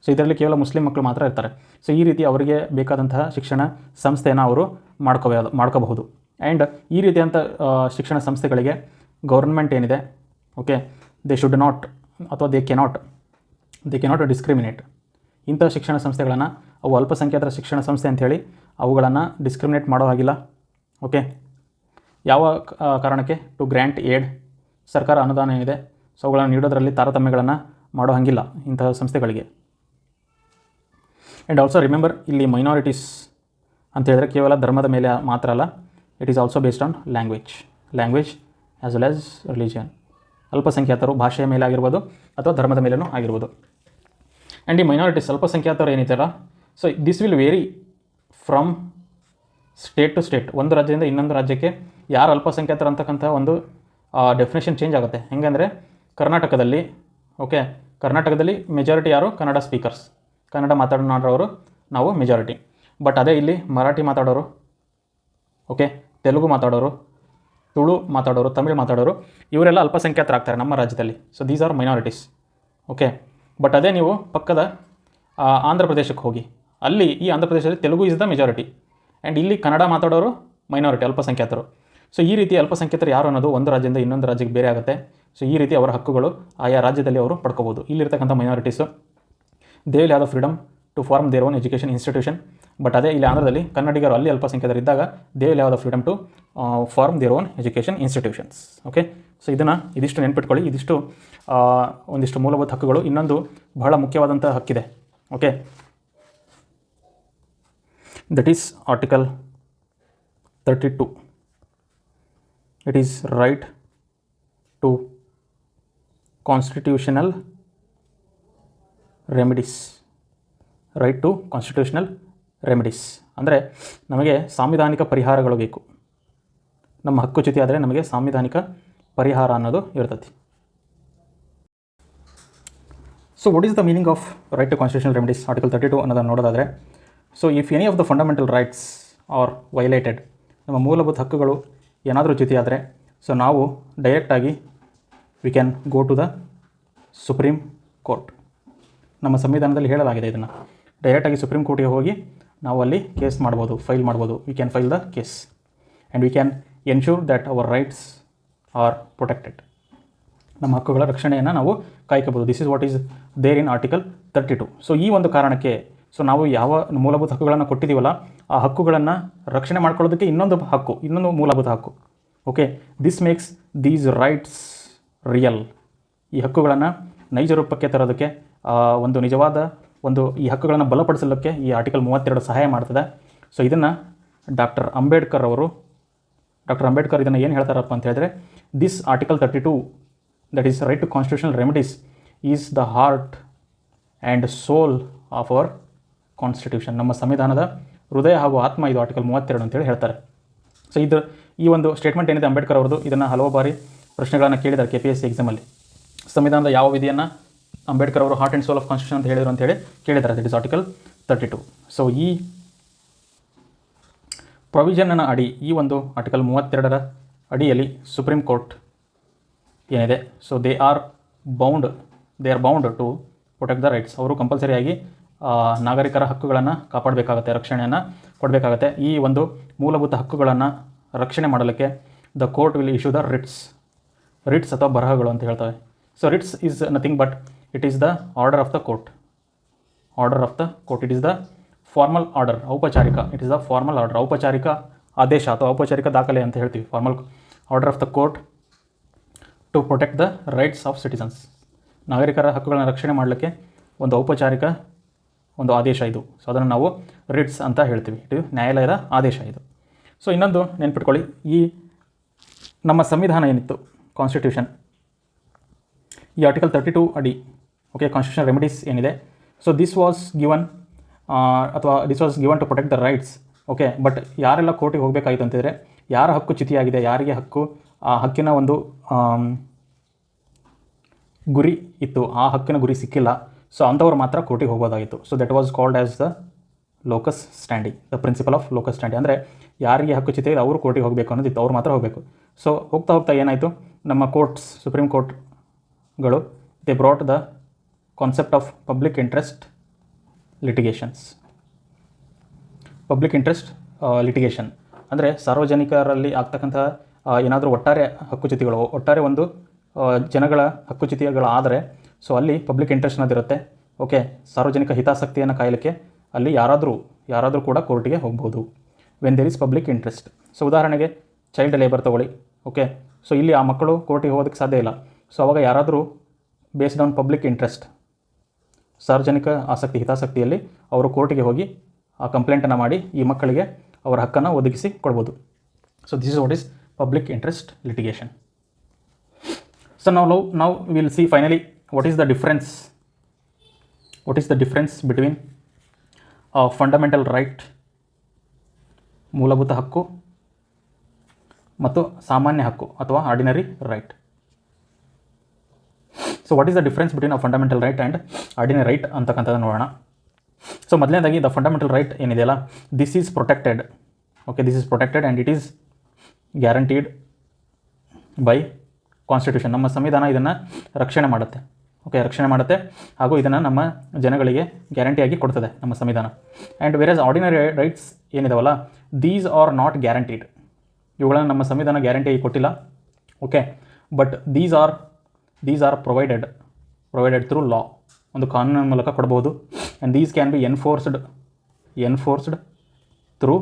ಸೊ ಇದರಲ್ಲಿ ಕೇವಲ ಮುಸ್ಲಿಂ ಮಕ್ಕಳು ಮಾತ್ರ ಇರ್ತಾರೆ. ಸೊ ಈ ರೀತಿ ಅವರಿಗೆ ಬೇಕಾದಂತಹ ಶಿಕ್ಷಣ ಸಂಸ್ಥೆಯನ್ನು ಅವರು ಮಾಡ್ಕೋಬಹುದು. ಆ್ಯಂಡ್ ಈ ರೀತಿಯಂಥ ಶಿಕ್ಷಣ ಸಂಸ್ಥೆಗಳಿಗೆ ಗೌರ್ಮೆಂಟ್ ಏನಿದೆ, ಓಕೆ, ದೇ ಶುಡ್ ನಾಟ್ ಅಥವಾ ದೇ ಕೆನಾಟ್ ಡಿಸ್ಕ್ರಿಮಿನೇಟ್. ಇಂಥ ಶಿಕ್ಷಣ ಸಂಸ್ಥೆಗಳನ್ನು ಅವು ಅಲ್ಪಸಂಖ್ಯಾತರ ಶಿಕ್ಷಣ ಸಂಸ್ಥೆ ಅಂಥೇಳಿ ಅವುಗಳನ್ನು ಡಿಸ್ಕ್ರಿಮಿನೇಟ್ ಮಾಡೋ ಹಾಗಿಲ್ಲ. ಓಕೆ, ಯಾವ ಕಾರಣಕ್ಕೆ ಟು ಗ್ರ್ಯಾಂಟ್ ಏಡ್, ಸರ್ಕಾರ ಅನುದಾನ ಏನಿದೆ ಸೊ ಅವುಗಳನ್ನು ನೀಡೋದರಲ್ಲಿ ತಾರತಮ್ಯಗಳನ್ನು ಮಾಡೋ ಹಾಗಿಲ್ಲ ಇಂತಹ ಸಂಸ್ಥೆಗಳಿಗೆ. ಆ್ಯಂಡ್ ಆಲ್ಸೋ ರಿಮೆಂಬರ್, ಇಲ್ಲಿ ಮೈನಾರಿಟೀಸ್ ಅಂತ ಹೇಳಿದ್ರೆ ಕೇವಲ ಧರ್ಮದ ಮೇಲೆ ಮಾತ್ರ ಅಲ್ಲ, it is also based on language as well as religion. ಅಲ್ಪಸಂಖ್ಯಾತರು ಭಾಷೆಯ ಮೇಲೆ ಆಗಿರ್ಬೋದು ಅಥವಾ ಧರ್ಮದ ಮೇಲೂ ಆಗಿರ್ಬೋದು. ಆ್ಯಂಡ್ ಈ ಮೈನಾರಿಟೀಸ್ ಅಲ್ಪಸಂಖ್ಯಾತರು ಏನಿದೆಯಲ್ಲ, so this will vary from state to state. ಒಂದು ರಾಜ್ಯದಿಂದ ಇನ್ನೊಂದು ರಾಜ್ಯಕ್ಕೆ ಯಾರು ಅಲ್ಪಸಂಖ್ಯಾತರು ಅಂತಕ್ಕಂಥ ಒಂದು ಡೆಫಿನೇಷನ್ ಚೇಂಜ್ ಆಗುತ್ತೆ. ಹೆಂಗಂದರೆ ಕರ್ನಾಟಕದಲ್ಲಿ ಮೆಜಾರಿಟಿ ಯಾರು? ಕನ್ನಡ ಸ್ಪೀಕರ್ಸ್, ಕನ್ನಡ ಮಾತನಾಡೋರು ನಾವು ಮೆಜಾರಿಟಿ. ಬಟ್ ಅದೇ ಇಲ್ಲಿ ಮರಾಠಿ ಮಾತಾಡೋರು, ಓಕೆ, ತೆಲುಗು ಮಾತಾಡೋರು, ತುಳು ಮಾತಾಡೋರು, ತಮಿಳು ಮಾತಾಡೋರು, ಇವರೆಲ್ಲ ಅಲ್ಪಸಂಖ್ಯಾತರಾಗ್ತಾರೆ ನಮ್ಮ ರಾಜ್ಯದಲ್ಲಿ. So these R minorities. Okay, but ಅದೇ ನೀವು ಪಕ್ಕದ ಆಂಧ್ರ ಪ್ರದೇಶಕ್ಕೆ ಹೋಗಿ, ಅಲ್ಲಿ ಈ ಆಂಧ್ರ ಪ್ರದೇಶದಲ್ಲಿ Telugu is the majority and ಇಲ್ಲಿ ಕನ್ನಡ ಮಾತಾಡೋರು ಮೈನಾರಿಟಿ, ಅಲ್ಪಸಂಖ್ಯಾತರು. ಸೊ ಈ ರೀತಿ ಅಲ್ಪಸಂಖ್ಯಾತರು ಯಾರು ಅನ್ನೋದು ಒಂದು ರಾಜ್ಯದಿಂದ ಇನ್ನೊಂದು ರಾಜ್ಯಕ್ಕೆ ಬೇರೆ ಆಗುತ್ತೆ. ಸೊ ಈ ರೀತಿ ಅವರ ಹಕ್ಕುಗಳು ಆಯಾ ರಾಜ್ಯದಲ್ಲಿ ಅವರು ಪಡ್ಕೋಬೋದು. ಇಲ್ಲಿರ್ತಕ್ಕಂಥ minorities they will have the freedom to form their own education institution. But ಅದೇ ಇಲ್ಲಿ ಆಂಧ್ರದಲ್ಲಿ ಕನ್ನಡಿಗರು ಅಲ್ಲಿ ಅಲ್ಪಸಂಖ್ಯಾತರು ಇದ್ದಾಗ they will have the freedom to form their own education institutions. Okay, so ಇದಿಷ್ಟು ನೆನ್ಪಿಟ್ಕೊಳ್ಳಿ. ಒಂದಿಷ್ಟು ಮೂಲಭೂತ ಹಕ್ಕುಗಳು. ಇನ್ನೊಂದು ಬಹಳ ಮುಖ್ಯವಾದಂಥ ಹಕ್ಕಿದೆ. Okay, that is article 32. It is right to constitutional remedies. ಅಂದರೆ ನಮಗೆ ಸಾಂವಿಧಾನಿಕ ಪರಿಹಾರಗಳು ಬೇಕು. ನಮ್ಮ ಹಕ್ಕುಚ್ಯುತಿ ಆದರೆ ನಮಗೆ ಸಾಂವಿಧಾನಿಕ ಪರಿಹಾರ ಅನ್ನೋದು ಇರ್ತದೆ. So what is the meaning of right to constitutional remedies? Article 32 ಅನ್ನೋದನ್ನು ನೋಡೋದಾದರೆ, so if any of the fundamental rights are violated, ನಮ್ಮ ಮೂಲಭೂತ ಹಕ್ಕುಗಳು ಏನಾದರೂ ಚ್ಯುತಿ ಆದರೆ, ಸೊ ನಾವು ಡೈರೆಕ್ಟಾಗಿ we can go to the supreme court. ನಮ್ಮ ಸಂವಿಧಾನದಲ್ಲಿ ಹೇಳಲಾಗಿದೆ ಇದನ್ನು. ಡೈರೆಕ್ಟಾಗಿ ಸುಪ್ರೀಂ ಕೋರ್ಟ್ಗೆ ಹೋಗಿ ನಾವು ಅಲ್ಲಿ ಕೇಸ್ ಫೈಲ್ ಮಾಡ್ಬೋದು. We can file the case and we can ensure that our rights are protected. ನಮ್ಮ ಹಕ್ಕುಗಳ ರಕ್ಷಣೆಯನ್ನು ನಾವು ಕಾಯ್ಕೋಬೋದು. This is what is there in article 32. So ಈ ಒಂದು ಕಾರಣಕ್ಕೆ ಸೊ ನಾವು ಯಾವ ಮೂಲಭೂತ ಹಕ್ಕುಗಳನ್ನು ಕೊಟ್ಟಿದ್ದೀವಲ್ಲ, ಆ ಹಕ್ಕುಗಳನ್ನು ರಕ್ಷಣೆ ಮಾಡ್ಕೊಳ್ಳೋದಕ್ಕೆ ಇನ್ನೊಂದು ಮೂಲಭೂತ ಹಕ್ಕು. Okay, this makes these rights real. ಈ ಹಕ್ಕುಗಳನ್ನು ನೈಜ ರೂಪಕ್ಕೆ ತರೋದಕ್ಕೆ ಒಂದು ನಿಜವಾದ ಈ ಹಕ್ಕುಗಳನ್ನು ಬಲಪಡಿಸಲಿಕ್ಕೆ ಈ ಆರ್ಟಿಕಲ್ 32 ಸಹಾಯ ಮಾಡ್ತದೆ. ಸೊ ಇದನ್ನು ಡಾಕ್ಟರ್ ಅಂಬೇಡ್ಕರ್ ಇದನ್ನು ಏನು ಹೇಳ್ತಾರಪ್ಪ ಅಂತ ಹೇಳಿದ್ರೆ, this article 32 that is right to constitutional remedies is the heart and soul of our constitution. ನಮ್ಮ ಸಂವಿಧಾನದ ಹೃದಯ ಹಾಗೂ ಆತ್ಮ ಇದು ಆರ್ಟಿಕಲ್ 32 ಅಂತೇಳಿ ಹೇಳ್ತಾರೆ. ಸೊ ಈ ಒಂದು ಸ್ಟೇಟ್ಮೆಂಟ್ ಏನಿದೆ ಅಂಬೇಡ್ಕರ್ ಅವ್ರದ್ದು, ಇದನ್ನು ಹಲವು ಬಾರಿ ಪ್ರಶ್ನೆಗಳನ್ನು ಕೇಳಿದ್ದಾರೆ KPSC ಎಕ್ಸಾಮಲ್ಲಿ. ಸಂವಿಧಾನದ ಯಾವ ವಿಧಿಯನ್ನು ಅಂಬೇಡ್ಕರ್ ಅವರು heart and soul of constitution ಅಂತ ಹೇಳಿದರು ಅಂತೇಳಿ ಕೇಳಿದ್ದಾರೆ. That is article 32. ಸೊ ಈ ಪ್ರೊವಿಷನ್ನ ಅಡಿ, ಈ ಒಂದು ಆರ್ಟಿಕಲ್ 32ರ ಅಡಿಯಲ್ಲಿ ಸುಪ್ರೀಂ ಕೋರ್ಟ್ ಏನಿದೆ, so they are bound to protect the rights. ಅವರು ಕಂಪಲ್ಸರಿಯಾಗಿ ನಾಗರಿಕರ ಹಕ್ಕುಗಳನ್ನು ಕಾಪಾಡಬೇಕಾಗತ್ತೆ, ರಕ್ಷಣೆಯನ್ನು ಕೊಡಬೇಕಾಗತ್ತೆ. ಈ ಒಂದು ಮೂಲಭೂತ ಹಕ್ಕುಗಳನ್ನು ರಕ್ಷಣೆ ಮಾಡಲಿಕ್ಕೆ the court will issue the writs ಅಥವಾ ಬರಹಗಳು ಅಂತ ಹೇಳ್ತವೆ. So writs is nothing but it is the order of the court. It is the formal order, ಔಪಚಾರಿಕ. It is the formal order, ಔಪಚಾರಿಕ ಆದೇಶ ಅಥವಾ ಔಪಚಾರಿಕ ದಾಖಲೆ ಅಂತ ಹೇಳ್ತೀವಿ. Formal order of the court to protect the rights of citizens. ನಾಗರಿಕರ ಹಕ್ಕುಗಳನ್ನು ರಕ್ಷಣೆ ಮಾಡಲಿಕ್ಕೆ ಒಂದು ಔಪಚಾರಿಕ ಆದೇಶ ಇದು. ಸೊ ಅದನ್ನು ನಾವು ರಿಟ್ಸ್ ಅಂತ ಹೇಳ್ತೀವಿ. ಇದು ನ್ಯಾಯಾಲಯದ ಆದೇಶ ಇದು. ಸೊ ಇನ್ನೊಂದು ನೆನ್ಪಿಟ್ಕೊಳ್ಳಿ, ಈ ನಮ್ಮ ಸಂವಿಧಾನ ಏನಿತ್ತು, ಕಾನ್ಸ್ಟಿಟ್ಯೂಷನ್, ಈ ಆರ್ಟಿಕಲ್ 32 ಅಡಿ, ಓಕೆ, ಕಾನ್ಸ್ಟಿಟ್ಯೂಷನ್ ರೆಮಿಡೀಸ್ ಏನಿದೆ, so this was given to protect the rights. Okay, but ಯಾರೆಲ್ಲ ಕೋರ್ಟಿಗೆ ಹೋಗಬೇಕಾಯಿತು ಅಂತಿದ್ರೆ, ಯಾರ ಹಕ್ಕು ಚ್ಯುತಿಯಾಗಿದೆ, ಯಾರಿಗೆ ಆ ಹಕ್ಕಿನ ಒಂದು ಗುರಿ ಇತ್ತು, ಆ ಹಕ್ಕಿನ ಗುರಿ ಸಿಕ್ಕಿಲ್ಲ, ಸೊ ಅಂಥವ್ರು ಮಾತ್ರ ಕೋರ್ಟಿಗೆ ಹೋಗೋದಾಗಿತ್ತು. So that was called as the locus standi, the principle of locus standi. ಅಂದರೆ ಯಾರಿಗೆ ಹಕ್ಕುಚ್ಯುತಿ ಇದೆ ಅವರು ಕೋರ್ಟಿಗೆ ಹೋಗಬೇಕು ಅನ್ನೋದಿತ್ತು, ಅವ್ರು ಮಾತ್ರ ಹೋಗಬೇಕು. ಸೊ ಹೋಗ್ತಾ ಹೋಗ್ತಾ ಏನಾಯಿತು, ನಮ್ಮ ಕೋರ್ಟ್ಸ್, ಸುಪ್ರೀಂ ಕೋರ್ಟ್ಗಳು they brought the concept of public interest litigations. Public interest litigation ಅಂದರೆ ಸಾರ್ವಜನಿಕರಲ್ಲಿ ಆಗ್ತಕ್ಕಂಥ ಏನಾದರೂ ಒಟ್ಟಾರೆ ಹಕ್ಕುಚ್ಯುತಿಗಳು, ಒಟ್ಟಾರೆ ಒಂದು ಜನಗಳ ಹಕ್ಕುಚ್ಯುತಿಗಳಾದರೆ ಸೊ ಅಲ್ಲಿ ಪಬ್ಲಿಕ್ ಇಂಟ್ರೆಸ್ಟ್ ಅನ್ನೋದಿರುತ್ತೆ. ಓಕೆ, ಸಾರ್ವಜನಿಕ ಹಿತಾಸಕ್ತಿಯನ್ನು ಕಾಯಲಿಕ್ಕೆ ಅಲ್ಲಿ ಯಾರಾದರೂ ಕೂಡ ಕೋರ್ಟಿಗೆ ಹೋಗ್ಬೋದು when there is public interest. So ಉದಾಹರಣೆಗೆ ಚೈಲ್ಡ್ ಲೇಬರ್ ತೊಗೊಳ್ಳಿ. ಓಕೆ, ಸೊ ಇಲ್ಲಿ ಆ ಮಕ್ಕಳು ಕೋರ್ಟಿಗೆ ಹೋಗೋದಕ್ಕೆ ಸಾಧ್ಯ ಇಲ್ಲ. ಸೊ ಅವಾಗ ಯಾರಾದರೂ ಬೇಸ್ಡ್ ಆನ್ ಪಬ್ಲಿಕ್ ಇಂಟ್ರೆಸ್ಟ್, ಸಾರ್ವಜನಿಕ ಆಸಕ್ತಿ ಹಿತಾಸಕ್ತಿಯಲ್ಲಿ ಅವರು ಕೋರ್ಟಿಗೆ ಹೋಗಿ ಆ ಕಂಪ್ಲೇಂಟನ್ನು ಮಾಡಿ ಈ ಮಕ್ಕಳಿಗೆ ಅವರ ಹಕ್ಕನ್ನು ಒದಗಿಸಿ ಕೊಡ್ಬೋದು. So this is what is public interest litigation. So ನಾವು will see finally what is the difference between fundamental right, ಮೂಲಭೂತ ಹಕ್ಕು, ಮತ್ತು ಸಾಮಾನ್ಯ ಹಕ್ಕು ಅಥವಾ ordinary right. So what is the difference between fundamental right and ordinary right ಅಂತಕ್ಕಂಥದ್ದು ನೋಡೋಣ. So ಮೊದಲನೇದಾಗಿ ದ ಫಂಡಮೆಂಟಲ್ ರೈಟ್ ಏನಿದೆಯಲ್ಲ, this is protected. Okay, this is protected and it is guaranteed by constitution. ನಮ್ಮ ಸಂವಿಧಾನ ಇದನ್ನು ರಕ್ಷಣೆ ಮಾಡುತ್ತೆ. ಓಕೆ, ರಕ್ಷಣೆ ಮಾಡುತ್ತೆ ಹಾಗೂ ಇದನ್ನು ನಮ್ಮ ಜನಗಳಿಗೆ ಗ್ಯಾರಂಟಿಯಾಗಿ ಕೊಡ್ತದೆ ನಮ್ಮ ಸಂವಿಧಾನ. And whereas ordinary rights ಏನಿದಾವಲ್ಲ, ದೀಸ್ ಆರ್ ನಾಟ್ ಗ್ಯಾರಂಟೀಡ್. ಇವುಗಳನ್ನು ನಮ್ಮ ಸಂವಿಧಾನ ಗ್ಯಾರಂಟಿಯಾಗಿ ಕೊಟ್ಟಿಲ್ಲ. Okay, but these are provided through law. ಒಂದು ಕಾನೂನಿನ ಮೂಲಕ ಕೊಡ್ಬೋದು. And these can be enforced through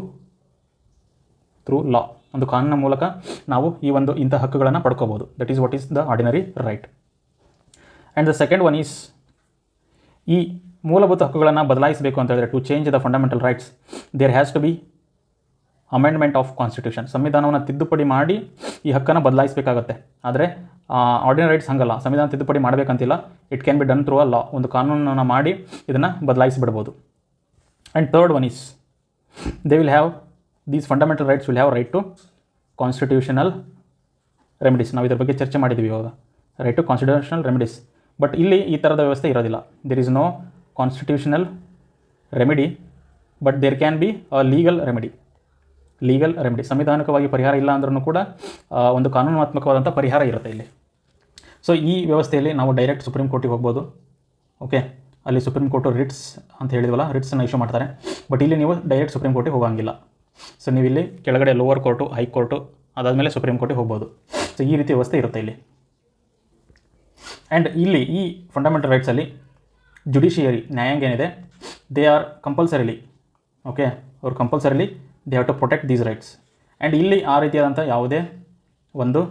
law. ಒಂದು ಕಾನೂನಿನ ಮೂಲಕ ನಾವು ಇಂಥ ಹಕ್ಕುಗಳನ್ನು ಪಡ್ಕೋಬೋದು. That is what is the ordinary right. And the second one is, ಈ ಮೂಲಭೂತ ಹಕ್ಕುಗಳನ್ನು ಬದಲಾಯಿಸಬೇಕು ಅಂತ ಹೇಳಿದ್ರೆ, to change the fundamental rights there has to B amendment of constitution. ಸಂವಿಧಾನವನ್ನು ತಿದ್ದುಪಡಿ ಮಾಡಿ ಈ ಹಕ್ಕನ್ನು ಬದಲಾಯಿಸಬೇಕಾಗತ್ತೆ. ಆದರೆ ಆರ್ಡಿನರಿ ರೈಟ್ಸ್ ಹಂಗಲ್ಲ, ಸಂವಿಧಾನ ತಿದ್ದುಪಡಿ ಮಾಡಬೇಕಂತಿಲ್ಲ. It can be done through a law. ಒಂದು ಕಾನೂನನ್ನು ಮಾಡಿ ಇದನ್ನು ಬದಲಾಯಿಸಿಬಿಡ್ಬೋದು. And third one is, these fundamental rights will have right to constitutional remedies. ನಾವು ಇದರ ಬಗ್ಗೆ ಚರ್ಚೆ ಮಾಡಿದ್ದೀವಿ ಇವಾಗ, right to constitutional remedies. But ಇಲ್ಲಿ ಈ ಥರದ ವ್ಯವಸ್ಥೆ ಇರೋದಿಲ್ಲ. There is no constitutional remedy, but there can be a legal remedy. ಸಂವಿಧಾನಿಕವಾಗಿ ಪರಿಹಾರ ಇಲ್ಲ ಅಂದ್ರೂ ಕೂಡ ಒಂದು ಕಾನೂನಾತ್ಮಕವಾದಂಥ ಪರಿಹಾರ ಇರುತ್ತೆ ಇಲ್ಲಿ. ಸೊ ಈ ವ್ಯವಸ್ಥೆಯಲ್ಲಿ ನಾವು ಡೈರೆಕ್ಟ್ ಸುಪ್ರೀಂ ಕೋರ್ಟಿಗೆ ಹೋಗ್ಬೋದು. ಓಕೆ, ಅಲ್ಲಿ ಸುಪ್ರೀಂ ಕೋರ್ಟು ರಿಟ್ಸ್ ಅಂತ ಹೇಳಿದ್ವಲ್ಲ, ರಿಟ್ಸನ್ನು ಇಶ್ಯೂ ಮಾಡ್ತಾರೆ. ಬಟ್ ಇಲ್ಲಿ ನೀವು ಡೈರೆಕ್ಟ್ ಸುಪ್ರೀಂ ಕೋರ್ಟಿಗೆ ಹೋಗೋಂಗಿಲ್ಲ. ಸೊ ನೀವು ಇಲ್ಲಿ ಕೆಳಗಡೆ ಲೋವರ್ ಕೋರ್ಟು, ಹೈಕೋರ್ಟು, ಅದಾದಮೇಲೆ ಸುಪ್ರೀಂ ಕೋರ್ಟಿಗೆ ಹೋಗ್ಬೋದು. ಸೊ ಈ ರೀತಿ ವ್ಯವಸ್ಥೆ ಇರುತ್ತೆ ಇಲ್ಲಿ. ಆ್ಯಂಡ್ ಇಲ್ಲಿ ಈ ಫಂಡಮೆಂಟಲ್ ರೈಟ್ಸಲ್ಲಿ ಜುಡಿಷಿಯರಿ, ನ್ಯಾಯಾಂಗ ಏನಿದೆ, ದೇ ಆರ್ ಕಂಪಲ್ಸರಿಲಿ, ಓಕೆ, ಅವ್ರು compulsorily they have to protect these rights. And ಇಲ್ಲಿ ಆ ರೀತಿಯಾದಂಥ ಯಾವುದೇ ಒಂದು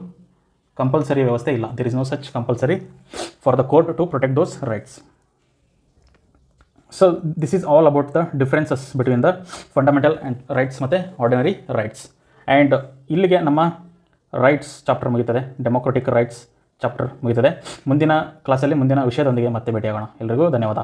ಕಂಪಲ್ಸರಿ ವ್ಯವಸ್ಥೆ ಇಲ್ಲ. There is no such compulsory for the court to protect those rights. So this is all about the differences between the fundamental and rights ಮತ್ತು ordinary rights. And ಇಲ್ಲಿಗೆ ನಮ್ಮ ರೈಟ್ಸ್ ಚಾಪ್ಟರ್ ಮುಗಿತದೆ, ಡೆಮೋಕ್ರೆಟಿಕ್ ರೈಟ್ಸ್ ಚಾಪ್ಟರ್ ಮುಗಿತದೆ. ಮುಂದಿನ ಕ್ಲಾಸಲ್ಲಿ ಮುಂದಿನ ವಿಷಯದೊಂದಿಗೆ ಮತ್ತೆ ಭೇಟಿಯಾಗೋಣ. ಎಲ್ರಿಗೂ ಧನ್ಯವಾದ.